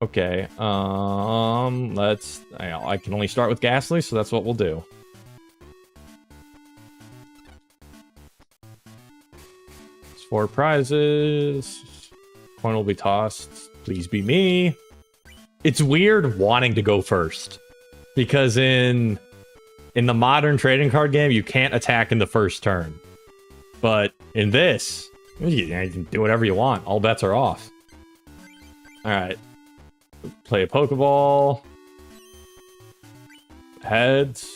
Okay, I can only start with Ghastly, so that's what we'll do. It's 4 prizes. Coin will be tossed. Please be me. It's weird wanting to go first. Because in the modern trading card game, you can't attack in the first turn. But in this, you can do whatever you want. All bets are off. Alright. Play a Pokeball. Heads.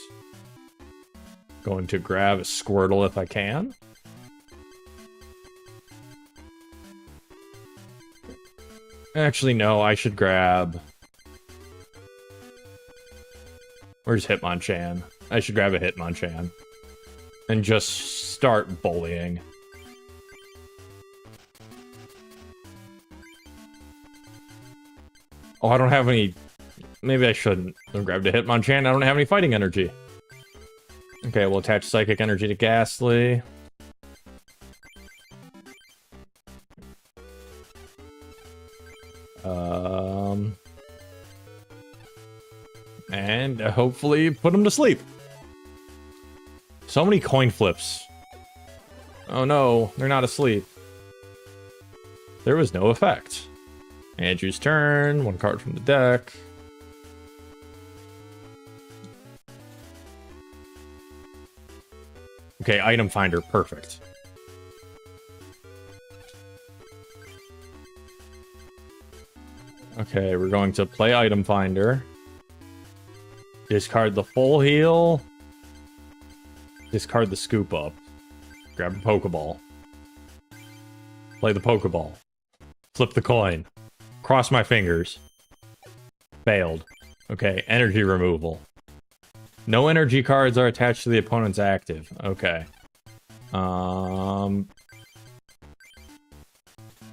Going to grab a Squirtle if I can. Actually, no, I should grab... Where's Hitmonchan? I should grab a Hitmonchan. And just start bullying. Oh, I don't have any... Maybe I shouldn't. I grabbed a Hitmonchan. I don't have any fighting energy. Okay, we'll attach Psychic Energy to Ghastly. And hopefully put him to sleep. So many coin flips. Oh no, they're not asleep. There was no effect. Andrew's turn, 1 card from the deck. Okay, item finder, perfect. Okay, we're going to play item finder. Discard the full heal. Discard the scoop up. Grab a Pokeball. Play the Pokeball. Flip the coin. Cross my fingers. Failed. Okay, energy removal. No energy cards are attached to the opponent's active. Okay.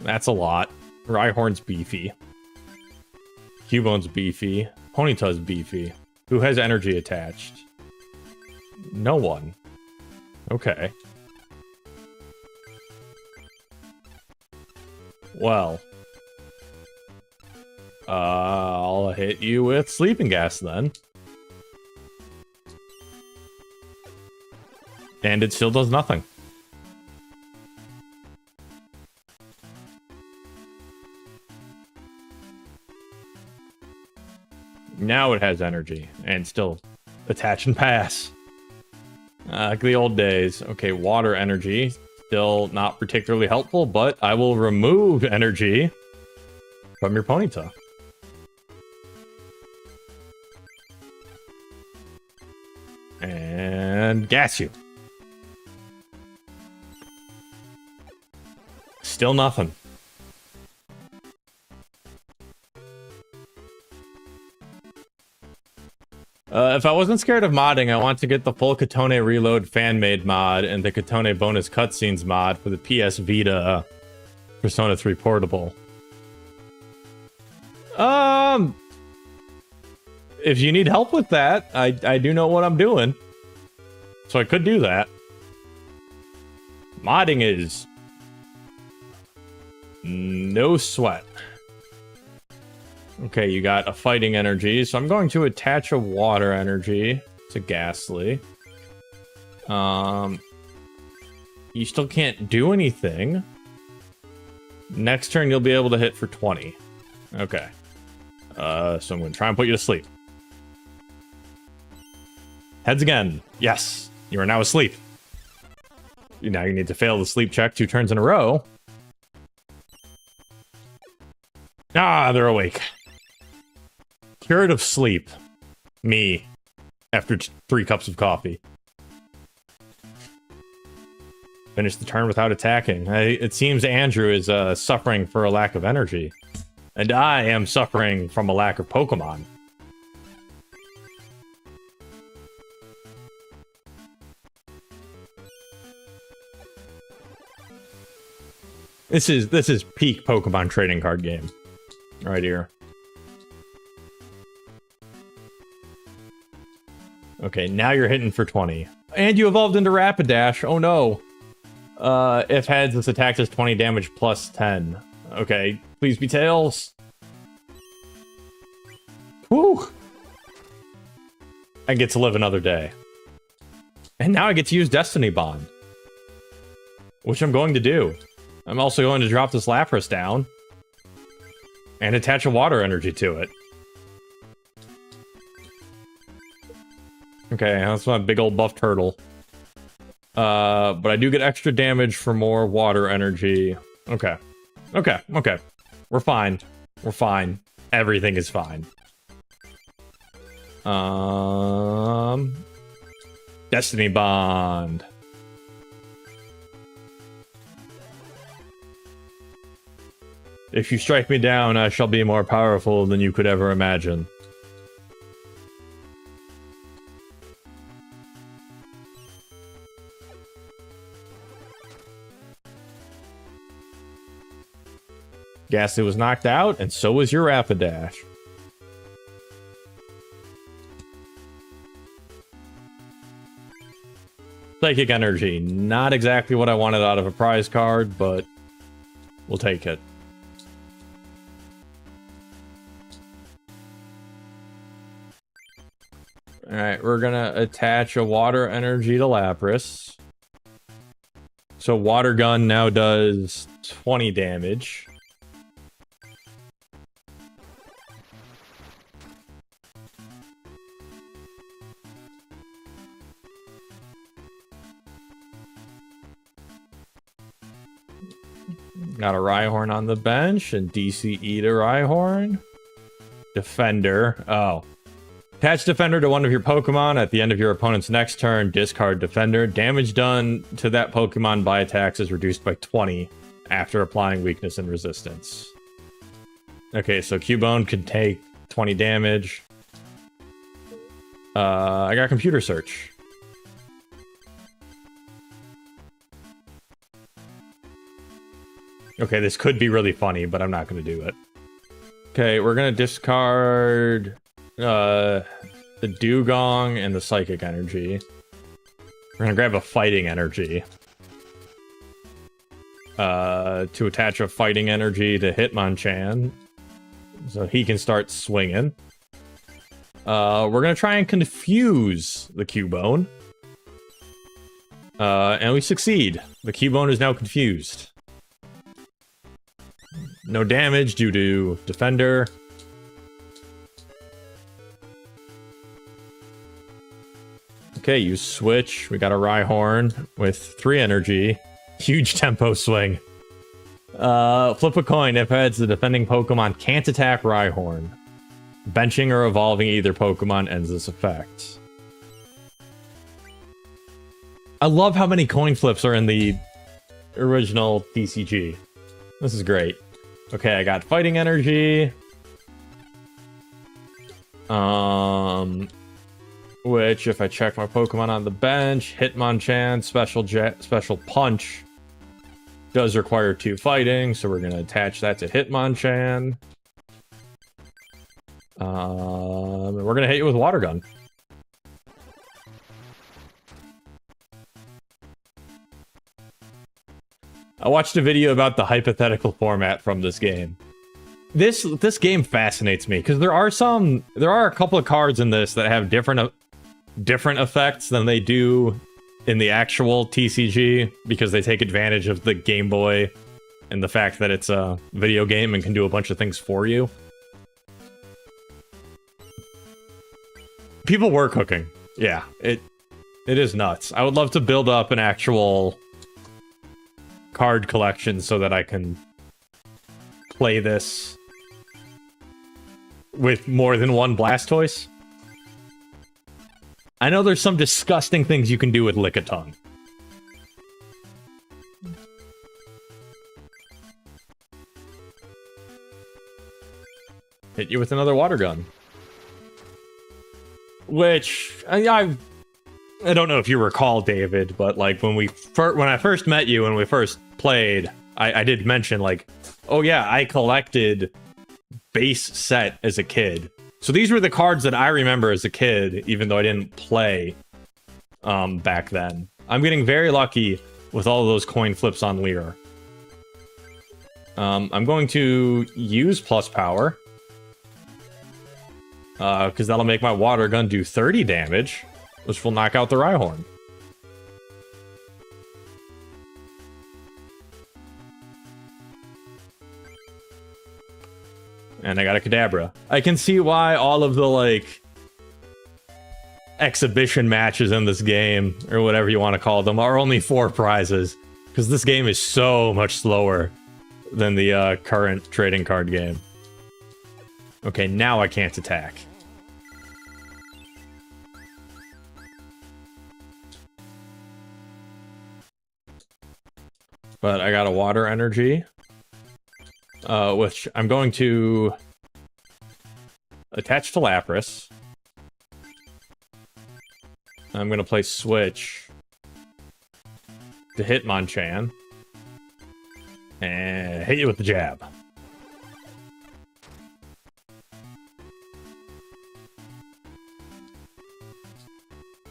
That's a lot. Rhyhorn's beefy. Cubone's beefy. Ponyta's beefy. Who has energy attached? No one. Okay. Well. I'll hit you with Sleeping Gas then. And it still does nothing. Now it has energy, and still attach and pass. Like the old days. Okay, water energy. Still not particularly helpful, but I will remove energy from your Ponyta. And gas you. Still nothing. If I wasn't scared of modding, I want to get the full Katone Reload fan-made mod and the Katone bonus cutscenes mod for the PS Vita Persona 3 Portable. If you need help with that, I do know what I'm doing. So I could do that. Modding is no sweat. Okay, you got a fighting energy, so I'm going to attach a water energy to Ghastly. You still can't do anything. Next turn, you'll be able to hit for 20. Okay. So I'm going to try and put you to sleep. Heads again. Yes, you are now asleep. Now you need to fail the sleep check 2 turns in a row. Ah, they're awake. Cured of sleep. Me. After 3 cups of coffee. Finish the turn without attacking. It seems Andrew is suffering for a lack of energy. And I am suffering from a lack of Pokemon. This is peak Pokemon trading card game. Right here. Okay, now you're hitting for 20. And you evolved into Rapidash. Oh no. If heads, this attack does 20 damage plus 10. Okay, please be tails. Woo! I get to live another day. And now I get to use Destiny Bond. Which I'm going to do. I'm also going to drop this Lapras down. And attach a water energy to it. Okay, that's my big old buff turtle. But I do get extra damage for more water energy. Okay. Okay, okay. We're fine. We're fine. Everything is fine. Destiny Bond. If you strike me down, I shall be more powerful than you could ever imagine. Ghastly was knocked out, and so was your Rapidash. Psychic Energy. Not exactly what I wanted out of a prize card, but we'll take it. Alright, we're gonna attach a water energy to Lapras. So Water Gun now does 20 damage. Got a Rhyhorn on the bench, and DCE to Rhyhorn. Defender. Oh. Attach Defender to one of your Pokemon. At the end of your opponent's next turn, discard Defender. Damage done to that Pokemon by attacks is reduced by 20 after applying weakness and resistance. Okay, so Cubone can take 20 damage. I got Computer Search. Okay, this could be really funny, but I'm not going to do it. Okay, we're going to discard the Dugong and the Psychic Energy. We're going to grab a Fighting Energy. To attach a Fighting Energy to Hitmonchan. So he can start swinging. We're going to try and confuse the Cubone. And we succeed. The Cubone is now confused. No damage due to Defender. Okay, you switch. We got a Rhyhorn with 3 energy. Huge tempo swing. Flip a coin. If heads, the defending Pokemon can't attack Rhyhorn. Benching or evolving either Pokemon ends this effect. I love how many coin flips are in the original TCG. This is great. Okay, I got Fighting Energy. Which, if I check my Pokemon on the bench, Hitmonchan, Special Punch does require 2 fighting, so we're going to attach that to Hitmonchan. We're going to hit you with Water Gun. I watched a video about the hypothetical format from this game. This game fascinates me because there are a couple of cards in this that have different effects than they do in the actual TCG because they take advantage of the Game Boy and the fact that it's a video game and can do a bunch of things for you. People were cooking. Yeah, it is nuts. I would love to build up an actual card collection so that I can play this with more than one Blastoise. I know there's some disgusting things you can do with Lickitung. Hit you with another Water Gun. Which, I don't know if you recall, David, but like when I first met you and we first played, I did mention, like, oh yeah, I collected base set as a kid. So these were the cards that I remember as a kid, even though I didn't play back then. I'm getting very lucky with all of those coin flips on Lear. I'm going to use plus power. Because that'll make my water gun do 30 damage, which will knock out the Rhyhorn. And I got a Kadabra. I can see why all of the, like, exhibition matches in this game, or whatever you want to call them, are only 4 prizes. Because this game is so much slower than the current trading card game. Okay, now I can't attack. But I got a water energy. Which I'm going to attach to Lapras. I'm going to play Switch to Hitmonchan. And hit you with the jab.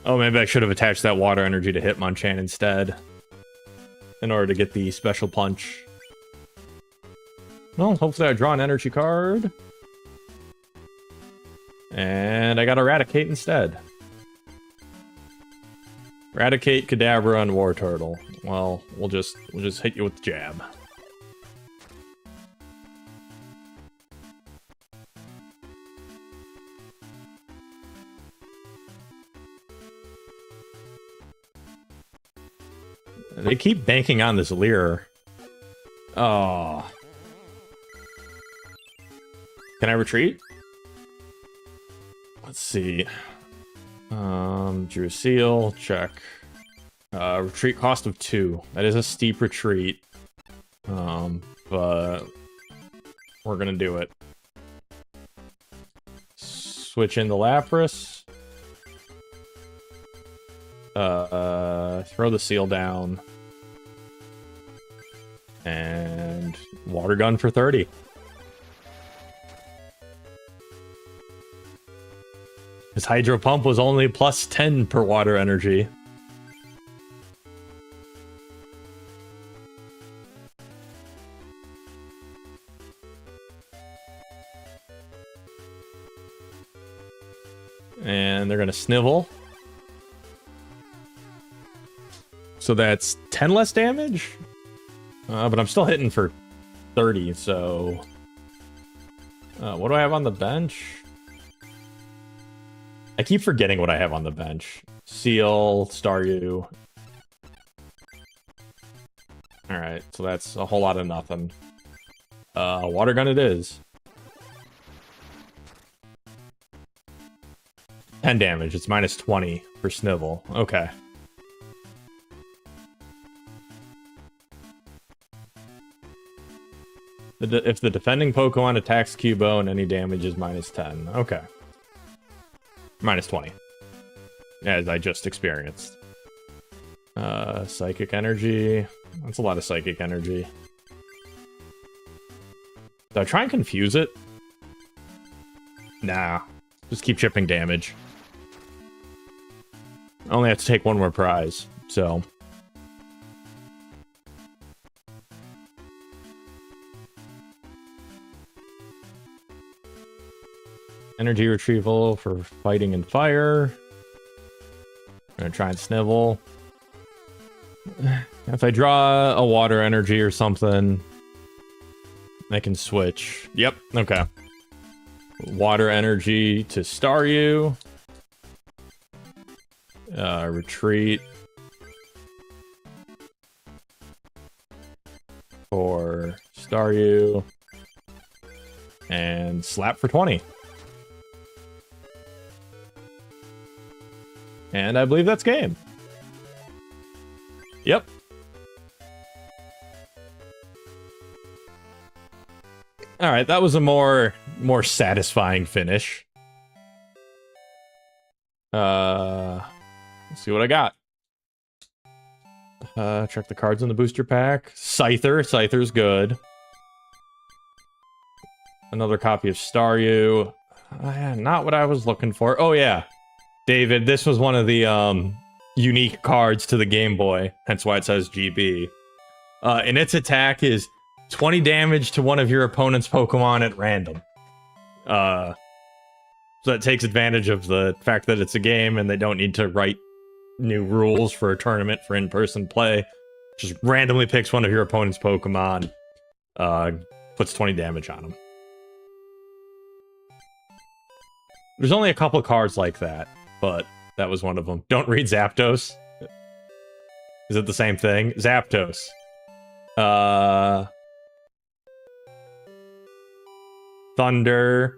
Oh, maybe I should have attached that water energy to Hitmonchan instead, in order to get the special punch. Well, hopefully I draw an energy card. And I got Eradicate instead. Eradicate, Kadabra, and War Turtle. Well, we'll just hit you with the jab. They keep banking on this Leer. Oh. Can I retreat? Let's see. Drew a seal, check. Retreat cost of 2. That is a steep retreat. But we're gonna do it. Switch into Lapras. Throw the seal down. And water gun for 30. His Hydro Pump was only plus 10 per water energy. And they're gonna Snivel. So that's 10 less damage? But I'm still hitting for 30, so... what do I have on the bench? I keep forgetting what I have on the bench. Seal, Staryu. Alright, so that's a whole lot of nothing. Water gun it is. 10 damage, it's minus 20 for Snivel. Okay. If the defending Pokemon attacks Cubone, any damage is minus 10. Okay. Minus 20. As I just experienced. Psychic Energy. That's a lot of Psychic Energy. Do I try and confuse it? Nah. Just keep chipping damage. I only have to take one more prize, so... Energy retrieval for fighting and fire. I'm gonna try and Snivel. If I draw a water energy or something, I can switch. Yep, okay. Water energy to Staryu. Retreat. For Staryu. And slap for 20. And I believe that's game. Yep. Alright, that was a more satisfying finish. Let's see what I got. Check the cards in the booster pack. Scyther. Scyther's good. Another copy of Staryu. Not what I was looking for. Oh, yeah. David, this was one of the unique cards to the Game Boy. Hence why it says GB. And its attack is 20 damage to one of your opponent's Pokemon at random. So that takes advantage of the fact that it's a game and they don't need to write new rules for a tournament for in-person play. Just randomly picks one of your opponent's Pokemon, puts 20 damage on them. There's only a couple cards like that, but that was one of them. Don't read Zapdos. Is it the same thing? Zapdos. Thunder.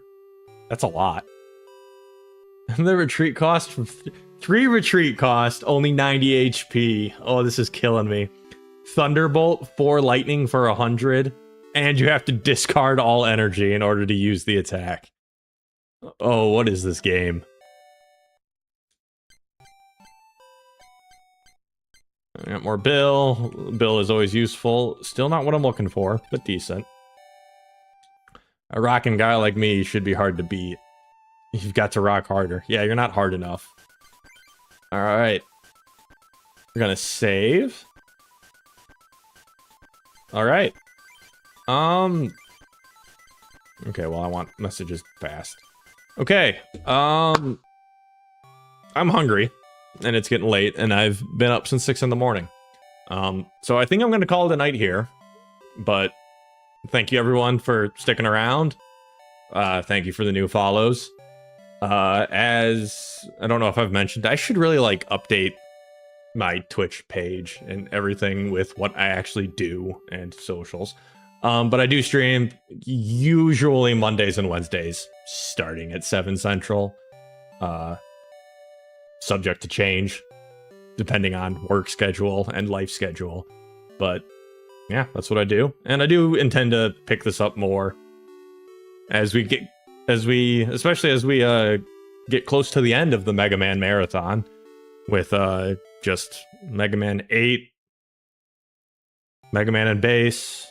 That's a lot. The retreat cost from 3 retreat cost, only 90 HP. Oh, this is killing me. Thunderbolt, 4 lightning for 100, and you have to discard all energy in order to use the attack. Oh, what is this game? I got more Bill. Bill is always useful. Still not what I'm looking for, but decent. A rocking guy like me should be hard to beat. You've got to rock harder. Yeah, you're not hard enough. Alright. We're gonna save. Alright. Okay, well, I want messages fast. Okay, I'm hungry, and it's getting late, and I've been up since 6 in the morning. So I think I'm gonna call it a night here, but thank you everyone for sticking around. Thank you for the new follows. As I don't know if I've mentioned, I should really like update my Twitch page and everything with what I actually do and socials. But I do stream usually Mondays and Wednesdays, starting at 7 Central. Subject to change, depending on work schedule and life schedule. But yeah, that's what I do. And I do intend to pick this up more as we get, especially as we get close to the end of the Mega Man Marathon with just Mega Man 8, Mega Man and Base,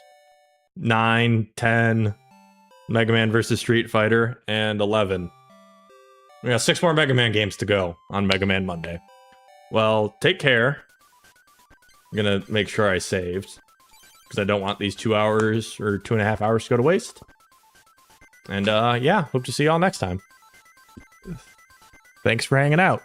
9, 10, Mega Man vs. Street Fighter, and 11. We got 6 more Mega Man games to go on Mega Man Monday. Well, take care. I'm gonna make sure I saved, because I don't want these 2 hours or 2.5 hours to go to waste. And yeah, hope to see y'all next time. Thanks for hanging out.